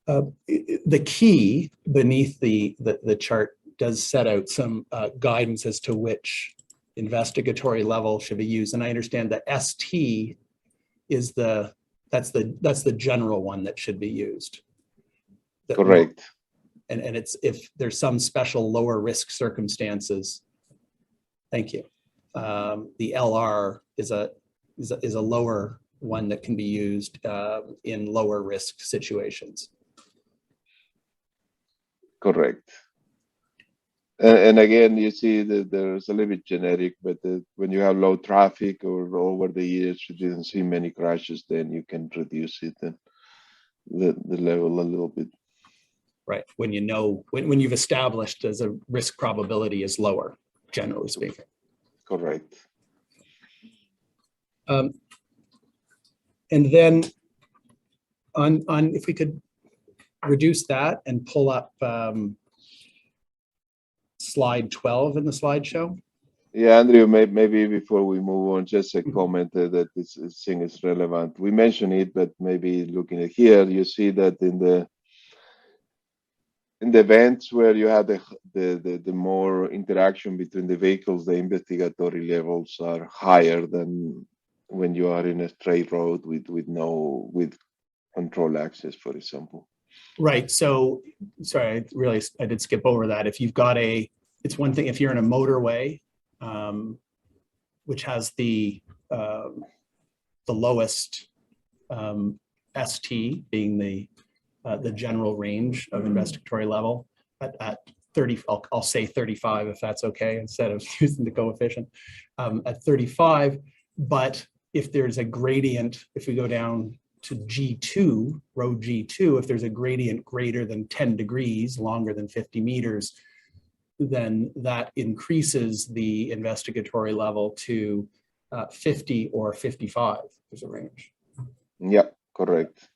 the key beneath the chart does set out some guidance as to which investigatory level should be used, and I understand that ST is that's the general one that should be used. Correct. And it's if there's some special lower risk circumstances. Thank you. The LR is a lower one that can be used in lower risk situations. Correct. And again, you see that there's a little bit generic, but when you have low traffic or over the years you didn't see many crashes, then you can reduce it and the level a little bit. Right. When you know when you've established as a risk probability is lower, generally speaking. Correct. And then on if we could reduce that and pull up slide 12 in the slideshow. Yeah, Andrew, maybe before we move on, just a comment that this thing is relevant. We mentioned it, but maybe looking at here, you see that in the events where you have the more interaction between the vehicles, the investigatory levels are higher than when you are in a straight road with control access, for example. Right. So, sorry, I did skip over that. If you've got it's one thing if you're in a motorway, which has the lowest ST being the general range of investigatory level at 30. I'll say 35 if that's okay instead of using the coefficient at 35. But if there's a gradient, if we go down to G2, road G2, if there's a gradient greater than 10 degrees, longer than 50 meters, then that increases the investigatory level to 50 or 55 is a range. Yeah, correct.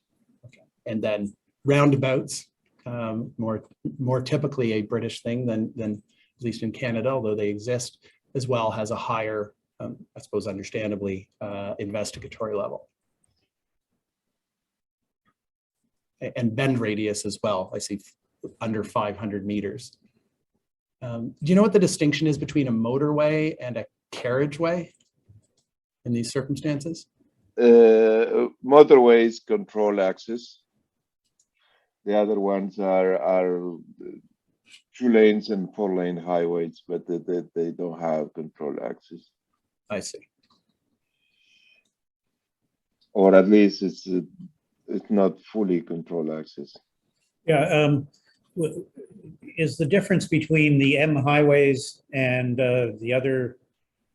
Okay. And then roundabouts, more typically a British thing than at least in Canada, although they exist as well, has a higher, I suppose, understandably, investigatory level. And bend radius as well. I see under 500 meters. Do you know what the distinction is between a motorway and a carriageway in these circumstances? Motorways control access. The other ones are 2 lanes and 4-lane highways, but they don't have control access. I see. Or at least it's not fully control access. Yeah. Is the difference between the M highways and the other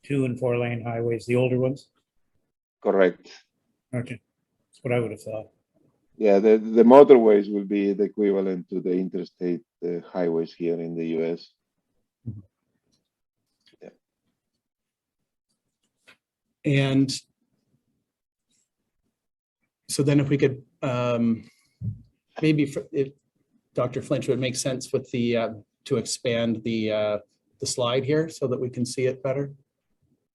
2 and 4-lane highways, the older ones? Correct. Okay, that's what I would have thought. Yeah, the motorways will be the equivalent to the interstate highways here in the US. Mhm. Yeah. And so then if we could, maybe if Dr. Flinch would make sense with the, to expand the slide here so that we can see it better.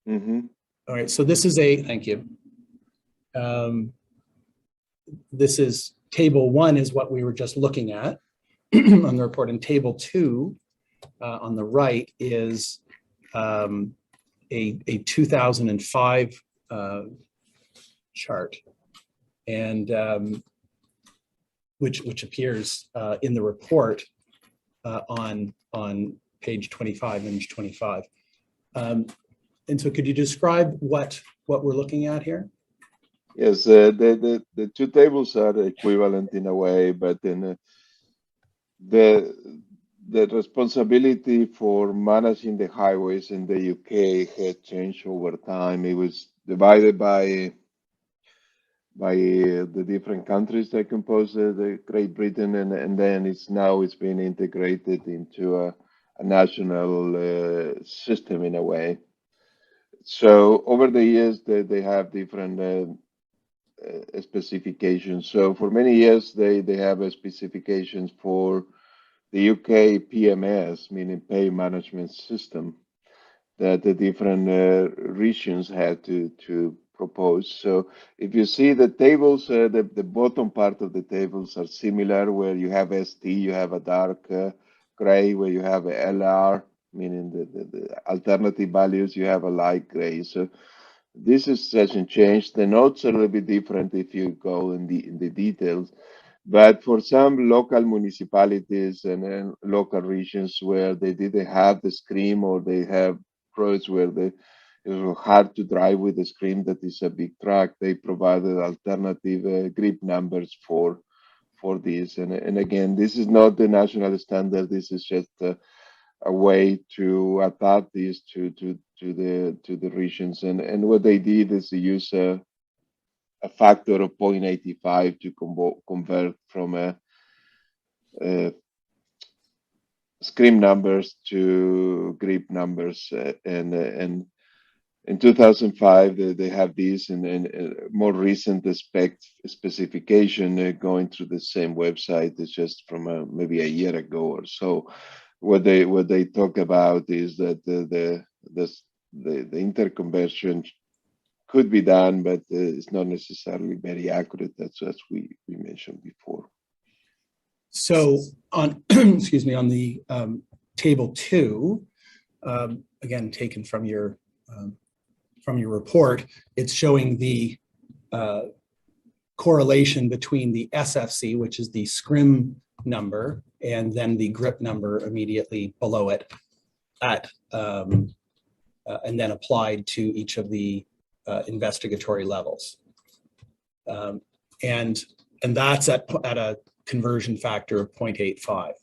Mm-hmm. All right, so this is thank you. This is table 1 is what we were just looking at on the report, and table 2 on the right is a 2005 chart, and which appears in the report on page 25, image 25. And so could you describe what we're looking at here? Yes, the 2 tables are equivalent in a way, but then the responsibility for managing the highways in the UK had changed over time. It was divided by the different countries that compose the Great Britain, and then it's been integrated into a national system in a way. So over the years, they have different specifications. So for many years, they have specifications for the UK PMS, meaning pay management system, that the different regions had to propose. So if you see the tables, the bottom part of the tables are similar, where you have ST, you have a dark gray, where you have a LR, meaning the alternative values, you have a light gray. So this hasn't changed. The notes are a little bit different if you go in the details. But for some local municipalities and local regions where they didn't have the screen, or they have roads where it was hard to drive with the screen, that is a big truck, they provided alternative grip numbers for this. And again, this is not the national standard. This is just a way to adapt this to the regions. And what they did is to use a factor of 0.85 to convert from screen numbers to grip numbers, and In 2005, they have these, and more recent specification going through the same website. It's just from maybe a year ago or so. What they talk about is that the interconversion could be done, but it's not necessarily very accurate. That's as we mentioned before. So on, excuse me, on the table 2, again, taken from your report, it's showing the correlation between the SFC, which is the scrim number, and then the grip number immediately below it and then applied to each of the investigatory levels. And that's at a conversion factor of 0.85.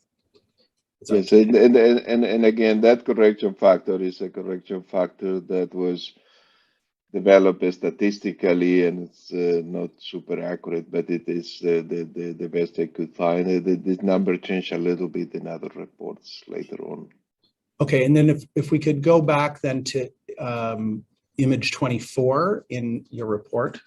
Yes, and again, that correction factor is a correction factor that was developed statistically, and it's not super accurate, but it is the best I could find. This number changed a little bit in other reports later on. Okay, and then if we could go back then to image 24 in your report.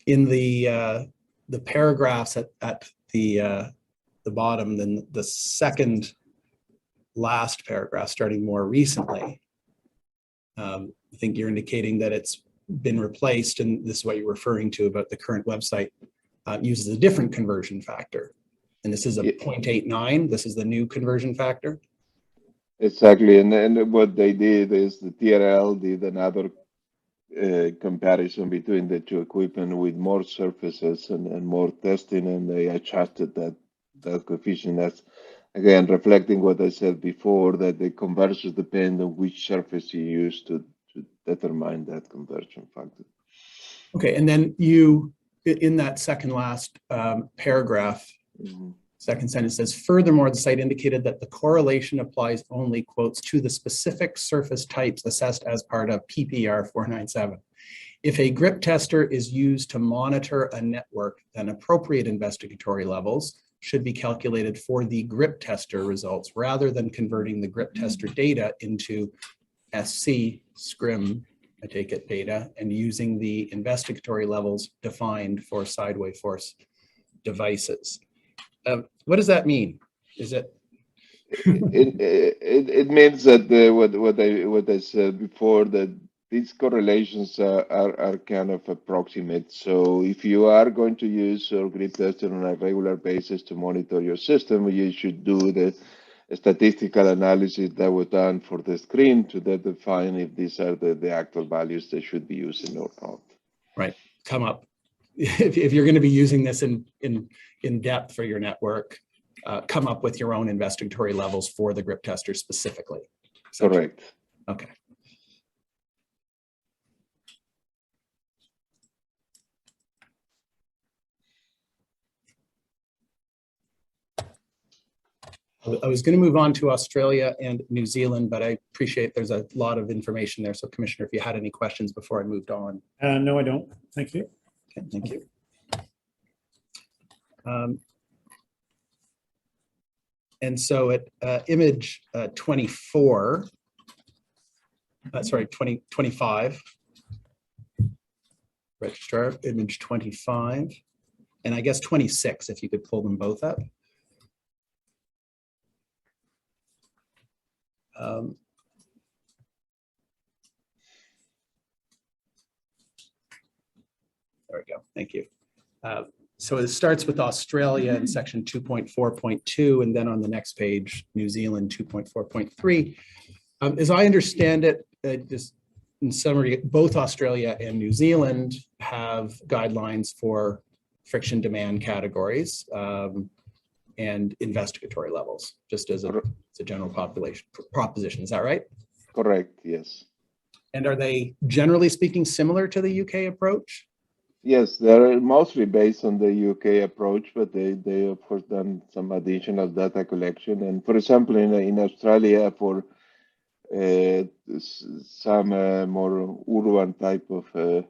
In the paragraphs at the bottom, then the second last paragraph, starting more recently, I think you're indicating that it's been replaced, and this is what you're referring to about the current website uses a different conversion factor. And this is a 0.89. This is the new conversion factor. Exactly, and what they did is the TRL did another comparison between the two equipment with more surfaces and more testing, and they adjusted that coefficient. That's again reflecting what I said before, that the conversions depend on which surface you use to determine that conversion factor. Okay, and then you, in that second last paragraph, second sentence says, furthermore, the site indicated that the correlation applies only, quotes, to the specific surface types assessed as part of PPR 497. If a grip tester is used to monitor a network, then appropriate investigatory levels should be calculated for the grip tester results rather than converting the grip tester data into SC scrim, I take it, data, and using the investigatory levels defined for sideway force devices. What does that mean? Is it? It means that what I said before, that these correlations are kind of approximate. So if you are going to use your grip tester on a regular basis to monitor your system, you should do the statistical analysis that was done for the screen to define if these are the actual values they should be using or not. Right. Come up. If you're going to be using this in depth for your network, come up with your own investigatory levels for the grip tester specifically. Correct. Okay. I was going to move on to Australia and New Zealand, but I appreciate there's a lot of information there. So Commissioner, if you had any questions before I moved on. No, I don't. Thank you. Okay, thank you. And so at image 24, sorry, 25, registrar, image 25, and I guess 26, if you could pull them both up. There we go. Thank you. So it starts with Australia in section 2.4.2, and then on the next page, New Zealand 2.4.3. As I understand it, just in summary, both Australia and New Zealand have guidelines for friction demand categories and investigatory levels, just as a general proposition. Is that right? Correct, yes. And are they, generally speaking, similar to the UK approach? Yes, they're mostly based on the UK approach, but they of course done some additional data collection. And for example, in Australia, for some more urban type of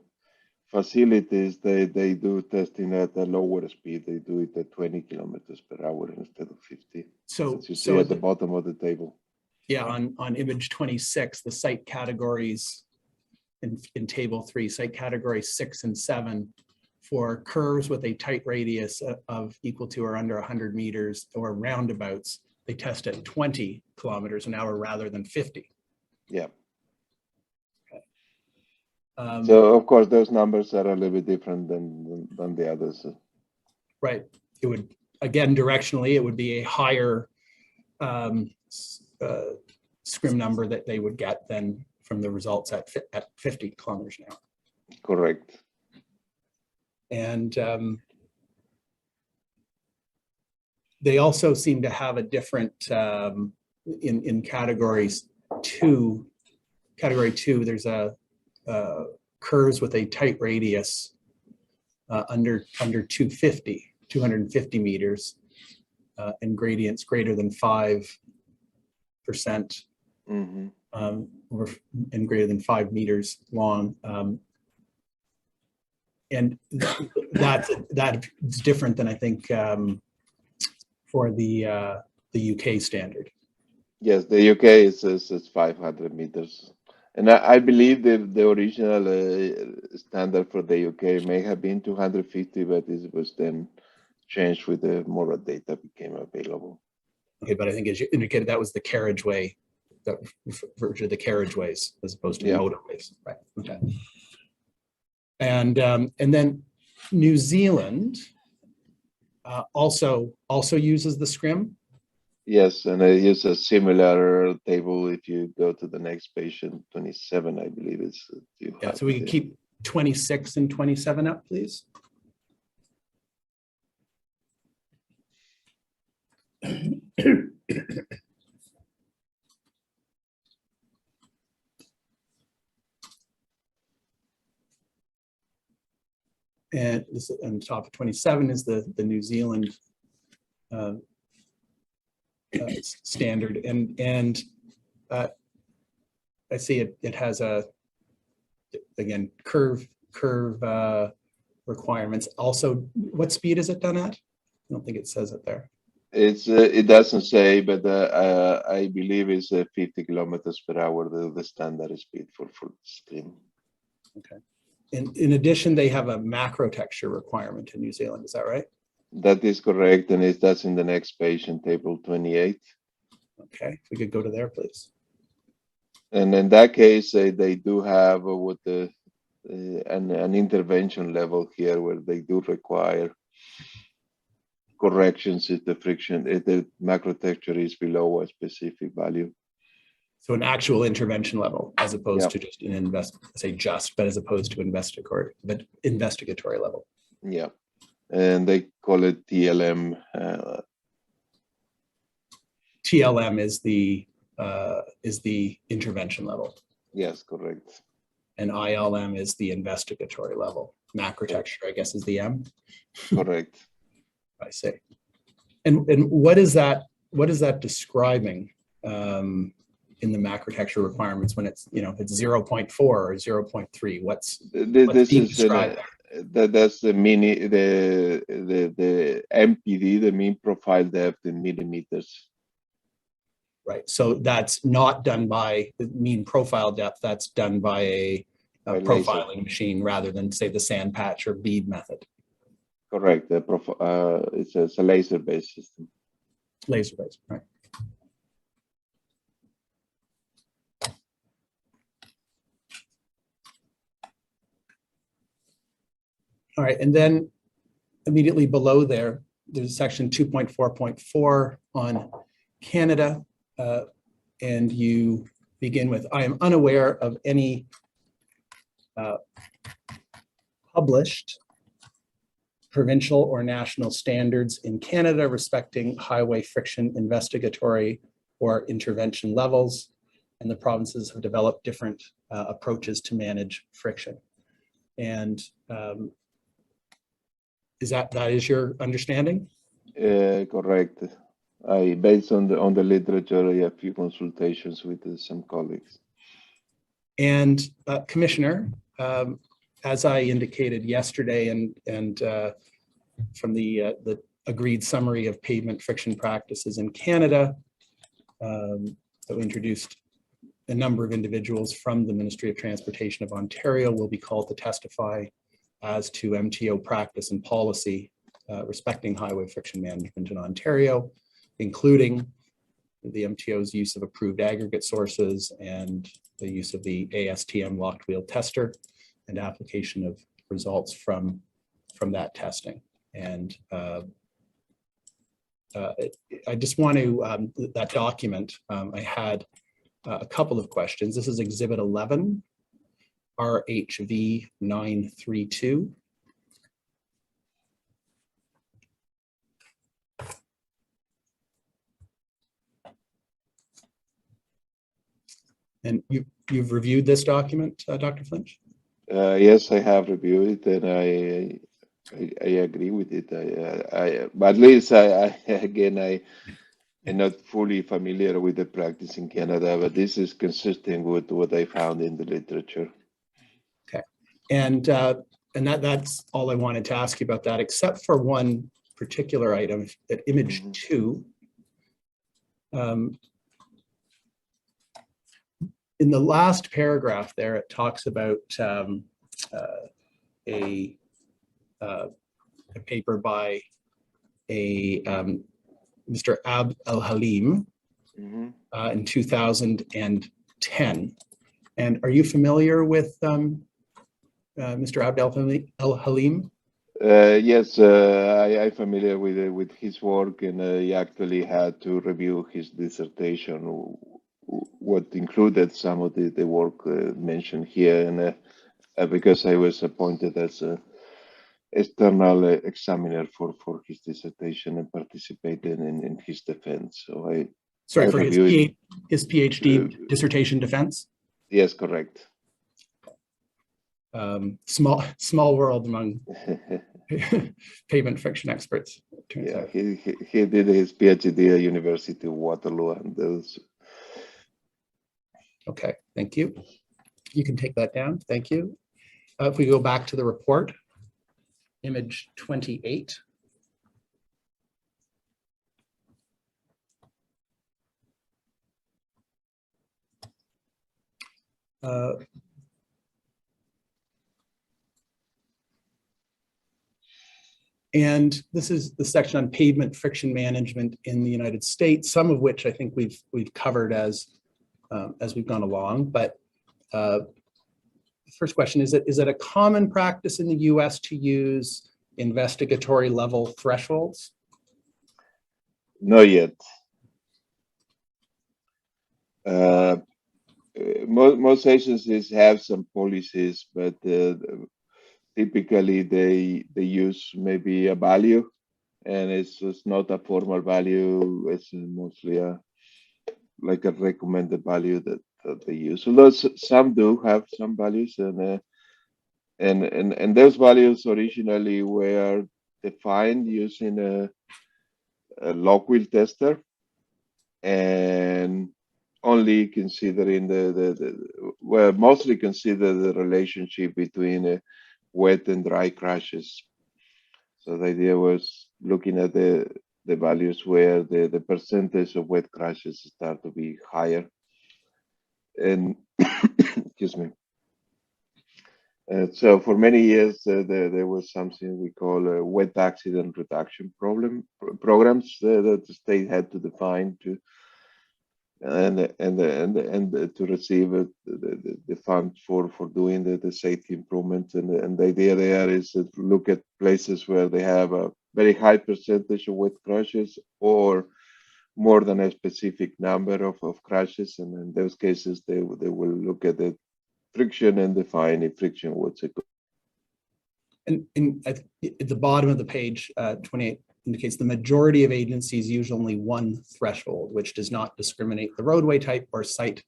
facilities, they do testing at a lower speed. They do it at 20 kilometers per hour instead of 50. So, As you see so at the bottom of the table. yeah, on image 26, the site categories in table 3, site category 6 and 7 for curves with a tight radius of equal to or under 100 meters or roundabouts, they test at 20 kilometers an hour rather than 50. Yeah. Um, So of course those numbers are a little bit different than the others. Right. It would, again, directionally, it would be a higher scrim number that they would get than from the results at 50 kilometers an hour. Correct. And they also seem to have a different, in categories category 2, there's a curves with a tight radius under 250 meters and gradients greater than 5%. Mm-hmm. And greater than 5 meters long. And that's different than I think for the UK standard. Yes, the UK is 500 meters. And I believe the original standard for the UK may have been 250, but it was then changed with the more data became available. Okay, but I think as you indicated, that was the carriageway, that referred to the carriageways as opposed to motorways, right? Okay. And then New Zealand also uses the scrim. Yes, and I use a similar table. If you go to the next page, 27, I believe it's. Yeah, so we can keep 26 and 27 up, please. And this on top of 27 is the New Zealand standard, and I see it has a, again, curve requirements. Also, what speed is it done at? I don't think it says it there. It's it doesn't say, but I believe it's 50 kilometers per hour, the standard speed for the screen. Okay. And in addition, they have a macro texture requirement in New Zealand. Is that right? That is correct, and that's in the next page in table 28. Okay, if we could go to there, please. And in that case, they do have what an intervention level here, where they do require corrections if the macro texture is below a specific value. So an actual intervention level, as opposed to just an but as opposed to investigatory level. Yeah, and they call it TLM. TLM is the intervention level. Yes, correct. And ILM is the investigatory level. Macro texture, I guess, is the M. Correct. I see. And what is that describing in the macro texture requirements when it's, if it's 0.4 or 0.3? What's being described there? That's the MPD, the mean profile depth in millimeters. Right. So that's not done by the mean profile depth. That's done by a profiling machine rather than, say, the sand patch or bead method. Correct. It's a laser-based system. Laser-based, right. All right, and then immediately below there, there's section 2.4.4 on Canada, and you begin with, I am unaware of any published provincial or national standards in Canada respecting highway friction investigatory or intervention levels, and the provinces have developed different approaches to manage friction. And that is your understanding? Correct. Based on the literature, I have a few consultations with some colleagues. And Commissioner, as I indicated yesterday, and from the agreed summary of pavement friction practices in Canada, that we introduced, a number of individuals from the Ministry of Transportation of Ontario will be called to testify as to MTO practice and policy respecting highway friction management in Ontario, including the MTO's use of approved aggregate sources and the use of the ASTM locked wheel tester and application of results from that testing. And I just want to, that document, I had a couple of questions. This is Exhibit 11, RHV 932. And you've reviewed this document, Dr. Flinch? Yes, I have reviewed it, and I agree with it. But at least I'm not fully familiar with the practice in Canada, but this is consistent with what I found in the literature. Okay, and that's all I wanted to ask you about that, except for one particular item at image 2. In the last paragraph there, it talks about a paper by Mr. Abd El-Halim in 2010. And are you familiar with Mr. Abd El-Halim? Yes, I'm familiar with his work, and I actually had to review his dissertation, what included some of the work mentioned here, and because I was appointed as an external examiner for his dissertation and participated in his defense. So Sorry, for his PhD dissertation defense? Yes, correct. Small world among pavement friction experts. Yeah, he did his PhD at University of Waterloo, and those. Okay, thank you. You can take that down. Thank you. If we go back to the report, image 28. And this is the section on pavement friction management in the United States, some of which I think we've covered as we've gone along. But the first question is it a common practice in the US to use investigatory level thresholds? Not yet. Most agencies have some policies, but typically they use maybe a value, and it's not a formal value. It's mostly like a recommended value that they use. Although some do have some values, and those values originally were defined using a log wheel tester, and only considering mostly consider the relationship between wet and dry crashes. So the idea was looking at the values where the percentage of wet crashes start to be higher. And excuse me. So for many years, there was something we call wet accident reduction programs that the state had to define and to receive the funds for doing the safety improvements. And the idea there is to look at places where they have a very high percentage of wet crashes or more than a specific number of crashes. And in those cases, they will look at the friction and define if friction was a good. And at the bottom of the page, 28 indicates the majority of agencies use only one threshold, which does not discriminate the roadway type or site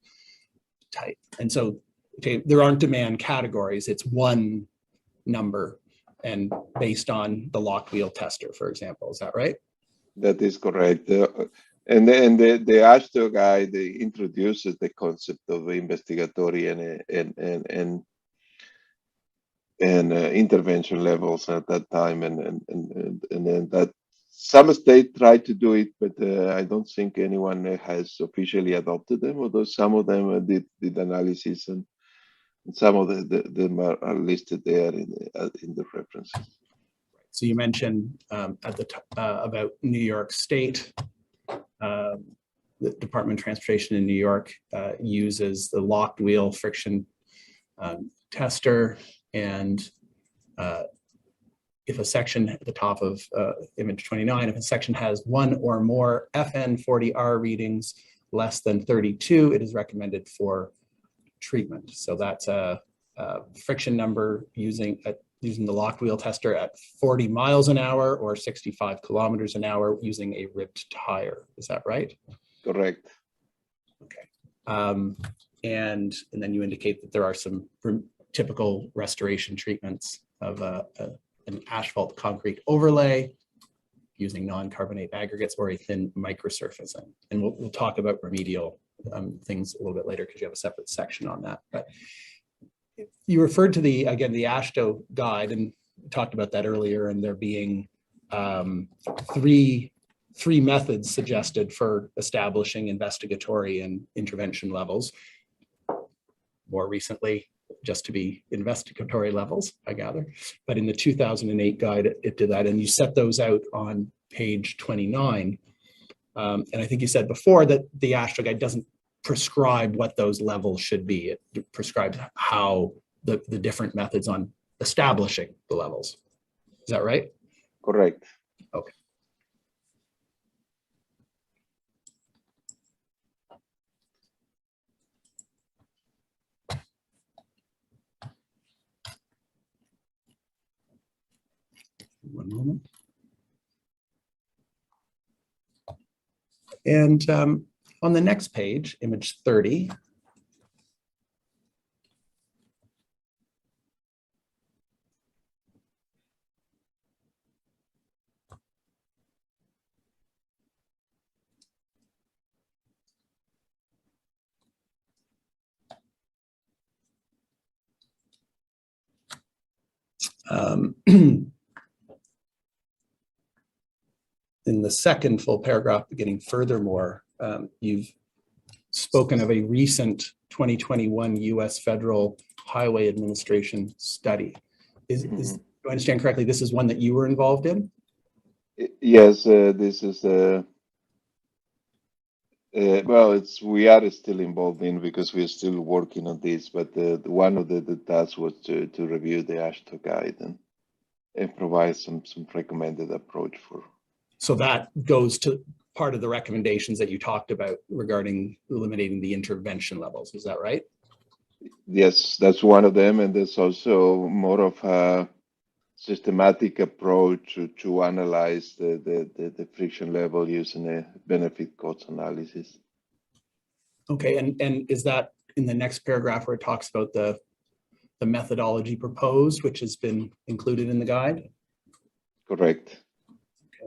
type. And so there aren't demand categories. It's one number and based on the locked wheel tester, for example. Is that right? That is correct. And then the AASHTO guide introduces the concept of investigatory and intervention levels at that time, and then that some states tried to do it, but I don't think anyone has officially adopted them, although some of them did analysis, and some of them are listed there in the references. So you mentioned about New York State. The Department of Transportation in New York uses the locked wheel friction tester, and if a section at the top of image 29, if a section has one or more FN40R readings less than 32, it is recommended for treatment. So that's a friction number using the locked wheel tester at 40 miles an hour or 65 kilometers an hour using a ribbed tire. Is that right? Correct. Okay. And then you indicate that there are some typical restoration treatments of an asphalt concrete overlay using non-carbonate aggregates or a thin microsurfacing. And we'll talk about remedial things a little bit later because you have a separate section on that. But you referred to the AASHTO guide and talked about that earlier, and there being three methods suggested for establishing investigatory and intervention levels. More recently, just to be investigatory levels, I gather. But in the 2008 guide, it did that, and you set those out on page 29. And I think you said before that the AASHTO guide doesn't prescribe what those levels should be. It prescribes how the different methods on establishing the levels. Is that right? Correct. Okay. One moment. And on the next page, image 30, in the second full paragraph beginning furthermore, you've spoken of a recent 2021 US Federal Highway Administration study. Do I understand correctly, this is one that you were involved in? Yes, this is well, we are still involved in because we are still working on this, but one of the tasks was to review the AASHTO guide and provide some recommended approach for. So that goes to part of the recommendations that you talked about regarding eliminating the intervention levels. Is that right? Yes, that's one of them. And there's also more of a systematic approach to analyze the friction level using a benefit cost analysis. Okay, and is that in the next paragraph where it talks about the methodology proposed, which has been included in the guide? Correct.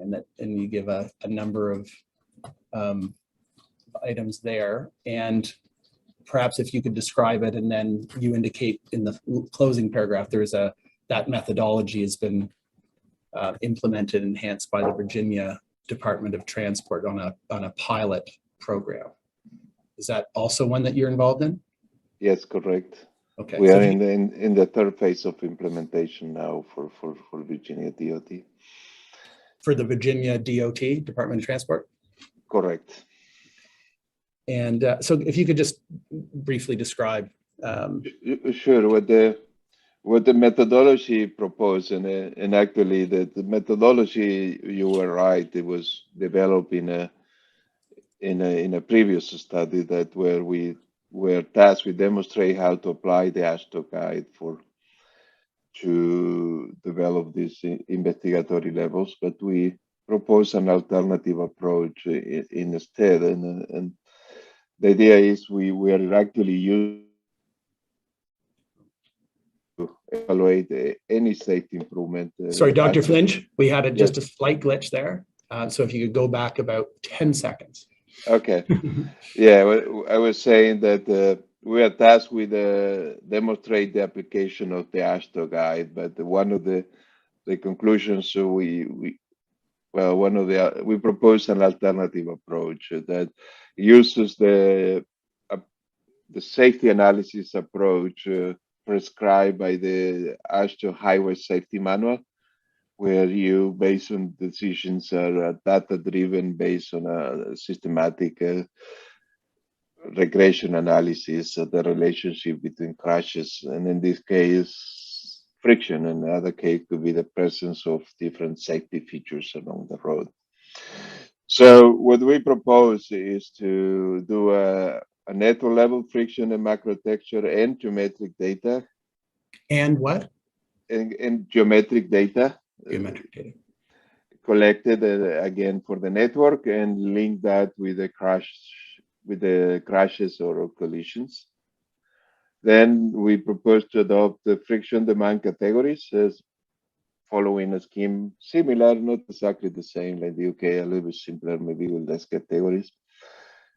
Okay, and you give a number of items there, and perhaps if you could describe it, and then you indicate in the closing paragraph there's that methodology has been implemented, enhanced by the Virginia Department of Transport on a pilot program. Is that also one that you're involved in? Yes, correct. Okay. We are in the third phase of implementation now for Virginia DOT. For the Virginia DOT, Department of Transport? Correct. And so if you could just briefly describe. Sure, what the methodology proposed, and actually the methodology, you were right, it was developed in a previous study that where we were tasked with demonstrate how to apply the AASHTO guide to develop these investigatory levels, but we propose an alternative approach instead, and the idea is we are actually using to evaluate any safety improvement. Sorry, Dr. Flinch, we had just a slight glitch there. So if you could go back about 10 seconds. Okay. Yeah, I was saying that we are tasked with demonstrate the application of the AASHTO guide, but one of the conclusions we propose an alternative approach that uses the safety analysis approach prescribed by the AASHTO Highway Safety Manual, where you, based on decisions, are data-driven based on a systematic regression analysis of the relationship between crashes, and in this case, friction, and in other case could be the presence of different safety features along the road. So what we propose is to do a network level friction and macro texture and geometric data. And what? And geometric data. Geometric data. Collected again for the network and link that with the crashes or collisions. Then we propose to adopt the friction demand categories as following a scheme similar, not exactly the same like the UK, a little bit simpler, maybe with less categories.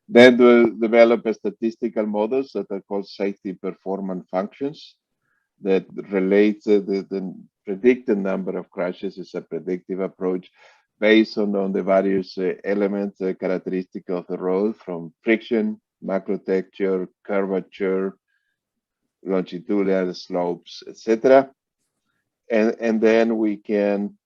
Then to develop a statistical models that are called safety performance functions that relate the predicted number of crashes is a predictive approach based on the various elements, characteristic of the road, from friction, macro texture, curvature, longitudinal slopes, etc. And then we can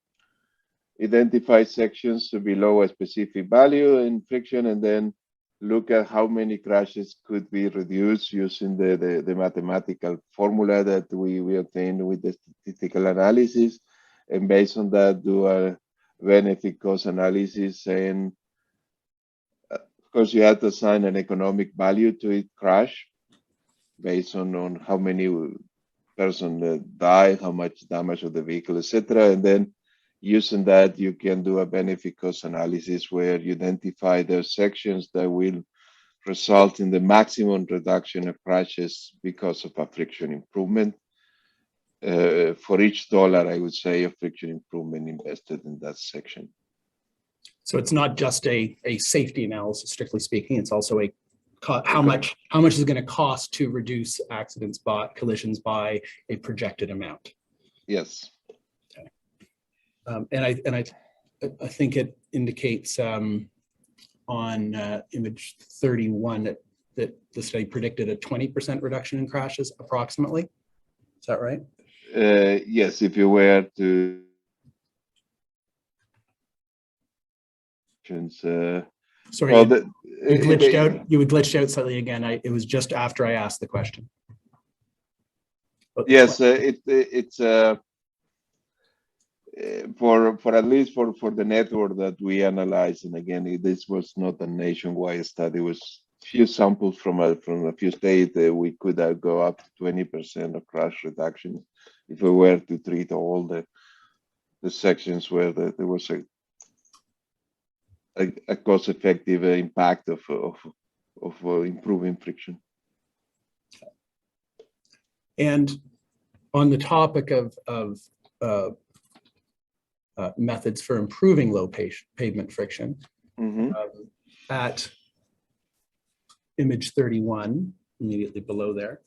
identify sections below a specific value in friction, and then look at how many crashes could be reduced using the mathematical formula that we obtained with the statistical analysis, and based on that do a benefit cost analysis. And of course you have to assign an economic value to each crash based on how many person die, how much damage of the vehicle, etc. And then using that, you can do a benefit cost analysis where you identify the sections that will result in the maximum reduction of crashes because of a friction improvement. For each dollar, I would say, of friction improvement invested in that section. So it's not just a safety analysis, strictly speaking. It's also a how much is it going to cost to reduce accidents by collisions by a projected amount. Yes. Okay. And I think it indicates on image 31 that the study predicted a 20% reduction in crashes approximately. Is that right? Yes, if you were to sorry, well, you glitched out. You would glitched out slightly again. It was just after I asked the question. Yes, it's for at least for the network that we analyzed, and again, this was not a nationwide study. It was few samples from a few states. We could go up to 20% of crash reduction if we were to treat all the sections where there was a cost-effective impact of improving friction. And on the topic of methods for improving low pavement friction, at image 31, immediately below there,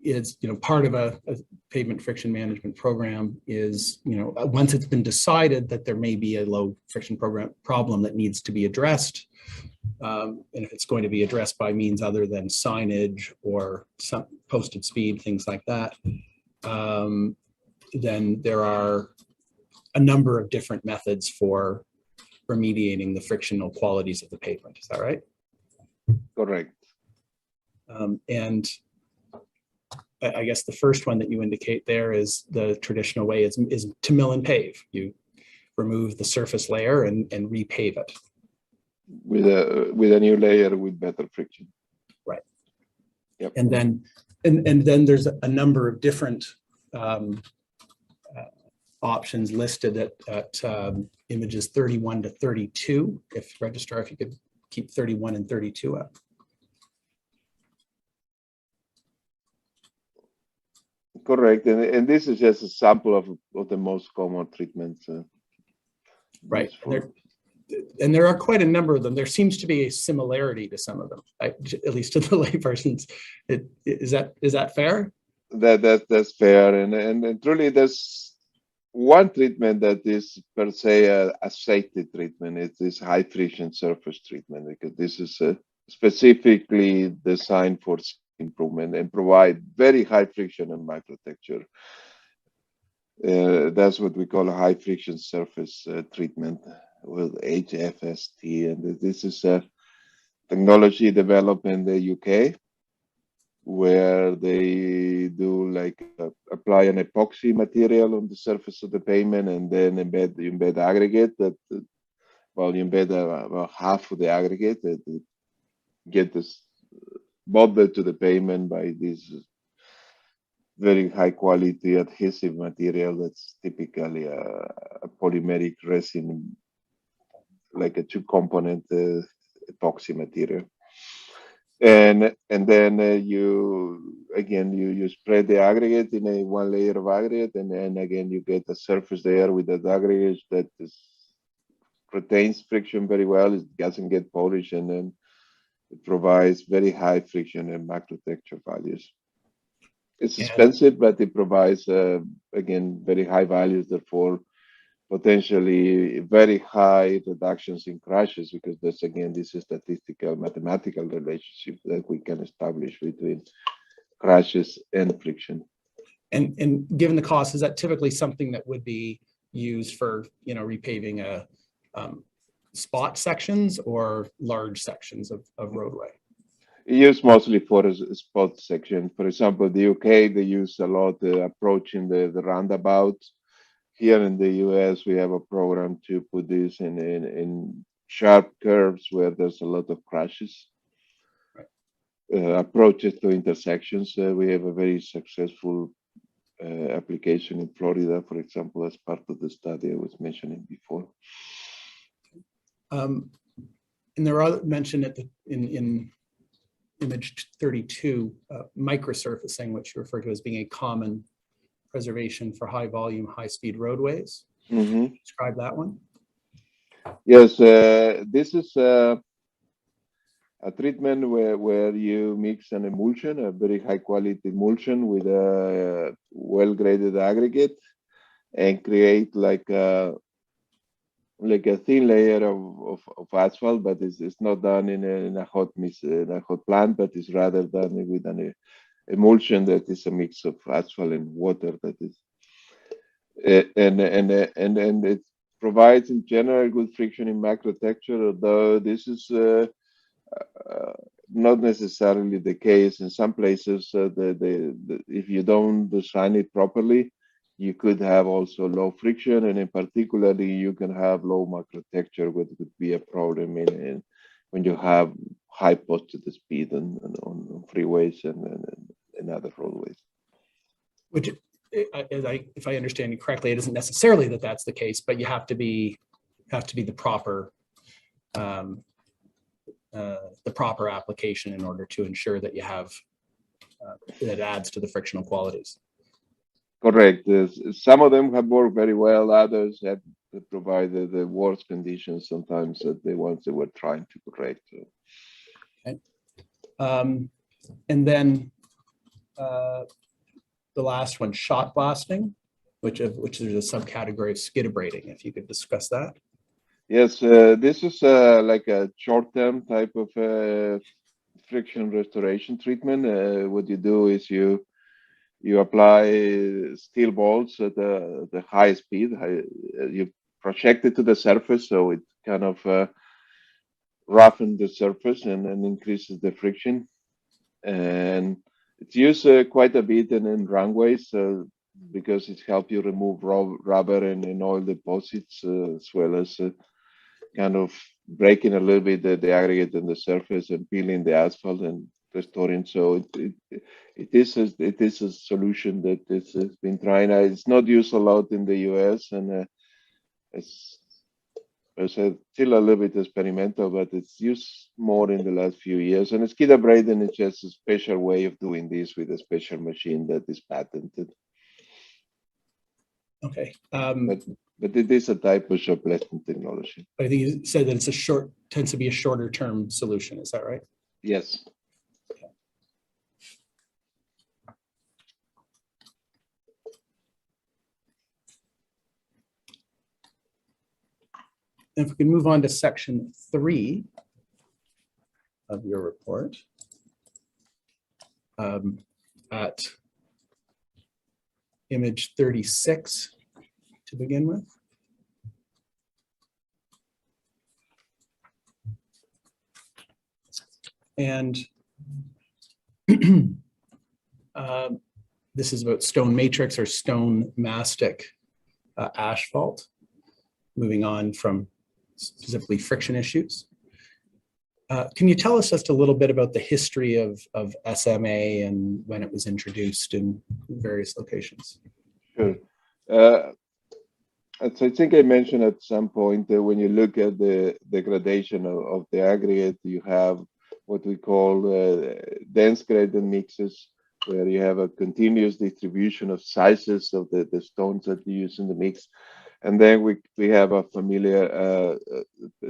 is part of a pavement friction management program is once it's been decided that there may be a low friction problem that needs to be addressed, and if it's going to be addressed by means other than signage or some posted speed, things like that, then there are a number of different methods for remediating the frictional qualities of the pavement. Is that right? Correct. And I guess the first one that you indicate there is the traditional way is to mill and pave. You remove the surface layer and repave it. With a new layer with better friction. Right. Yep. And then there's a number of different options listed at images 31 to 32. If registrar, if you could keep 31 and 32 up. Correct, and this is just a sample of the most common treatments. Right. and there are quite a number of them. There seems to be a similarity to some of them, at least to the laypersons. Is that fair? That's fair, and truly there's one treatment that is per se a safety treatment. It is high friction surface treatment, because this is specifically designed for improvement and provide very high friction and microtexture. That's what we call a high friction surface treatment with HFST, and this is a technology developed in the UK, where they do like apply an epoxy material on the surface of the pavement and then embed aggregate that, well, you embed about half of the aggregate that get this bonded to the pavement by this very high quality adhesive material that's typically a polymeric resin, like a 2-component epoxy material. And then you spread the aggregate in a 1 layer of aggregate, and then again you get a surface there with that aggregate that retains friction very well. It doesn't get polished, and then it provides very high friction and macrotexture values. It's expensive, but it provides again very high values. Therefore, potentially very high reductions in crashes, because this is a statistical mathematical relationship that we can establish between crashes and friction. And given the cost, is that typically something that would be used for, repaving spot sections or large sections of roadway? Used mostly for a spot section. For example, the UK, they use a lot approaching the roundabout. Here in the US, we have a program to put this in sharp curves where there's a lot of crashes. Right. Approaches to intersections. We have a very successful application in Florida, for example, as part of the study I was mentioning before. And there are mentioned in image 32, microsurfacing, which you refer to as being a common preservation for high volume, high speed roadways. Mm-hmm. Describe that one. Yes, this is a treatment where you mix an emulsion, a very high quality emulsion, with a well graded aggregate, and create like a thin layer of asphalt, but it's not done in a hot plant, but it's rather done with an emulsion that is a mix of asphalt and water. That is, and it provides in general good friction in macrotexture, although this is not necessarily the case. In some places, if you don't design it properly, you could have also low friction, and in particularly you can have low macrotexture, which would be a problem when you have high posted speed on freeways and other roadways. Which, if I understand you correctly, it isn't necessarily that's the case, but you have to be the proper application in order to ensure that you have that adds to the frictional qualities. Correct. Some of them have worked very well. Others have provided the worst conditions sometimes that the ones they were trying to correct. Okay. And then the last one, shot blasting, which is a subcategory of skid-abrading. If you could discuss that. Yes, this is like a short-term type of friction restoration treatment. What you do is you apply steel bolts at the high speed. You project it to the surface, so it kind of roughens the surface and increases the friction. And it's used quite a bit in runways because it helps you remove rubber and oil deposits, as well as kind of breaking a little bit the aggregate on the surface and peeling the asphalt and restoring. So it is a solution that has been trying. It's not used a lot in the US, and it's still a little bit experimental, but it's used more in the last few years. And skid-abrading is just a special way of doing this with a special machine that is patented. Okay. But it is a type of shot blasting technology. I think you said that tends to be a shorter term solution. Is that right? Yes. If we can move on to section 3 of your report, at image 36 to begin with. And this is about stone matrix or stone mastic asphalt, moving on from specifically friction issues. Can you tell us just a little bit about the history of SMA and when it was introduced in various locations? Sure. As I think I mentioned at some point, when you look at the degradation of the aggregate, you have what we call dense graded mixes, where you have a continuous distribution of sizes of the stones that you use in the mix. And then we have a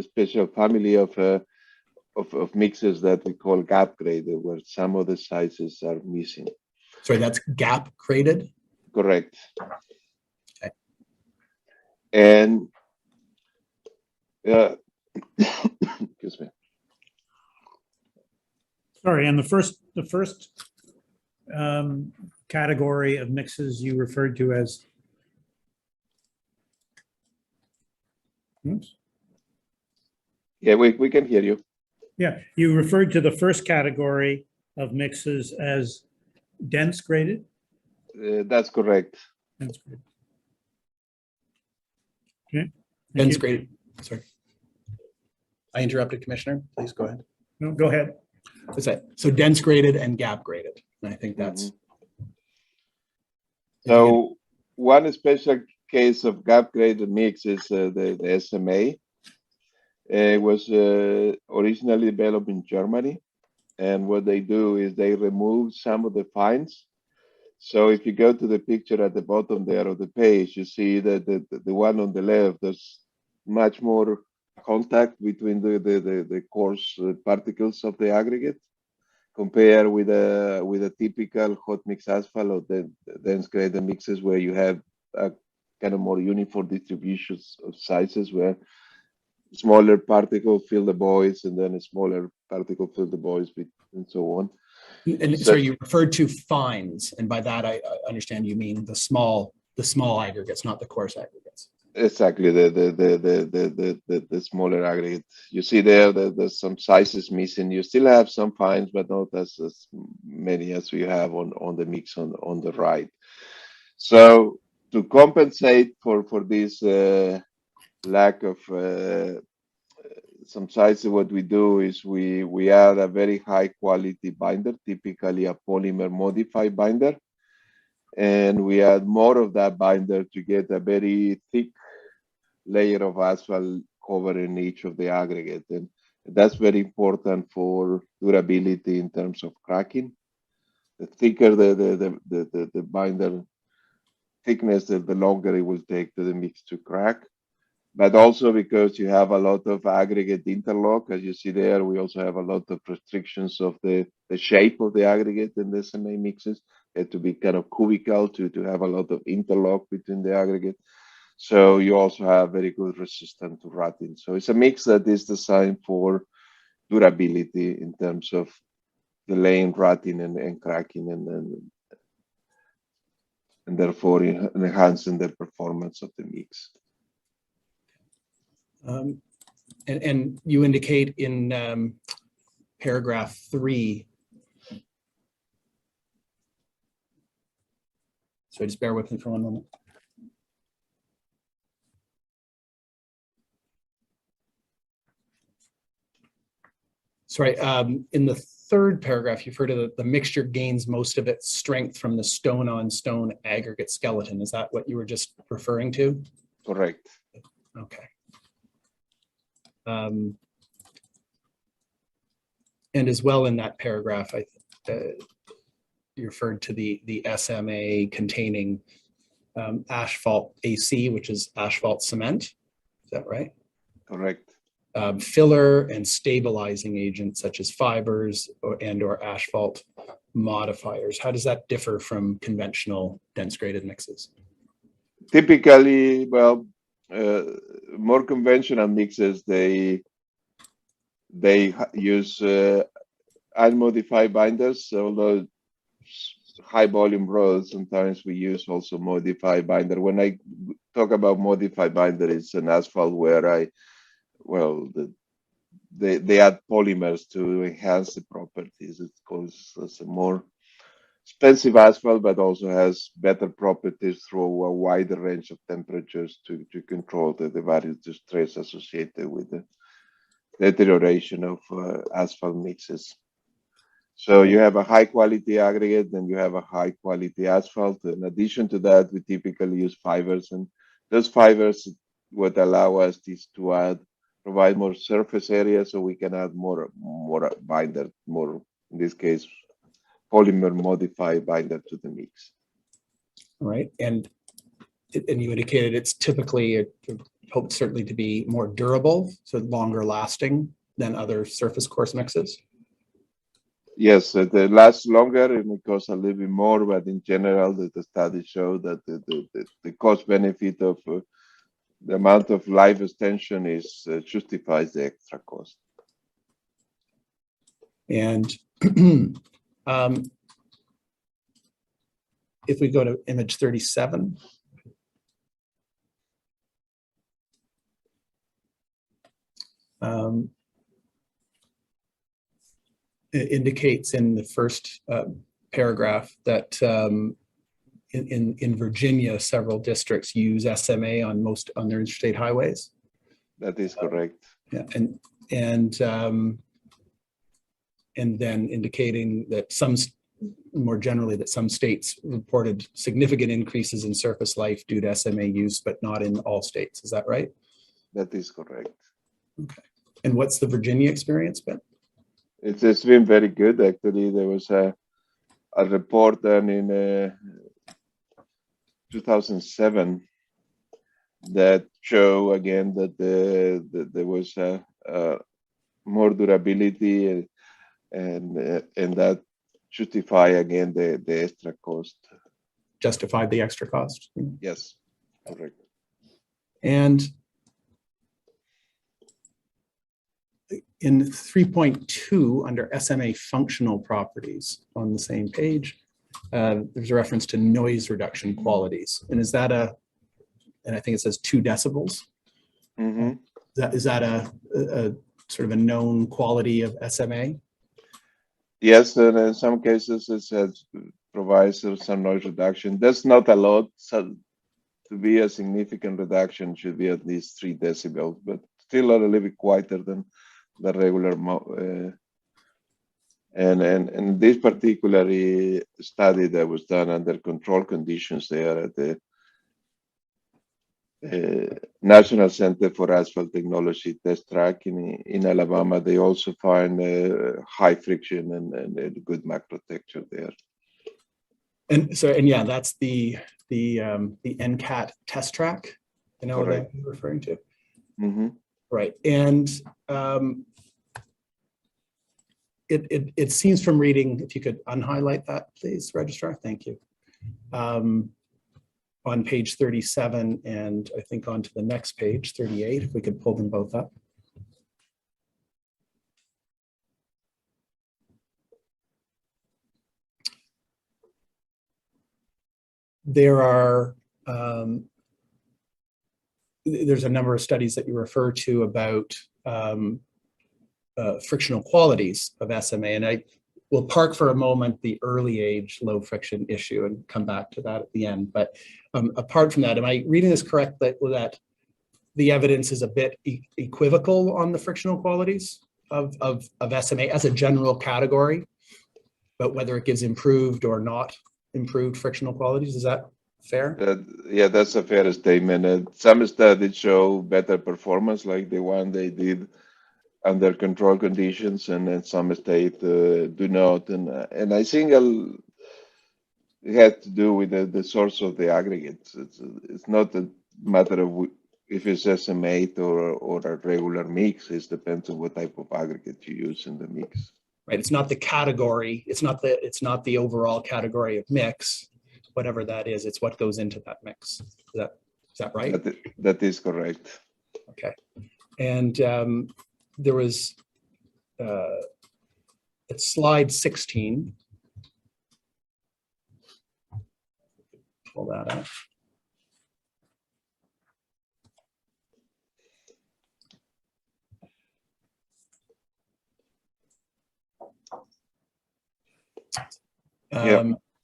special family of mixes that we call gap graded, where some of the sizes are missing. Sorry, that's gap graded? Correct. Okay. And excuse me. Sorry, and the first category of mixes you referred to as. Oops. Yeah, we can hear you. Yeah, you referred to the first category of mixes as dense graded? That's correct. Dense graded. Okay. Thank Dense you. graded. Sorry. I interrupted, Commissioner. Please go ahead. No, go ahead. What's that? So dense graded and gap graded. And I think that's. So one special case of gap graded mix is the SMA. It was originally developed in Germany, and what they do is they remove some of the fines. So if you go to the picture at the bottom there of the page, you see that the one on the left, there's much more contact between the coarse particles of the aggregate compared with a typical hot mix asphalt or the dense graded mixes, where you have a kind of more uniform distributions of sizes, where smaller particle fill the voids, and then a smaller particle fill the voids, and so on. And so you referred to fines, and by that I understand you mean the small aggregates, not the coarse aggregates. Exactly, the smaller aggregate. You see there that there's some sizes missing. You still have some fines, but not as many as we have on the mix on the right. So to compensate for this lack of some sizes, what we do is we add a very high quality binder, typically a polymer modified binder, and we add more of that binder to get a very thick layer of asphalt covering each of the aggregate, and that's very important for durability in terms of cracking. The thicker the binder thickness, the longer it will take to the mix to crack. But also because you have a lot of aggregate interlock, as you see there, we also have a lot of restrictions of the shape of the aggregate in the SMA mixes. They have to be kind of cubical to have a lot of interlock between the aggregate. So you also have very good resistance to rutting. So it's a mix that is designed for durability in terms of delaying rutting and cracking, and therefore enhancing the performance of the mix. And you indicate in paragraph 3. So just bear with me for one moment. Sorry, in the third paragraph, you refer to the mixture gains most of its strength from the stone-on-stone aggregate skeleton. Is that what you were just referring to? Correct. Okay. And as well in that paragraph, you referred to the SMA containing asphalt AC, which is asphalt cement. Is that right? Correct. Filler and stabilizing agents such as fibers or asphalt modifiers. How does that differ from conventional dense graded mixes? Typically, well, more conventional mixes, they use unmodified binders, although high volume roads, sometimes we use also modified binder. When I talk about modified binder, it's an asphalt where they add polymers to enhance the properties. It goes as a more expensive asphalt, but also has better properties through a wider range of temperatures to control the various stress associated with the deterioration of asphalt mixes. So you have a high quality aggregate, then you have a high quality asphalt. In addition to that, we typically use fibers, and those fibers would allow us to provide more surface area, so we can add more binder, more, in this case, polymer modified binder to the mix. All right, and you indicated it's typically hoped certainly to be more durable, so longer lasting than other surface course mixes. Yes, they last longer and it costs a little bit more, but in general, the studies show that the cost benefit of the amount of life extension justifies the extra cost. And if we go to image 37. It indicates in the first paragraph that in Virginia, several districts use SMA on their interstate highways. That is correct. Yeah, and then indicating that more generally, that some states reported significant increases in surface life due to SMA use, but not in all states. Is that right? That is correct. Okay. And what's the Virginia experience been? It's been very good, actually. There was a report done in 2007 that show again that there was more durability, and that justify again the extra cost. Justified the extra cost? Yes, correct. And in 3.2 under SMA functional properties on the same page, there's a reference to noise reduction qualities. And is that and I think it says 2 decibels. Mm-hmm. Is that a sort of a known quality of SMA? Yes, and in some cases it provides some noise reduction. That's not a lot. So to be a significant reduction should be at least 3 decibels, but still a little bit quieter than the regular and this particular study that was done under control conditions there at the National Center for Asphalt Technology test track in Alabama, they also find high friction and good macro texture there. And so, and yeah, that's the NCAT test track. I know what you're referring to. Mm-hmm. Right, and it seems from reading, if you could unhighlight that, please, Registrar, thank you. On page 37, and I think onto the next page, 38, if we could pull them both up. There's a number of studies that you refer to about frictional qualities of SMA, and I will park for a moment the early age low friction issue and come back to that at the end. But apart from that, am I reading this correct that the evidence is a bit equivocal on the frictional qualities of SMA as a general category, but whether it gives improved or not improved frictional qualities? Is that fair? Yeah, that's a fair statement. Some studies show better performance, like the one they did under control conditions, and then some states do not. And I think it has to do with the source of the aggregates. It's not a matter of if it's disseminate or a regular mix. It depends on what type of aggregate you use in the mix. Right, it's not the category, it's not the overall category of mix, whatever that is, it's what goes into that mix. Is that right? That is correct. Okay. And there was at slide 16. Pull that up.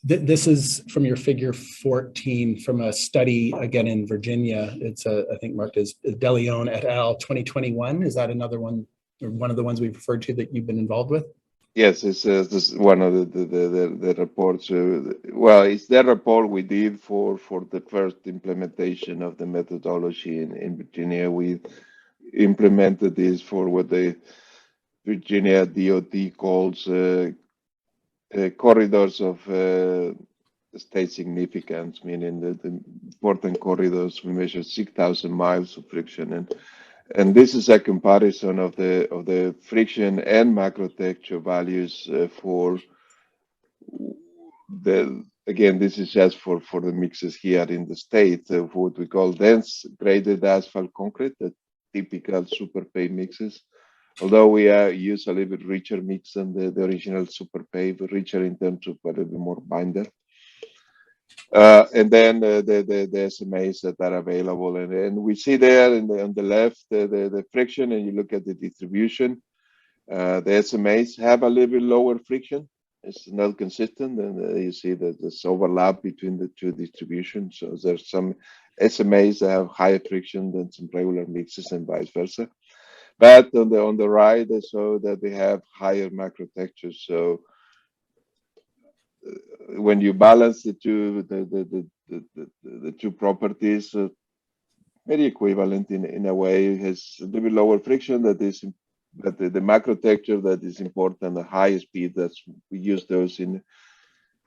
This is from your figure 14 from a study again in Virginia. It's I think marked as DeLeon et al. 2021. Is that another one or one of the ones we've referred to that you've been involved with? Yes, this is one of the reports. Well, it's the report we did for the first implementation of the methodology in Virginia. We implemented this for what the Virginia DOT calls corridors of state significance, meaning the important corridors. We measure 6,000 miles of friction, and this is a comparison of the friction and macro texture values for the. Again, this is just for the mixes here in the state, what we call dense graded asphalt concrete, the typical super pave mixes. Although we use a little bit richer mix than the original super pave, richer in terms of a little bit more binder. And then the SMAs that are available. And we see there on the left the friction, and you look at the distribution. The SMAs have a little bit lower friction. It's not consistent, and you see that there's overlap between the two distributions. So there's some SMAs that have higher friction than some regular mixes and vice versa. But on the right, they show that they have higher macro textures. So when you balance the two properties, very equivalent in a way. It has a little bit lower friction but the macro texture that is important, the high speed. We use those in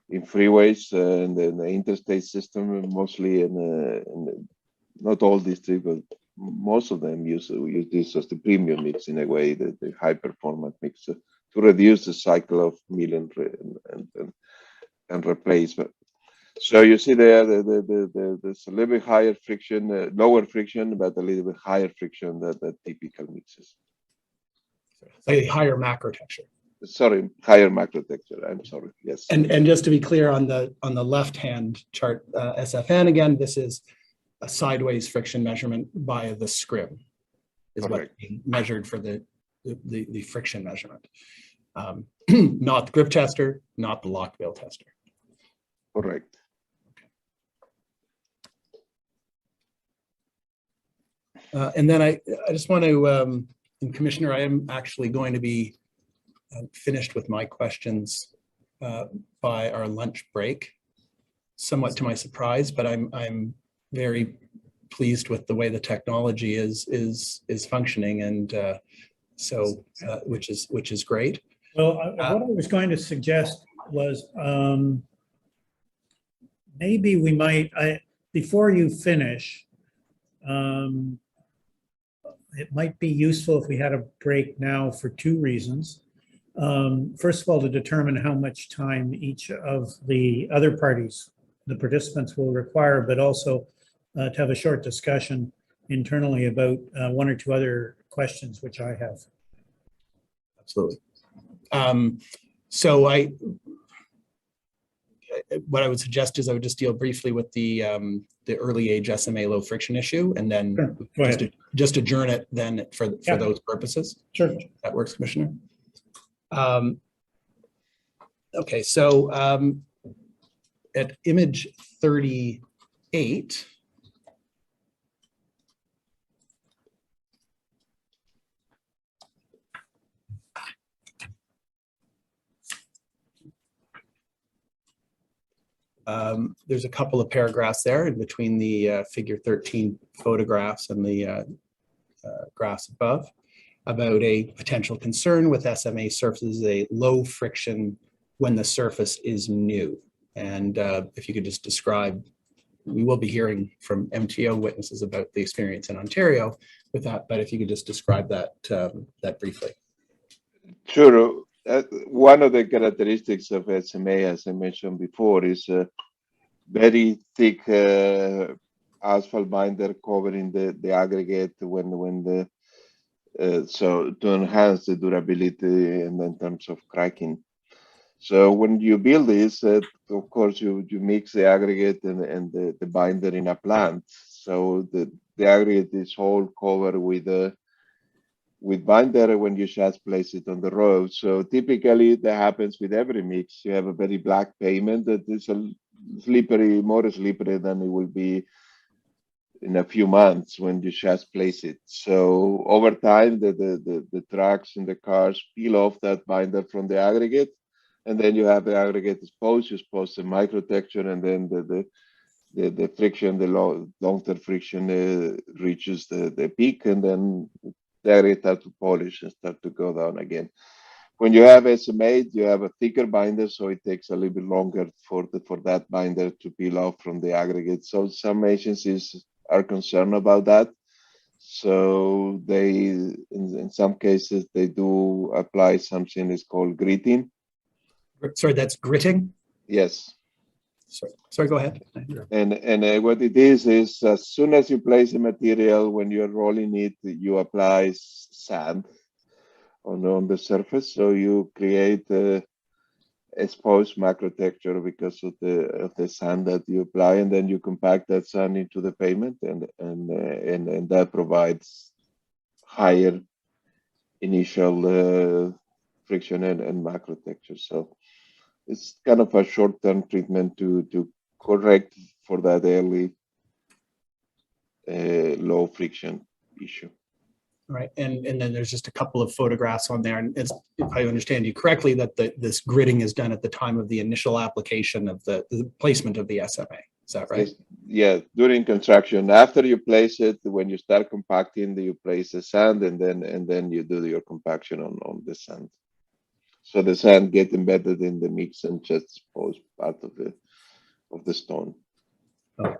freeways and in the interstate system mostly, and not all districts, but most of them use this as the premium mix in a way, the high performance mix to reduce the cycle of mill and replacement. So you see there, there's a little bit higher friction, lower friction, but a little bit higher friction than the typical mixes. A higher macro texture. Sorry, higher macro texture. I'm sorry. Yes. And just to be clear on the left-hand chart, SFN again, this is a sideways friction measurement by the scrim is what's being measured for the friction measurement. Not the grip tester, not the lock bill tester. Correct. And then I just want to, and Commissioner, I am actually going to be finished with my questions by our lunch break, somewhat to my surprise, but I'm very pleased with the way the technology is functioning, and so which is great. Well, what I was going to suggest was maybe we might, before you finish, it might be useful if we had a break now for two reasons. First of all, to determine how much time each of the other parties, the participants, will require, but also to have a short discussion internally about one or two other questions which I have. Absolutely. So what I would suggest is I would just deal briefly with the early age SMA low friction issue, and then just adjourn it then for those purposes. Sure. That works, Commissioner. Okay, so at image 38, there's a couple of paragraphs there in between the figure 13 photographs and the graphs above about a potential concern with SMA surfaces, a low friction when the surface is new. And if you could just describe, we will be hearing from MTO witnesses about the experience in Ontario with that, but if you could just describe that that briefly. Sure. One of the characteristics of SMA, as I mentioned before, is a very thick asphalt binder covering the aggregate when the so to enhance the durability and in terms of cracking. So when you build this, of course, you mix the aggregate and the binder in a plant. So the aggregate is all covered with binder when you just place it on the road. So typically that happens with every mix. You have a very black pavement that is a slippery, more slippery than it will be in a few months when you just place it. So over time, the trucks and the cars peel off that binder from the aggregate, and then you have the aggregate exposed, you expose the microtexture, and then the friction, the long-term friction reaches the peak, and then the aggregate start to polish and start to go down again. When you have SMA, you have a thicker binder, so it takes a little bit longer for that binder to peel off from the aggregate. So some agencies are concerned about that. So they, in some cases, they do apply something that's called gritting. Sorry, that's gritting? Yes. Sorry, go ahead. And what it is as soon as you place the material, when you're rolling it, you apply sand on the surface. So you create exposed macrotexture because of the sand that you apply, and then you compact that sand into the pavement, and that provides higher initial friction and macrotexture. So it's kind of a short-term treatment to correct for that early low friction issue. Right, and then there's just a couple of photographs on there, and it's, if I understand you correctly, that this gritting is done at the time of the initial application of the placement of the SMA. Is that right? Yeah, during construction. After you place it, when you start compacting, you place the sand, and then you do your compaction on the sand. So the sand get embedded in the mix and just expose part of the stone. Okay.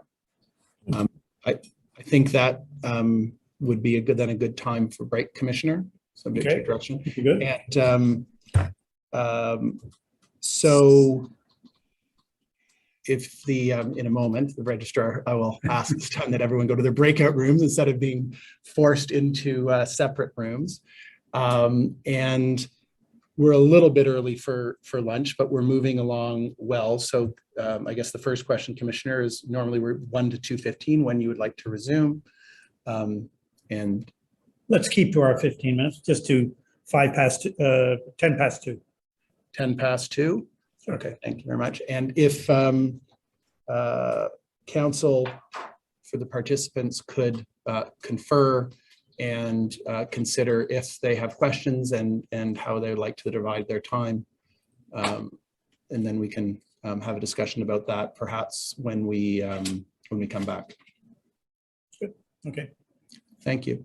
I think that would be a good time for break, Commissioner. Subject to your direction. Good. And so if in a moment, the registrar, I will ask this time that everyone go to their breakout rooms instead of being forced into separate rooms. And we're a little bit early for lunch, but we're moving along well. So I guess the first question, Commissioner, is normally we're 1 to 2:15 when you would like to resume. And let's keep to our 15 minutes, just to 10 past 2. 10 past 2. Sure. Okay, thank you very much. And if council for the participants could confer and consider if they have questions and how they would like to divide their time. And then we can have a discussion about that perhaps when we come back. Good. Okay. Thank you.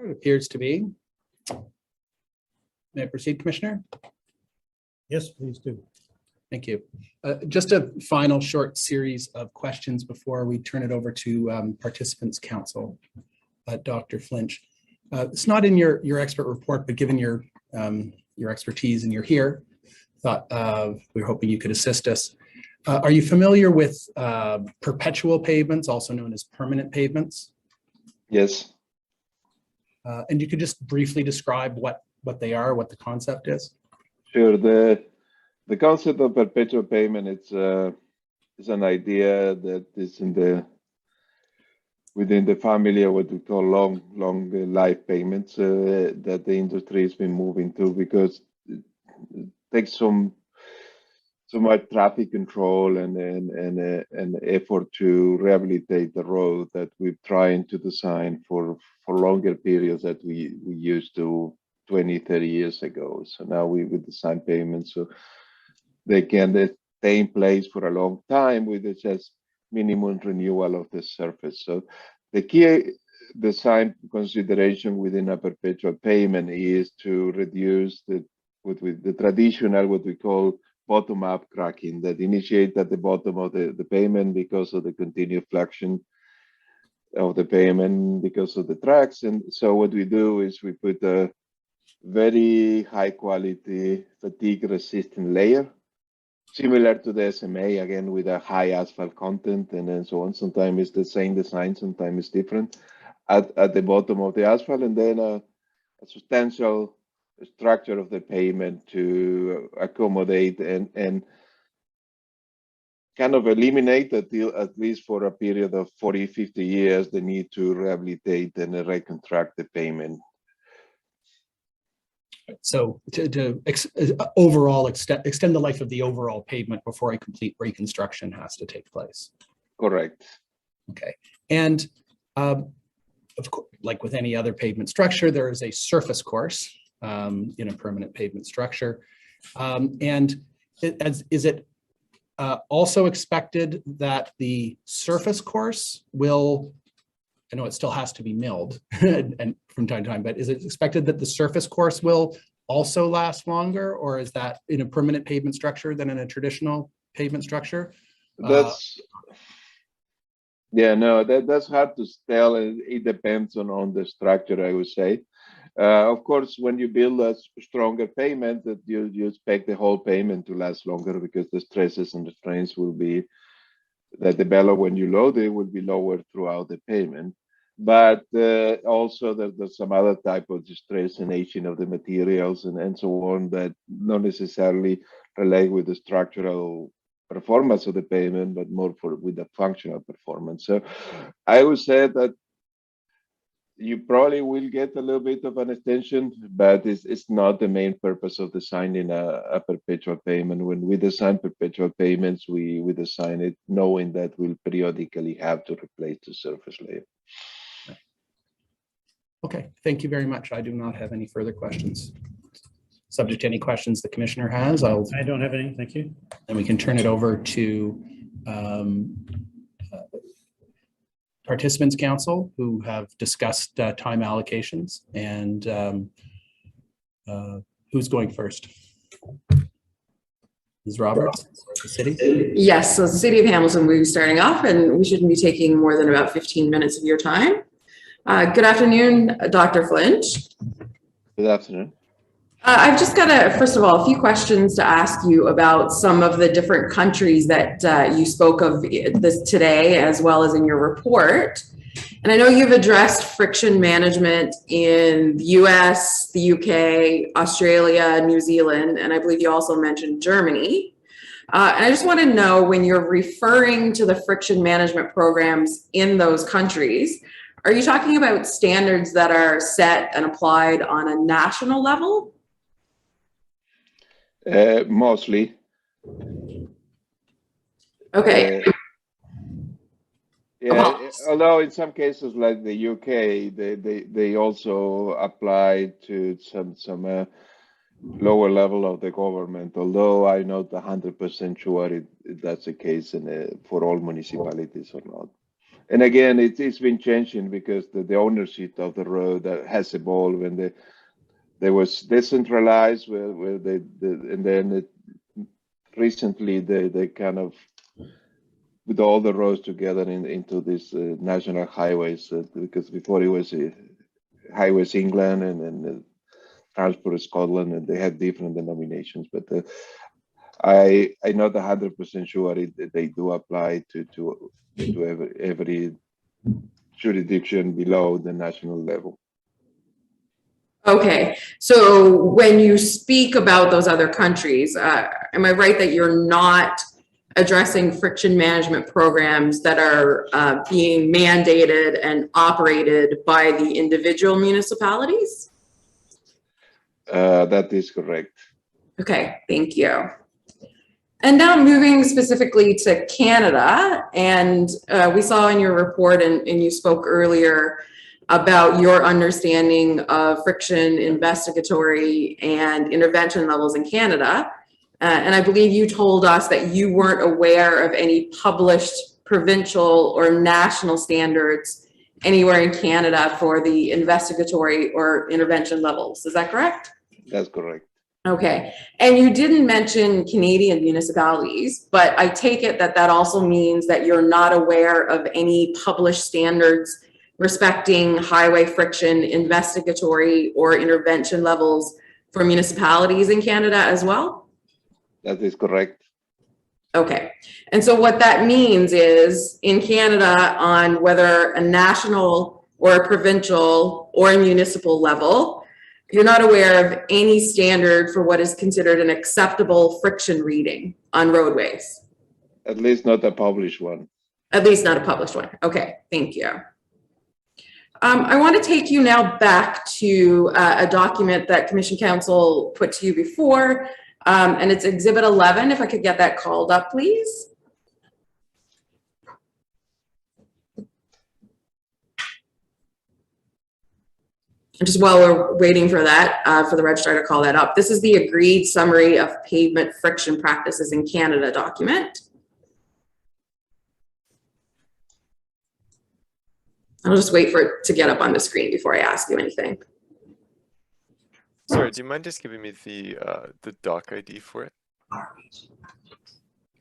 It appears to be. May I proceed, Commissioner? Yes, please do. Thank you. Just a final short series of questions before we turn it over to Participants Council. Dr. Flinch, it's not in your expert report, but given your expertise and you're here, thought we were hoping you could assist us. Are you familiar with perpetual pavements, also known as permanent pavements? Yes. And you could just briefly describe what they are, what the concept is? Sure. The concept of perpetual payment is an idea that is within the family of what we call long life payments that the industry has been moving to, because it takes so much traffic control and effort to rehabilitate the road that we're trying to design for longer periods that we used to 20, 30 years ago. So now we design payments so they can stay in place for a long time with just minimum renewal of the surface. So the key design consideration within a perpetual payment is to reduce the traditional, what we call bottom-up cracking, that initiate at the bottom of the payment because of the continued fluxion of the payment because of the tracks. And so what we do is we put a very high quality fatigue resistant layer, similar to the SMA, again with a high asphalt content and then so on. Sometimes it's the same design, sometimes it's different at the bottom of the asphalt, and then a substantial structure of the pavement to accommodate and kind of eliminate at least for a period of 40, 50 years the need to rehabilitate and reconstruct the pavement. So to overall extend the life of the overall pavement before a complete reconstruction has to take place. Correct. Okay. And of course, like with any other pavement structure, there is a surface course in a permanent pavement structure. And is it also expected that the surface course will, I know it still has to be milled and from time to time, but is it expected that the surface course will also last longer, or is that in a permanent pavement structure than in a traditional pavement structure? That's that's hard to tell. It depends on the structure, I would say. Of course, when you build a stronger pavement, that you expect the whole pavement to last longer because the stresses and the strains will be that develop when you load it will be lower throughout the pavement. But also there's some other type of distress and aging of the materials and so on that not necessarily relate with the structural performance of the pavement, but more with the functional performance. So I would say that you probably will get a little bit of an extension, but it's not the main purpose of designing a perpetual pavement. When we design perpetual payments, we design it knowing that we'll periodically have to replace the surface layer. Okay, thank you very much. I do not have any further questions. Subject to any questions the commissioner has, I don't have any, thank you. And we can turn it over to Participants Council, who have discussed time allocations, and who's going first? Ms. Roberts, the city? Yes, so the city of Hamilton will be starting off, and we shouldn't be taking more than about 15 minutes of your time. Good afternoon, Dr. Flinch. Good afternoon. I've just got first of all, a few questions to ask you about some of the different countries that you spoke of this today, as well as in your report. And I know you've addressed friction management in the US, the UK, Australia, New Zealand, and I believe you also mentioned Germany. And I just want to know, when you're referring to the friction management programs in those countries, are you talking about standards that are set and applied on a national level? Mostly. Okay. Yeah, although in some cases like the UK, they also apply to some lower level of the government, although I'm not 100% sure if that's the case for all municipalities or not. And again, it's been changing because the ownership of the road has evolved, and there was decentralized where and then recently they kind of with all the roads together into these national highways, because before it was Highways England and Transport Scotland, and they had different denominations. But I'm not 100% sure they do apply to every jurisdiction below the national level. Okay, so when you speak about those other countries, am I right that you're not addressing friction management programs that are being mandated and operated by the individual municipalities? That is correct. Okay, thank you. And now moving specifically to Canada, and we saw in your report and you spoke earlier about your understanding of friction investigatory and intervention levels in Canada. And I believe you told us that you weren't aware of any published provincial or national standards anywhere in Canada for the investigatory or intervention levels. Is that correct? That's correct. Okay, and you didn't mention Canadian municipalities, but I take it that that also means that you're not aware of any published standards respecting highway friction investigatory or intervention levels for municipalities in Canada as well? That is correct. Okay, and so what that means is in Canada, on whether a national or a provincial or a municipal level, you're not aware of any standard for what is considered an acceptable friction reading on roadways? At least not a published one. At least not a published one. Okay, thank you. I want to take you now back to a document that Commission Council put to you before, and it's Exhibit 11. If I could get that called up, please. And just while we're waiting for that, for the registrar to call that up, this is the agreed summary of pavement friction practices in Canada document. I'll just wait for it to get up on the screen before I ask you anything. Sorry, do you mind just giving me the doc ID for it?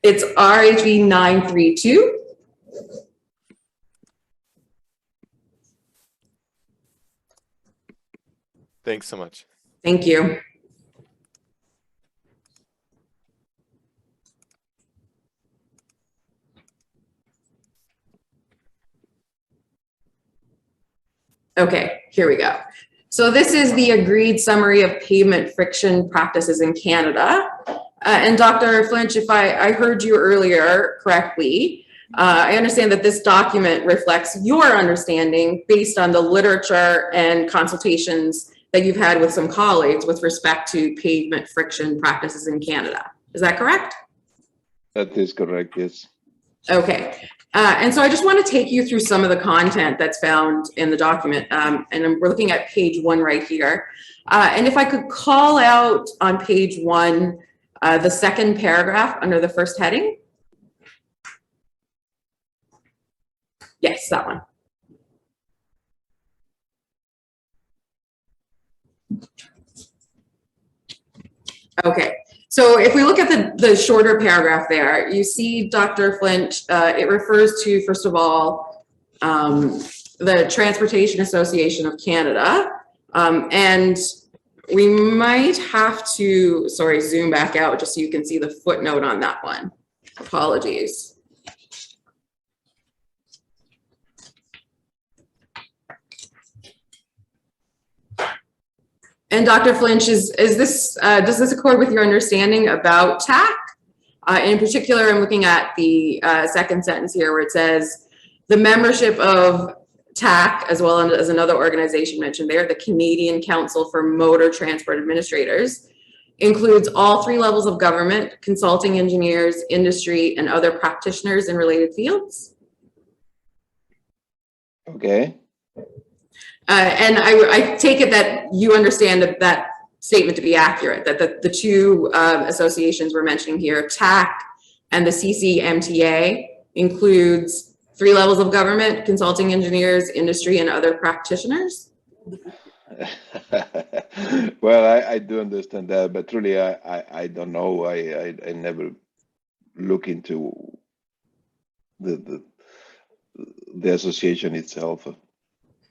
It's RHV 932. Thanks so much. Thank you. Okay, here we go. So this is the agreed summary of pavement friction practices in Canada. And Dr. Flinch, if I heard you earlier correctly, I understand that this document reflects your understanding based on the literature and consultations that you've had with some colleagues with respect to pavement friction practices in Canada. Is that correct? That is correct, yes. Okay. And so I just want to take you through some of the content that's found in the document. And we're looking at page 1 right here. And if I could call out on page 1, the second paragraph under the first heading. Yes, that one. Okay. So if we look at the shorter paragraph there, you see, Dr. Flint, it refers to, first of all, the Transportation Association of Canada. And we might have to, sorry, zoom back out just so you can see the footnote on that one. Apologies. And Dr. Flinch, does this accord with your understanding about TAC? In particular, I'm looking at the second sentence here where it says, the membership of TAC, as well as another organization mentioned there, the Canadian Council for Motor Transport Administrators, includes all 3 levels of government, consulting engineers, industry, and other practitioners in related fields. Okay. And I take it that you understand that statement to be accurate, that the 2 associations we're mentioning here, TAC and the CCMTA, includes 3 levels of government, consulting engineers, industry, and other practitioners? Well, I do understand that, but truly, I don't know. I never look into the association itself.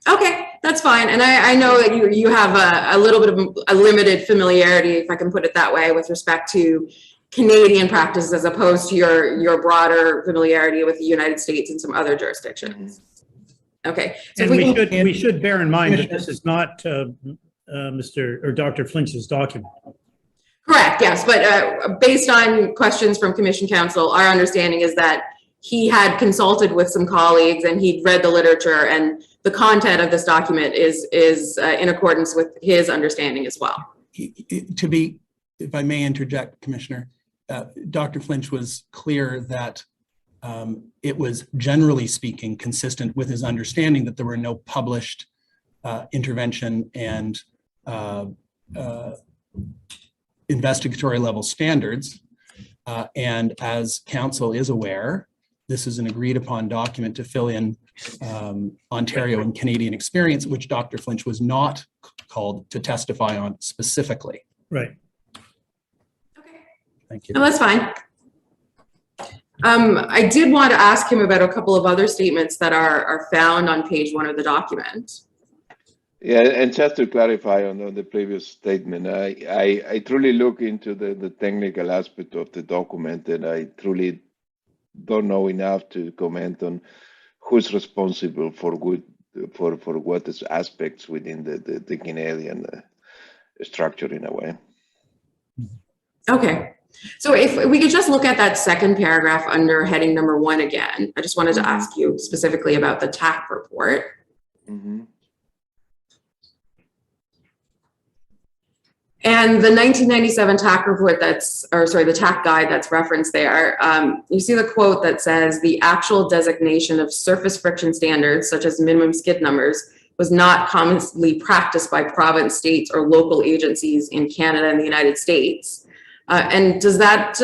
Okay, that's fine. And I know that you have a little bit of a limited familiarity, if I can put it that way, with respect to Canadian practices as opposed to your broader familiarity with the United States and some other jurisdictions. Okay. So And if we should bear in mind that this is not Mr. or Dr. Flinch's document. Correct, yes. But based on questions from Commission Counsel, our understanding is that he had consulted with some colleagues and he'd read the literature, and the content of this document is in accordance with his understanding as well. If I may interject, Commissioner, Dr. Flinch was clear that it was generally speaking consistent with his understanding that there were no published intervention and investigatory level standards. And as council is aware, this is an agreed upon document to fill in Ontario and Canadian experience, which Dr. Flinch was not called to testify on specifically. Right. Okay. Thank you. No, that's fine. I did want to ask him about a couple of other statements that are found on page 1 of the document. Yeah, and just to clarify on the previous statement, I truly look into the technical aspect of the document, and I truly don't know enough to comment on who's responsible for what is aspects within the Canadian structure in a way. Okay. So if we could just look at that second paragraph under heading number 1 again, I just wanted to ask you specifically about the TAC report. Mm-hmm. And the 1997 TAC report the TAC guide that's referenced there, you see the quote that says the actual designation of surface friction standards, such as minimum skid numbers, was not commonly practiced by province, states, or local agencies in Canada and the United States. And does that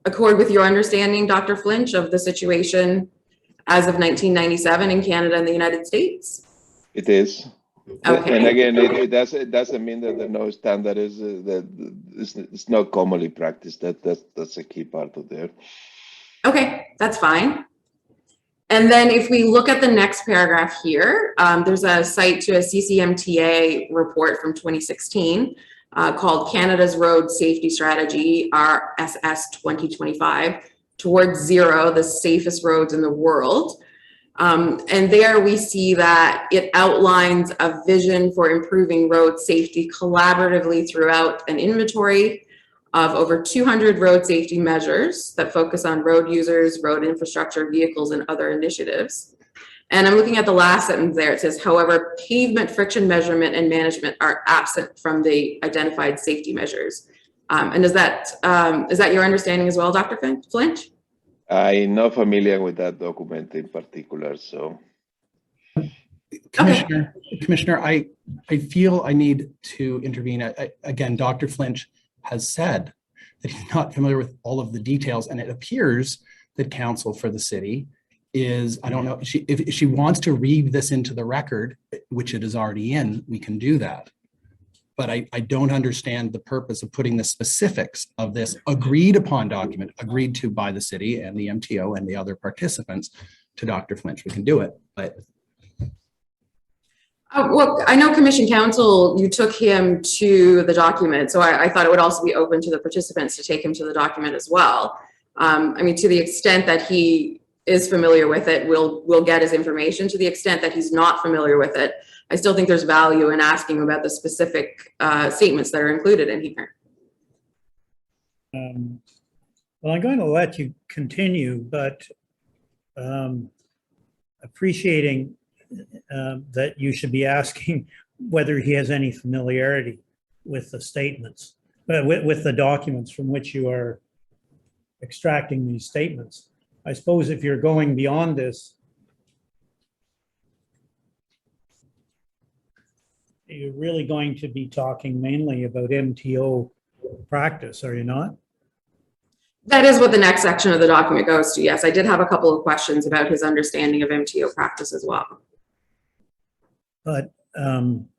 accord with your understanding, Dr. Flinch, of the situation as of 1997 in Canada and the United States? It is. Okay. And again, it doesn't mean that the no standard is that it's not commonly practiced. That's a key part of there. Okay, that's fine. And then if we look at the next paragraph here, there's a cite to a CCMTA report from 2016 called Canada's Road Safety Strategy, RSS 2025, Towards Zero, the Safest Roads in the World. And there we see that it outlines a vision for improving road safety collaboratively throughout an inventory of over 200 road safety measures that focus on road users, road infrastructure, vehicles, and other initiatives. And I'm looking at the last sentence there. It says, however, pavement friction measurement and management are absent from the identified safety measures. And is that your understanding as well, Dr. Flinch? I'm not familiar with that document in particular, so. Commissioner, I feel I need to intervene. Again, Dr. Flinch has said that he's not familiar with all of the details, and it appears that counsel for the city is, I don't know, if she wants to read this into the record, which it is already in, we can do that. But I don't understand the purpose of putting the specifics of this agreed upon document, agreed to by the city and the MTO and the other participants, to Dr. Flinch. We can do it, but. Well, I know Commission Counsel, you took him to the document, so I thought it would also be open to the participants to take him to the document as well. I mean, to the extent that he is familiar with it, we'll get his information. To the extent that he's not familiar with it, I still think there's value in asking about the specific statements that are included in here. Well, I'm going to let you continue, but appreciating that you should be asking whether he has any familiarity with the statements, with the documents from which you are extracting these statements. I suppose if you're going beyond this, you're really going to be talking mainly about MTO practice, are you not? That is what the next section of the document goes to. Yes, I did have a couple of questions about his understanding of MTO practice as well. But well,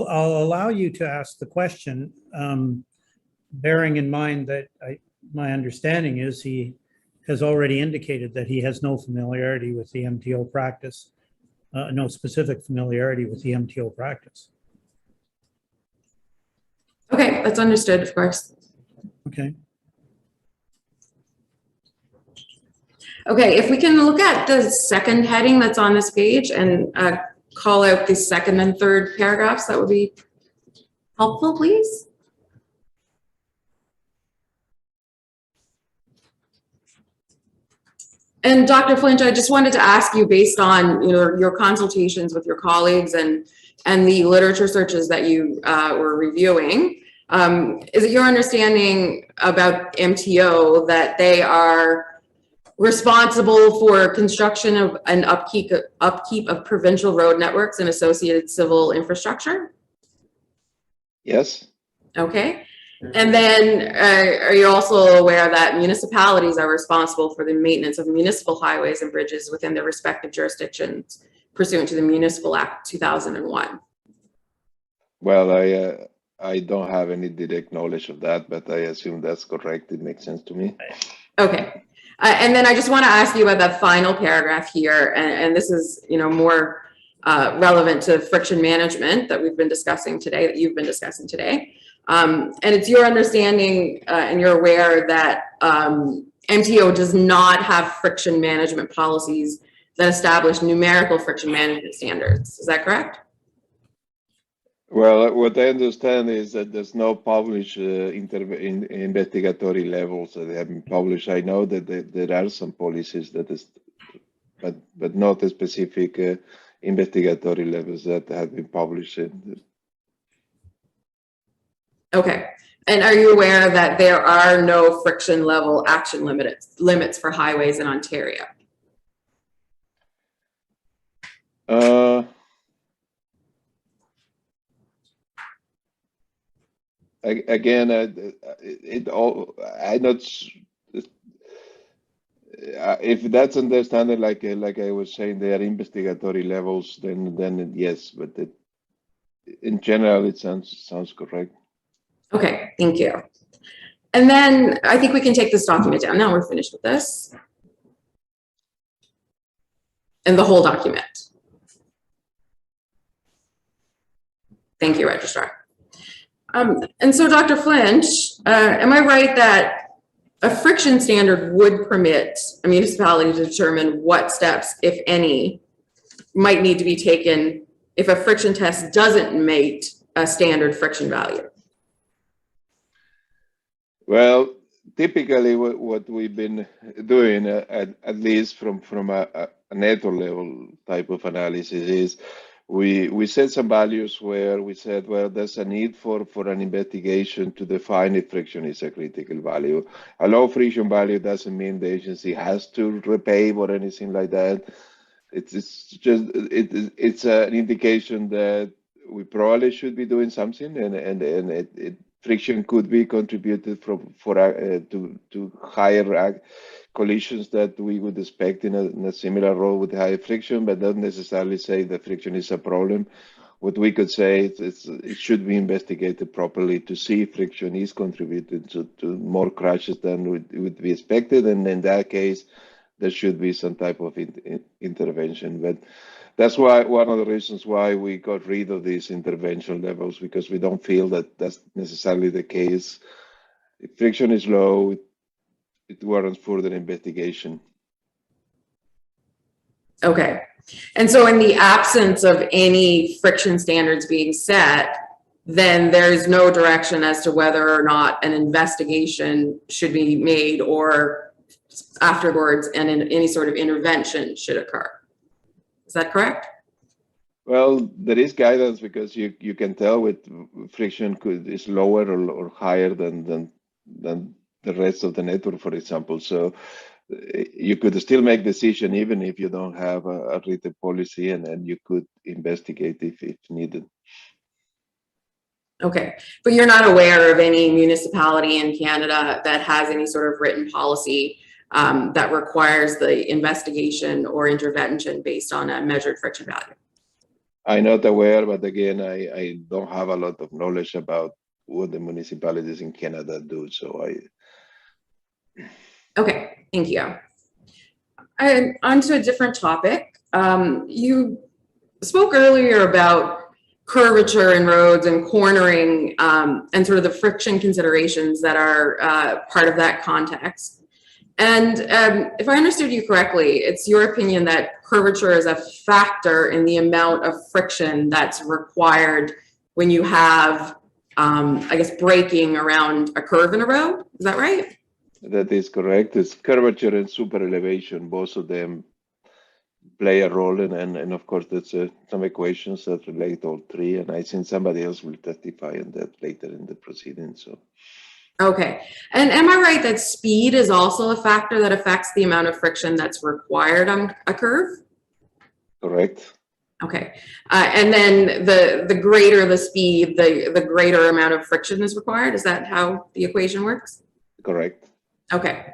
I'll allow you to ask the question, bearing in mind that my understanding is he has already indicated that he has no familiarity with the MTO practice, no specific familiarity with the MTO practice. Okay, that's understood, of course. Okay. Okay, if we can look at the second heading that's on this page and call out the second and third paragraphs, that would be helpful, please. And Dr. Flint, I just wanted to ask you, based on your consultations with your colleagues and the literature searches that you were reviewing, is it your understanding about MTO that they are responsible for construction of and upkeep of provincial road networks and associated civil infrastructure? Yes. Okay. And then are you also aware that municipalities are responsible for the maintenance of municipal highways and bridges within their respective jurisdictions pursuant to the Municipal Act 2001? Well, I don't have any direct knowledge of that, but I assume that's correct. It makes sense to me. Okay. And then I just want to ask you about that final paragraph here, and this is more relevant to friction management that we've been discussing today, that you've been discussing today. And it's your understanding and you're aware that MTO does not have friction management policies that establish numerical friction management standards. Is that correct? Well, what I understand is that there's no published investigatory levels that have been published. I know that there are some policies that is, but not a specific investigatory levels that have been published. Okay. And are you aware that there are no friction level action limits for highways in Ontario? Again, if that's understanding, like I was saying, they are investigatory levels, then yes, but in general, it sounds correct. Okay, thank you. And then I think we can take this document down. Now we're finished with this. And the whole document. Thank you, Registrar. And so, Dr. Flint, am I right that a friction standard would permit a municipality to determine what steps, if any, might need to be taken if a friction test doesn't meet a standard friction value? Well, typically what we've been doing, at least from a network level type of analysis, is we set some values where we said, well, there's a need for an investigation to define if friction is a critical value. A low friction value doesn't mean the agency has to repave or anything like that. It's an indication that we probably should be doing something, and friction could be contributed to higher collisions that we would expect in a similar road with high friction, but not necessarily say that friction is a problem. What we could say is it should be investigated properly to see if friction is contributing to more crashes than would be expected, and in that case, there should be some type of intervention. But that's why one of the reasons why we got rid of these intervention levels, because we don't feel that that's necessarily the case. If friction is low, it warrants further investigation. Okay. And so in the absence of any friction standards being set, then there's no direction as to whether or not an investigation should be made or afterwards and any sort of intervention should occur. Is that correct? Well, there is guidance because you can tell with friction is lower or higher than the rest of the network, for example. So you could still make decision even if you don't have a written policy, and you could investigate if needed. Okay, but you're not aware of any municipality in Canada that has any sort of written policy that requires the investigation or intervention based on a measured friction value? I'm not aware, but again, I don't have a lot of knowledge about what the municipalities in Canada do. So Okay, thank you. And on to a different topic. You spoke earlier about curvature in roads and cornering and sort of the friction considerations that are part of that context. And if I understood you correctly, it's your opinion that curvature is a factor in the amount of friction that's required when you have, I guess, braking around a curve in a road. Is that right? that is correct. It's curvature and super elevation. Both of them play a role, and of course, there's some equations that relate all three. And I think somebody else will testify on that later in the proceedings. So. Okay, and am I right that speed is also a factor that affects the amount of friction that's required on a curve? Correct. Okay, and then the greater the speed, the greater amount of friction is required. Is that how the equation works? Correct. Okay.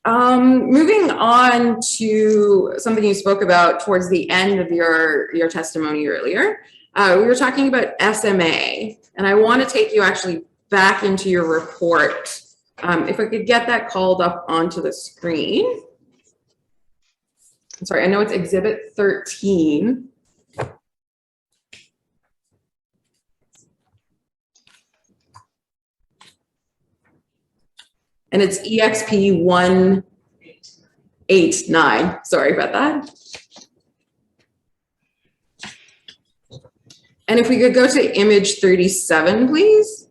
Moving on to something you spoke about towards the end of your testimony earlier. We were talking about SMA, and I want to take you actually back into your report. If I could get that called up onto the screen. I'm sorry, I know it's Exhibit 13. And it's EXP 189. Sorry about that. And if we could go to image 37, please.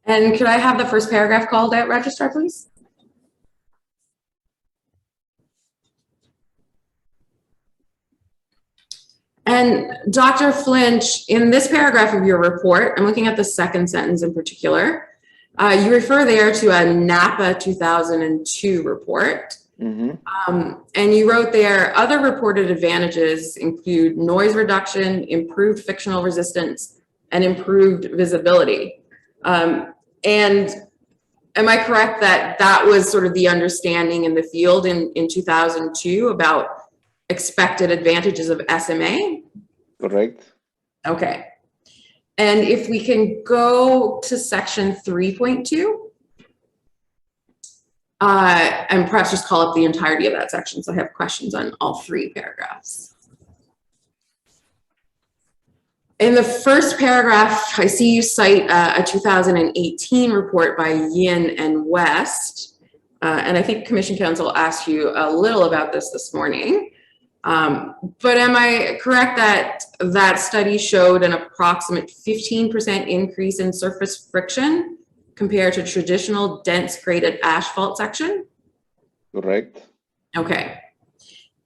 And could I have the first paragraph called out, Registrar, please? And Dr. Flinch, in this paragraph of your report, I'm looking at the second sentence in particular, you refer there to a NAPA 2002 report. Mm-hmm. And you wrote there, other reported advantages include noise reduction, improved fictional resistance, and improved visibility. And am I correct that that was sort of the understanding in the field in 2002 about expected advantages of SMA? Correct. Okay. And if we can go to section 3.2, and perhaps just call up the entirety of that section. So I have questions on all three paragraphs. In the first paragraph, I see you cite a 2018 report by Yin and West. And I think Commission Counsel asked you a little about this morning. But am I correct that that study showed an approximate 15% increase in surface friction compared to traditional dense graded asphalt section? Correct. Okay.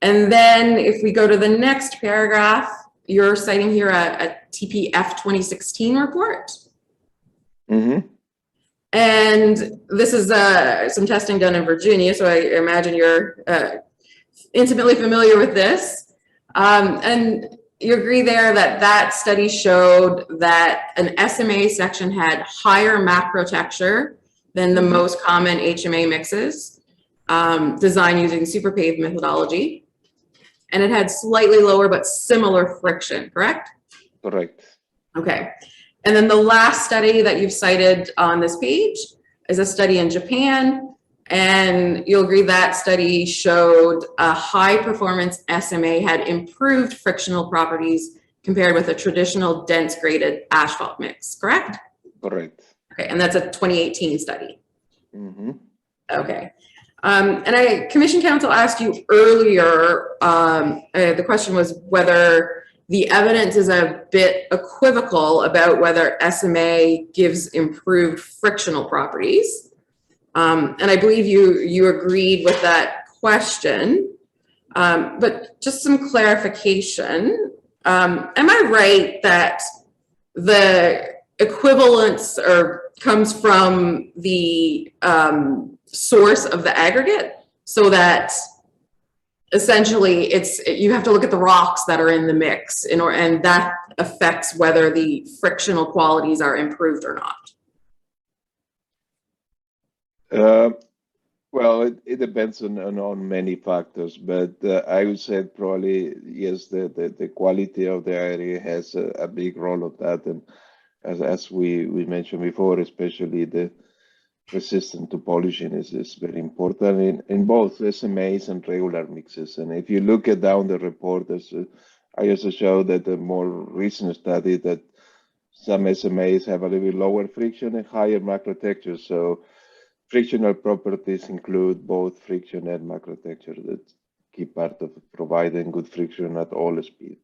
And then if we go to the next paragraph, you're citing here a TPF 2016 report. Mm-hmm. And this is some testing done in Virginia, so I imagine you're intimately familiar with this. And you agree there that that study showed that an SMA section had higher macro texture than the most common HMA mixes designed using super paved methodology. And it had slightly lower but similar friction, correct? Correct. Okay. And then the last study that you've cited on this page is a study in Japan. And you'll agree that study showed a high performance SMA had improved frictional properties compared with a traditional dense graded asphalt mix, correct? Correct. Okay, and that's a 2018 study. Mm-hmm. Okay. And Commission Counsel asked you earlier, the question was whether the evidence is a bit equivocal about whether SMA gives improved frictional properties. And I believe you agreed with that question, but just some clarification. Am I right that the equivalence or comes from the source of the aggregate, so that essentially you have to look at the rocks that are in the mix and that affects whether the frictional qualities are improved or not. Well, it depends on many factors, but I would say probably yes, the quality of the area has a big role of that, and as we mentioned before, especially the resistance to polishing is very important in both SMAs and regular mixes. And if you look at down the report, I also showed that the more recent study that some SMAs have a little bit lower friction and higher macro texture. So frictional properties include both friction and macro texture. That's key part of providing good friction at all speed.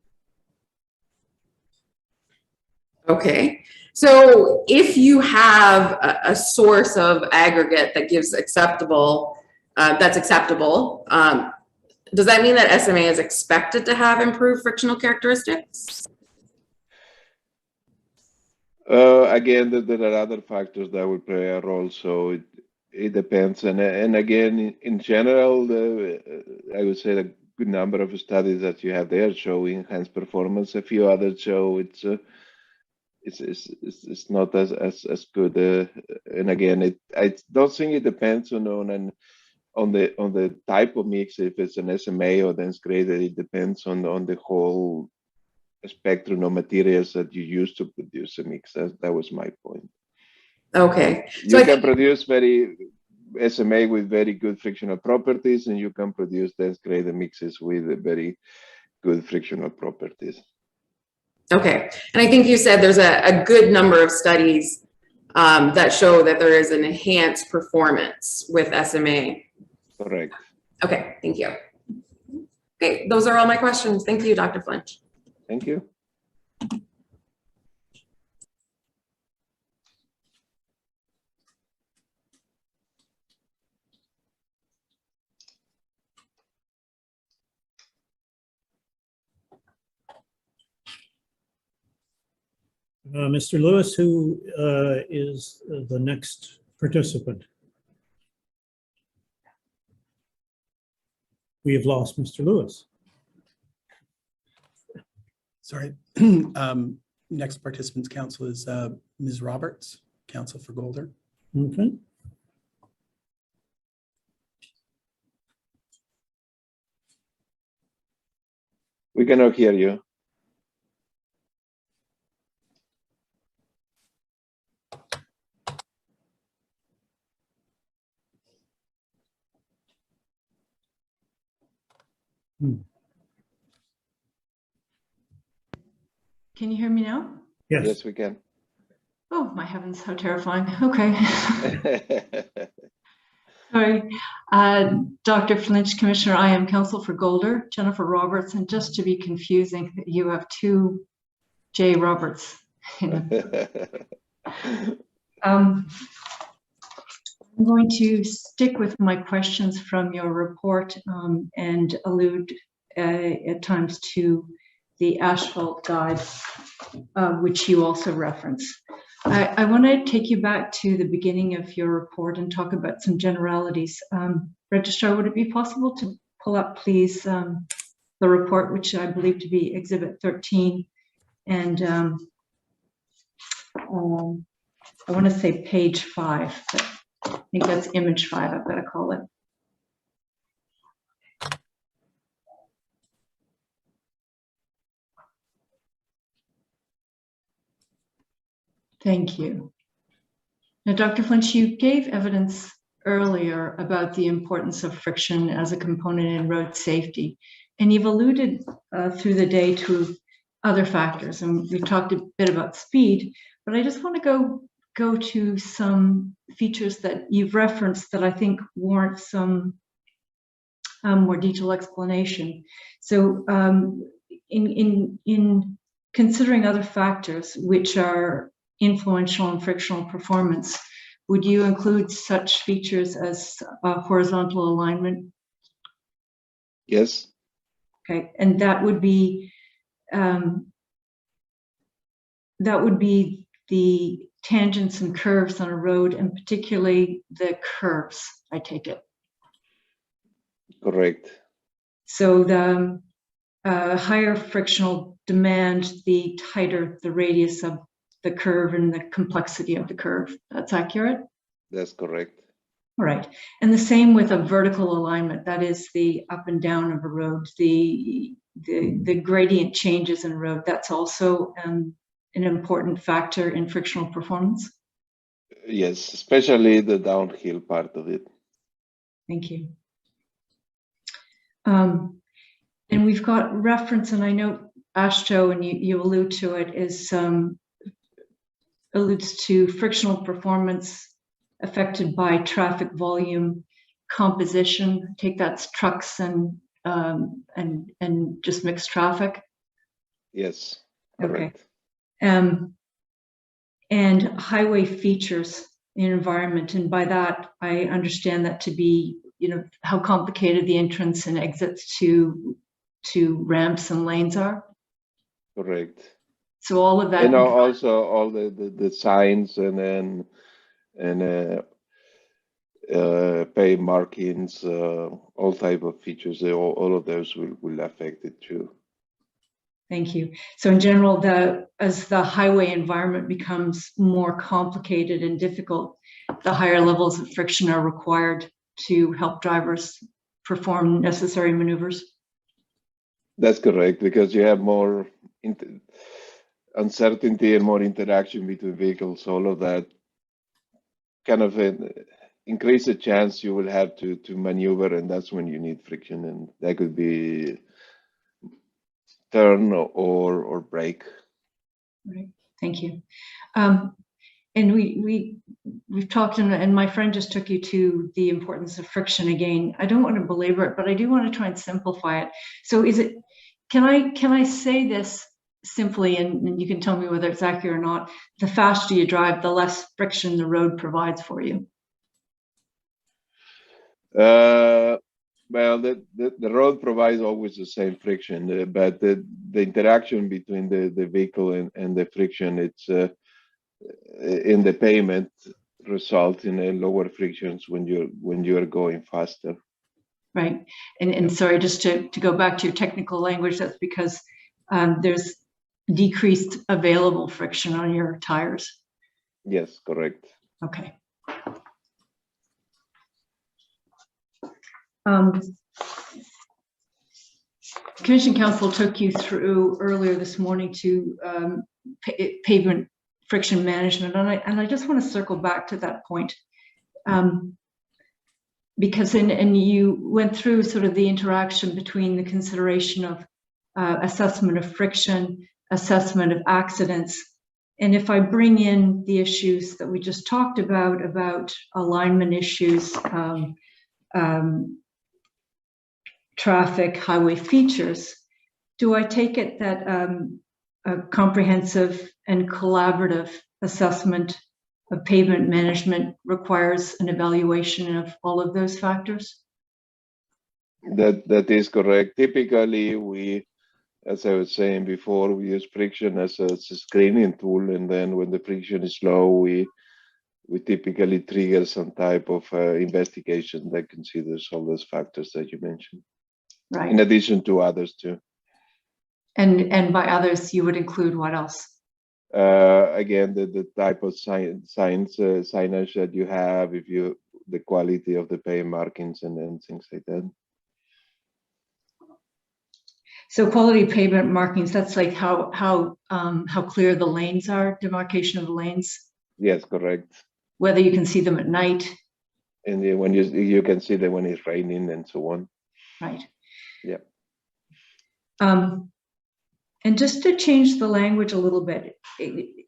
Okay, so if you have a source of aggregate that gives acceptable, does that mean that SMA is expected to have improved frictional characteristics? Again, there are other factors that will play a role, so it depends. And again, in general, I would say a good number of studies that you have there show enhanced performance. A few others show it's not as good. And again, I don't think it depends on the type of mix. If it's an SMA or dense graded, it depends on the whole spectrum of materials that you use to produce a mix. That was my point. Okay, so you can produce SMA with very good frictional properties, and you can produce dense graded mixes with very good frictional properties. Okay, and I think you said there's a good number of studies that show that there is an enhanced performance with SMA. Correct. Okay, thank you. Okay, those are all my questions. Thank you, Dr. Flinch. Thank you. Mr. Lewis, who is the next participant? We have lost Mr. Lewis. Sorry. Next participant's counsel is Ms. Roberts, counsel for Golder. Okay. We cannot hear you. Can you hear me now? Yes. Yes, we can. Oh, my heavens, how terrifying. Okay. Sorry. Dr. Flinch, Commissioner, I am counsel for Golder, Jennifer Roberts, and just to be confusing, you have two J. Roberts. I'm going to stick with my questions from your report and allude at times to the asphalt guide, which you also reference. I want to take you back to the beginning of your report and talk about some generalities. Registrar, would it be possible to pull up, please, the report, which I believe to be Exhibit 13, and I want to say page 5, but I think that's image 5, I've got to call it. Thank you. Now, Dr. Flinch, you gave evidence earlier about the importance of friction as a component in road safety, and you've alluded through the day to other factors, and we've talked a bit about speed, but I just want to go to some features that you've referenced that I think warrant some more detailed explanation. So in considering other factors which are influential in frictional performance, would you include such features as horizontal alignment? Yes. Okay, and that would be the tangents and curves on a road, and particularly the curves, I take it. Correct. So the higher frictional demand, the tighter the radius of the curve and the complexity of the curve. That's accurate? That's correct. All right. And the same with a vertical alignment, that is the up and down of a road, the gradient changes in a road. That's also an important factor in frictional performance. Yes, especially the downhill part of it. Thank you. And we've got reference, and I know Ashto, and you allude to it, is alludes to frictional performance affected by traffic volume composition. I take that's trucks and just mixed traffic. Yes, correct. correct. And highway features in environment, and by that I understand that to be, you know, how complicated the entrance and exits to ramps and lanes are. Correct. So all of that. And also all the signs and pay markings, all type of features, all of those will affect it too. Thank you. So in general, as the highway environment becomes more complicated and difficult, the higher levels of friction are required to help drivers perform necessary maneuvers. That's correct, because you have more uncertainty and more interaction between vehicles. All of that kind of increase the chance you will have to maneuver, and that's when you need friction, and that could be turn or brake. Right. Thank you. And we've talked, and my friend just took you to the importance of friction again. I don't want to belabor it, but I do want to try and simplify it. So can I say this simply, and you can tell me whether it's accurate or not: the faster you drive, the less friction the road provides for you? Well, the road provides always the same friction, but the interaction between the vehicle and the friction, it's in the pavement, result in lower frictions when you're going faster. Right. And sorry, just to go back to your technical language, that's because there's decreased available friction on your tires. Yes, correct. Okay. Commission Council took you through earlier this morning to pavement friction management, and I just want to circle back to that point, because you went through sort of the interaction between the consideration of assessment of friction, assessment of accidents, and if I bring in the issues that we just talked about alignment issues, traffic, highway features, do I take it that a comprehensive and collaborative assessment of pavement management requires an evaluation of all of those factors? That is correct. Typically, we, as I was saying before, we use friction as a screening tool, and then when the friction is low, we typically trigger some type of investigation that considers all those factors that you mentioned. Right. In addition to others too. And by others, you would include what else? Again, the type of signage that you have, the quality of the pay markings and things like that. So quality pavement markings, that's like how clear the lanes are, demarcation of the lanes? Yes, correct. Whether you can see them at night. And when you can see them when it's raining and so on. Right. Yeah. And just to change the language a little bit,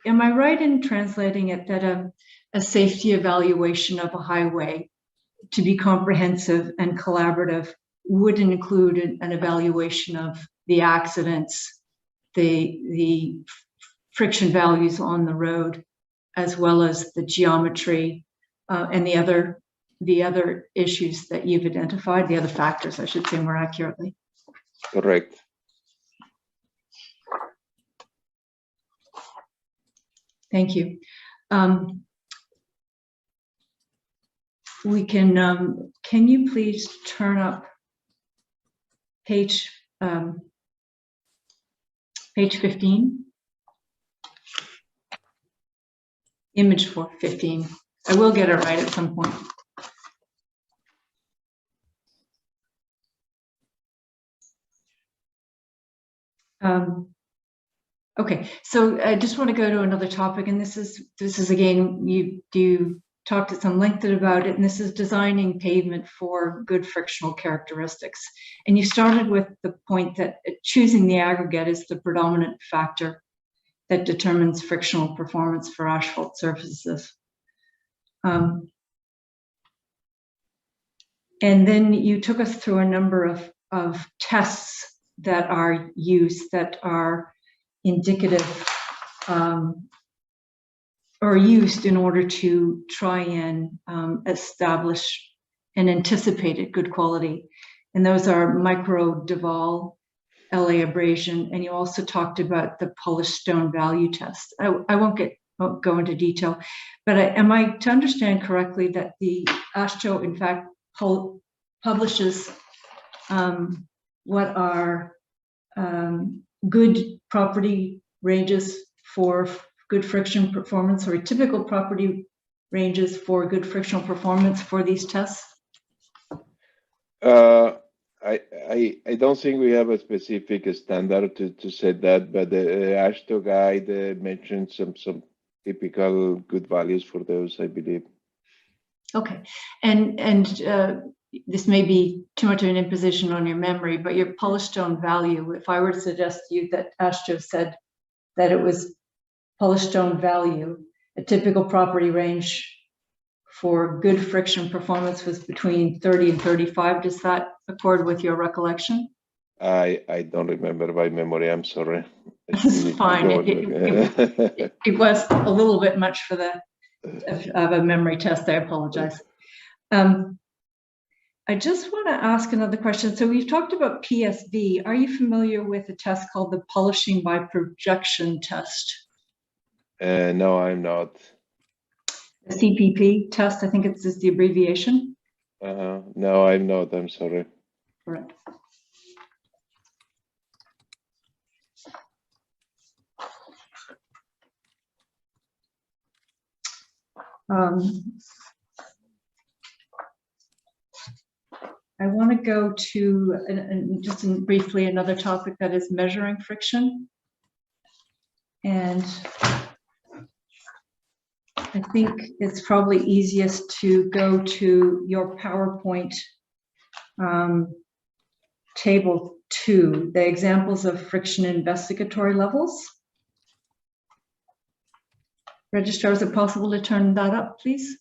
am I right in translating it that a safety evaluation of a highway to be comprehensive and collaborative would include an evaluation of the accidents, the friction values on the road, as well as the geometry and the other issues that you've identified, the other factors, I should say more accurately? Correct. Thank you. We can you please turn up page 15? Image 15. I will get it right at some point. Okay, so I just want to go to another topic, and this is again, you talked at some length about it, and this is designing pavement for good frictional characteristics. And you started with the point that choosing the aggregate is the predominant factor that determines frictional performance for asphalt surfaces. And then you took us through a number of tests that are used, that are indicative or used in order to try and establish an anticipated good quality. And those are micro Duval, LA abrasion, and you also talked about the polished stone value test. I won't go into detail, but am I to understand correctly that the AASHTO in fact publishes what are good property ranges for good friction performance, or typical property ranges for good frictional performance for these tests? I don't think we have a specific standard to say that, but the AASHTO guide mentioned some typical good values for those, I believe. Okay, and this may be too much of an imposition on your memory, but your polished stone value, if I were to suggest to you that AASHTO said that it was polished stone value, a typical property range for good friction performance was between 30 and 35. Does that accord with your recollection? I don't remember by memory, I'm sorry. That's fine. It was a little bit much for of a memory test. I apologize. I just want to ask another question. So we've talked about PSV. Are you familiar with a test called the polishing by projection test? No, I'm not. The CPP test, I think it's just the abbreviation. No, I'm not. I'm sorry. Correct. I want to go to just briefly another topic, that is measuring friction. And I think it's probably easiest to go to your PowerPoint table 2, the examples of friction investigatory levels. Registrar, is it possible to turn that up, please?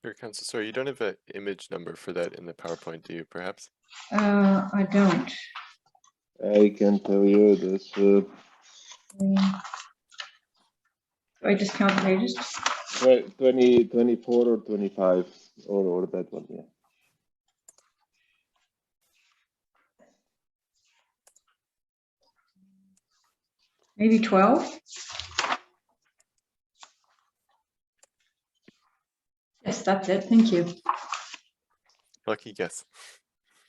Your counsel, sorry, you don't have an image number for that in the PowerPoint, do you, perhaps? I don't. I can tell you this. Do I just count the pages? 20, 24 or 25, or that one, yeah. Maybe 12? Yes, that's it. Thank you. Lucky guess.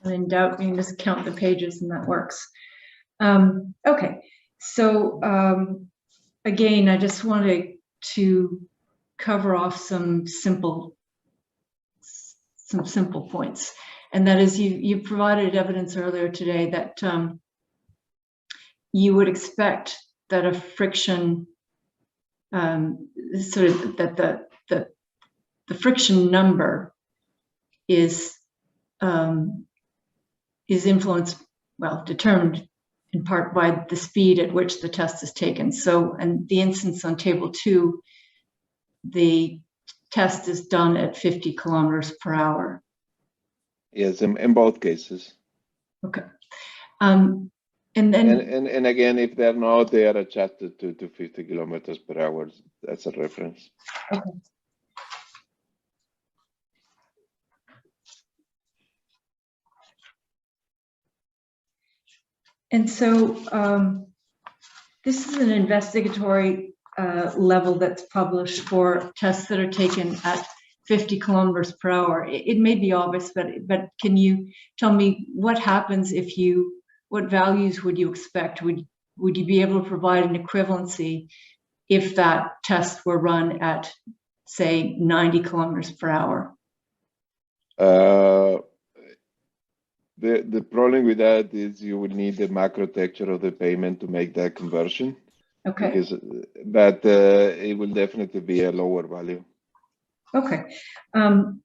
And in doubt, you can just count the pages and that works. Okay, so again, I just wanted to cover off some simple points. And that is, you provided evidence earlier today that you would expect that a friction, sort of that the friction number is influenced, well, determined in part by the speed at which the test is taken. So, and the instance on table 2, the test is done at 50 kilometers per hour. Yes, in both cases. Okay. And then and again, if they're not, they are adjusted to 50 kilometers per hour. That's a reference. okay. And so this is an investigatory level that's published for tests that are taken at 50 kilometers per hour. It may be obvious, but can you tell me what happens if what values would you expect? Would you be able to provide an equivalency if that test were run at, say, 90 kilometers per hour? The problem with that is you would need the macro texture of the pavement to make that conversion. Okay. But it will definitely be a lower value. Okay. And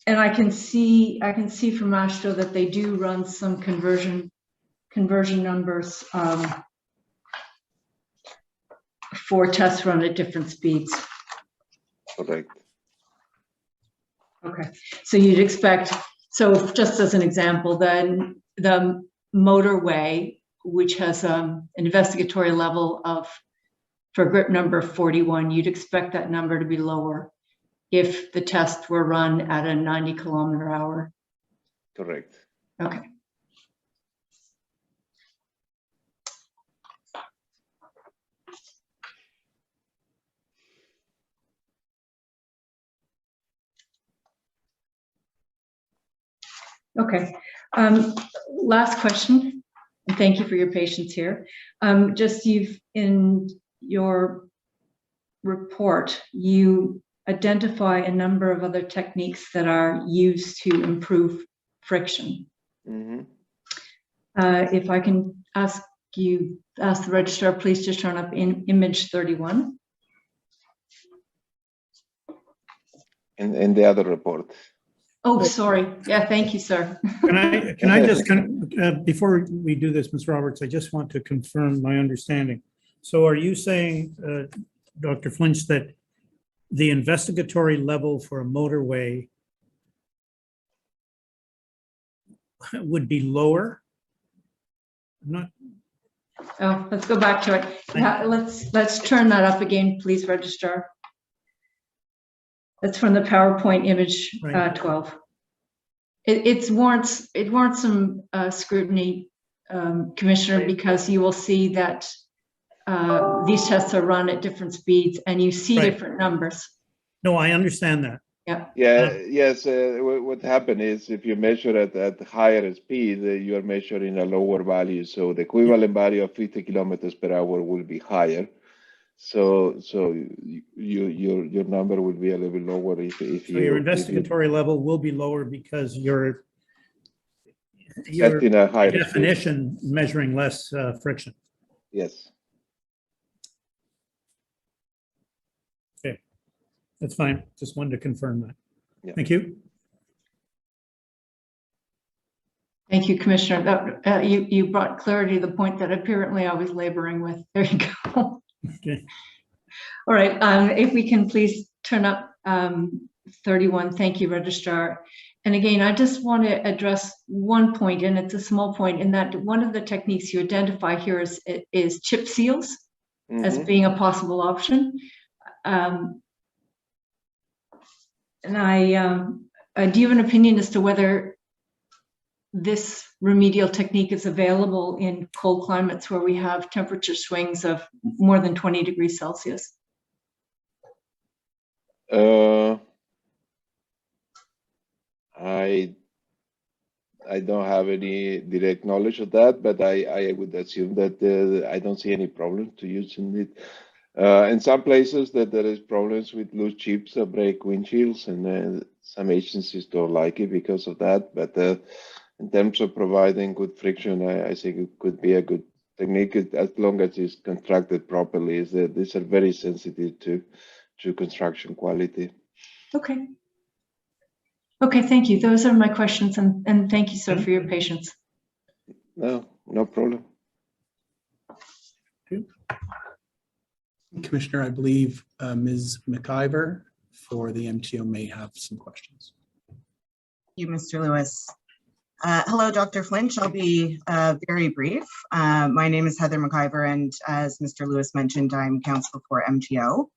I can see from AASHTO that they do run some conversion numbers for tests run at different speeds. Correct. Okay. So you'd expect, so just as an example, then the motorway, which has an investigatory level for grip number 41, you'd expect that number to be lower if the tests were run at a 90 kilometer hour. Correct. Okay. Okay. Last question, and thank you for your patience here. In your report, you identify a number of other techniques that are used to improve friction. Mm-hmm. If I can ask the registrar, please just turn up in image 31. And the other report. Oh, sorry. Yeah, thank you, sir. Can I just, before we do this, Ms. Roberts, I just want to confirm my understanding. So are you saying, Dr. Flinch, that the investigatory level for a motorway would be lower? Not. Oh, let's go back to it. Yeah, let's turn that up again, please, registrar. That's from the PowerPoint image 12. It warrants some scrutiny, Commissioner, because you will see that these tests are run at different speeds and you see different numbers. No, I understand that. Yeah. Yes. What happened is if you measure at higher speed, you are measuring a lower value. So the equivalent value of 50 kilometers per hour will be higher. So your number will be a little bit lower if your investigatory level will be lower because you're testing a higher definition speed. Measuring less friction. Yes. Okay, that's fine. Just wanted to confirm that. Yeah. Thank you. Thank you, Commissioner. You brought clarity to the point that apparently I was laboring with. There you go. Okay. All right. If we can please turn up 31. Thank you, registrar. And again, I just want to address one point, and it's a small point, in that one of the techniques you identify here is chip seals as being a possible option. And do you have an opinion as to whether this remedial technique is available in cold climates where we have temperature swings of more than 20 degrees Celsius? I don't have any direct knowledge of that, but I would assume that I don't see any problem to using it. In some places that there is problems with loose chips that break windshields, and some agencies don't like it because of that. But in terms of providing good friction, I think it could be a good technique as long as it's constructed properly. Is that these are very sensitive to construction quality. Okay. Okay, thank you. Those are my questions, and thank you, sir, for your patience. No problem. Commissioner, I believe Ms. McIver for the MTO may have some questions. Thank you, Mr. Lewis. Hello, Dr. Flinch. I'll be very brief. My name is Heather McIver, and as Mr. Lewis mentioned, I'm counsel for MTO.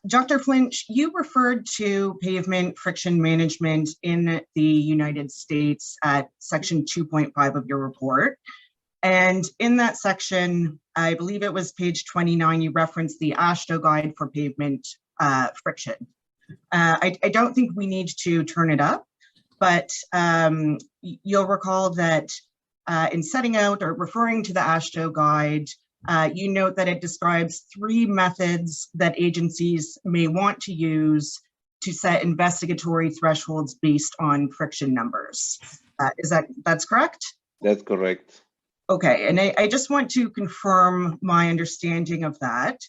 Dr. Flinch, you referred to pavement friction management in the United States at section 2.5 of your report. And in that section, I believe it was page 29, you referenced the AASHTO guide for pavement friction. I don't think we need to turn it up, but you'll recall that in setting out or referring to the AASHTO guide, you note that it describes 3 methods that agencies may want to use to set investigatory thresholds based on friction numbers. That's correct? That's correct. Okay, and I just want to confirm my understanding of that.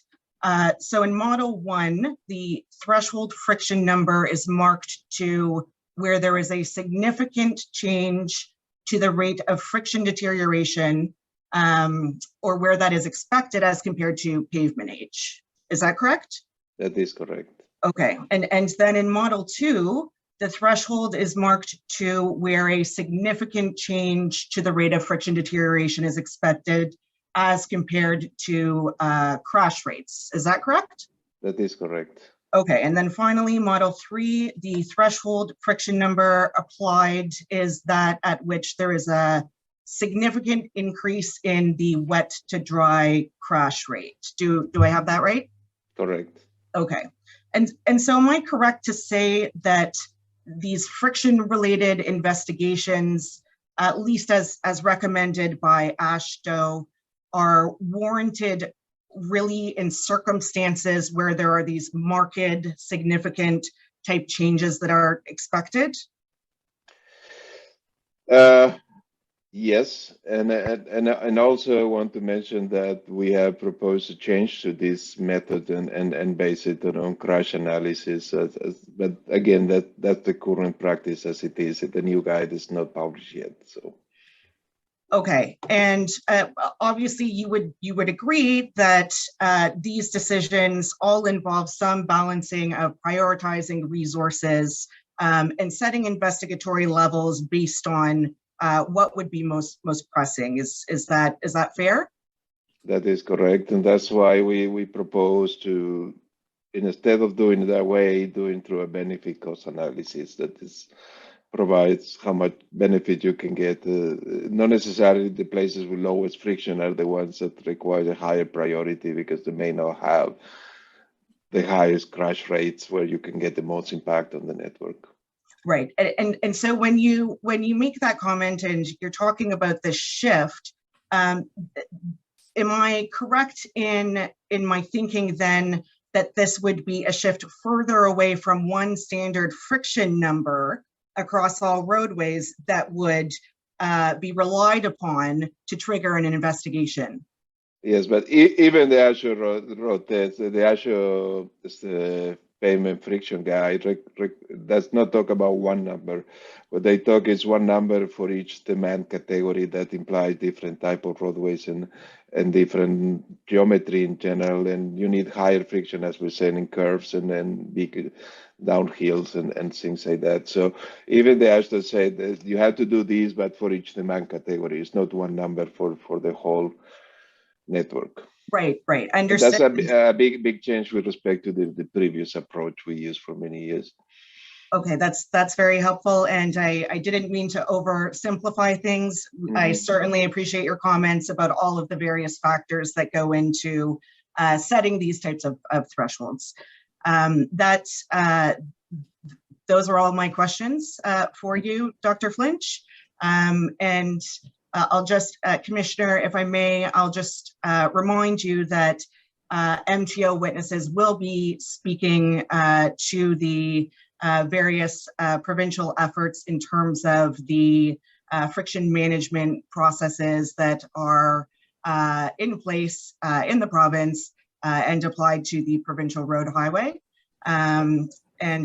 So in model 1, the threshold friction number is marked to where there is a significant change to the rate of friction deterioration, or where that is expected as compared to pavement age. Is that correct? That is correct. Okay, and then in model 2, the threshold is marked to where a significant change to the rate of friction deterioration is expected as compared to crash rates. Is that correct? That is correct. Okay, and then finally, model 3, the threshold friction number applied is that at which there is a significant increase in the wet to dry crash rate. Do I have that right? Correct. Okay, and so am I correct to say that these friction-related investigations, at least as recommended by AASHTO, are warranted really in circumstances where there are these marked, significant type changes that are expected? Yes, and also want to mention that we have proposed a change to this method and base it on crash analysis. But again, that's the current practice as it is. The new guide is not published yet. So. Okay, and obviously you would agree that these decisions all involve some balancing of prioritizing resources and setting investigatory levels based on what would be most pressing. Is that fair? That is correct, and that's why we propose to, instead of doing it that way, doing through a benefit cost analysis that provides how much benefit you can get. Not necessarily the places with lowest friction are the ones that require a higher priority because they may not have the highest crash rates where you can get the most impact on the network. Right, and so when you make that comment and you're talking about the shift, am I correct in my thinking then that this would be a shift further away from one standard friction number across all roadways that would be relied upon to trigger an investigation? Yes, but even the actual road test, the actual pavement friction guide does not talk about one number. What they talk is one number for each demand category that implies different type of roadways and different geometry in general. And you need higher friction, as we're saying, in curves and then big downhills and things like that. So even they actually say that you have to do these, but for each demand category, it's not one number for the whole network. Right. Understood. That's a big change with respect to the previous approach we used for many years. Okay, that's very helpful, and I didn't mean to oversimplify things. Mm-hmm. I certainly appreciate your comments about all of the various factors that go into setting these types of thresholds. Those are all my questions for you, Dr. Flinch, and I'll just, Commissioner, if I may, I'll just remind you that MTO witnesses will be speaking to the various provincial efforts in terms of the friction management processes that are in place in the province and applied to the provincial road highway. And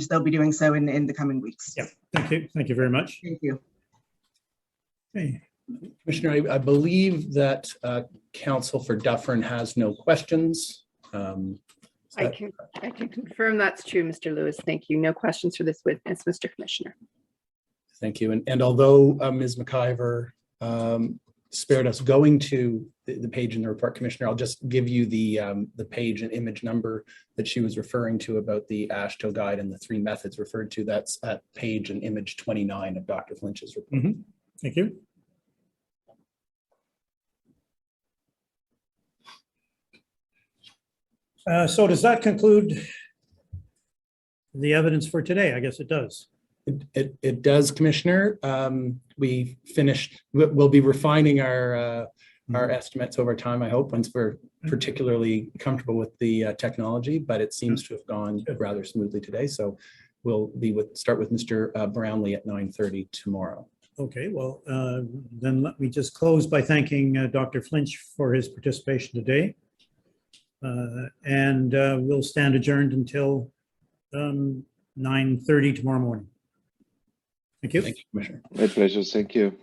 they'll be doing so in the coming weeks. Yeah, thank you. Thank you very much. Thank you. Okay. Commissioner, I believe that Council for Dufferin has no questions. I can confirm that's true, Mr. Lewis. Thank you. No questions for this witness, Mr. Commissioner. Thank you. And although Ms. McIver spared us going to the page in the report, Commissioner, I'll just give you the page and image number that she was referring to about the AASHTO guide and the 3 methods referred to. That's at page and image 29 of Dr. Flinch's report. Mm-hmm. Thank you. So does that conclude the evidence for today? I guess it does. It does, Commissioner. We finished, we'll be refining our estimates over time, I hope, once we're particularly comfortable with the technology, but it seems to have gone rather smoothly today. So we'll start with Mr. Brownlee at 9:30 tomorrow. Okay, well, then let me just close by thanking Dr. Flinch for his participation today. And we'll stand adjourned until 9:30 tomorrow morning. Thank you. Thank you, Commissioner. My pleasure. Thank you.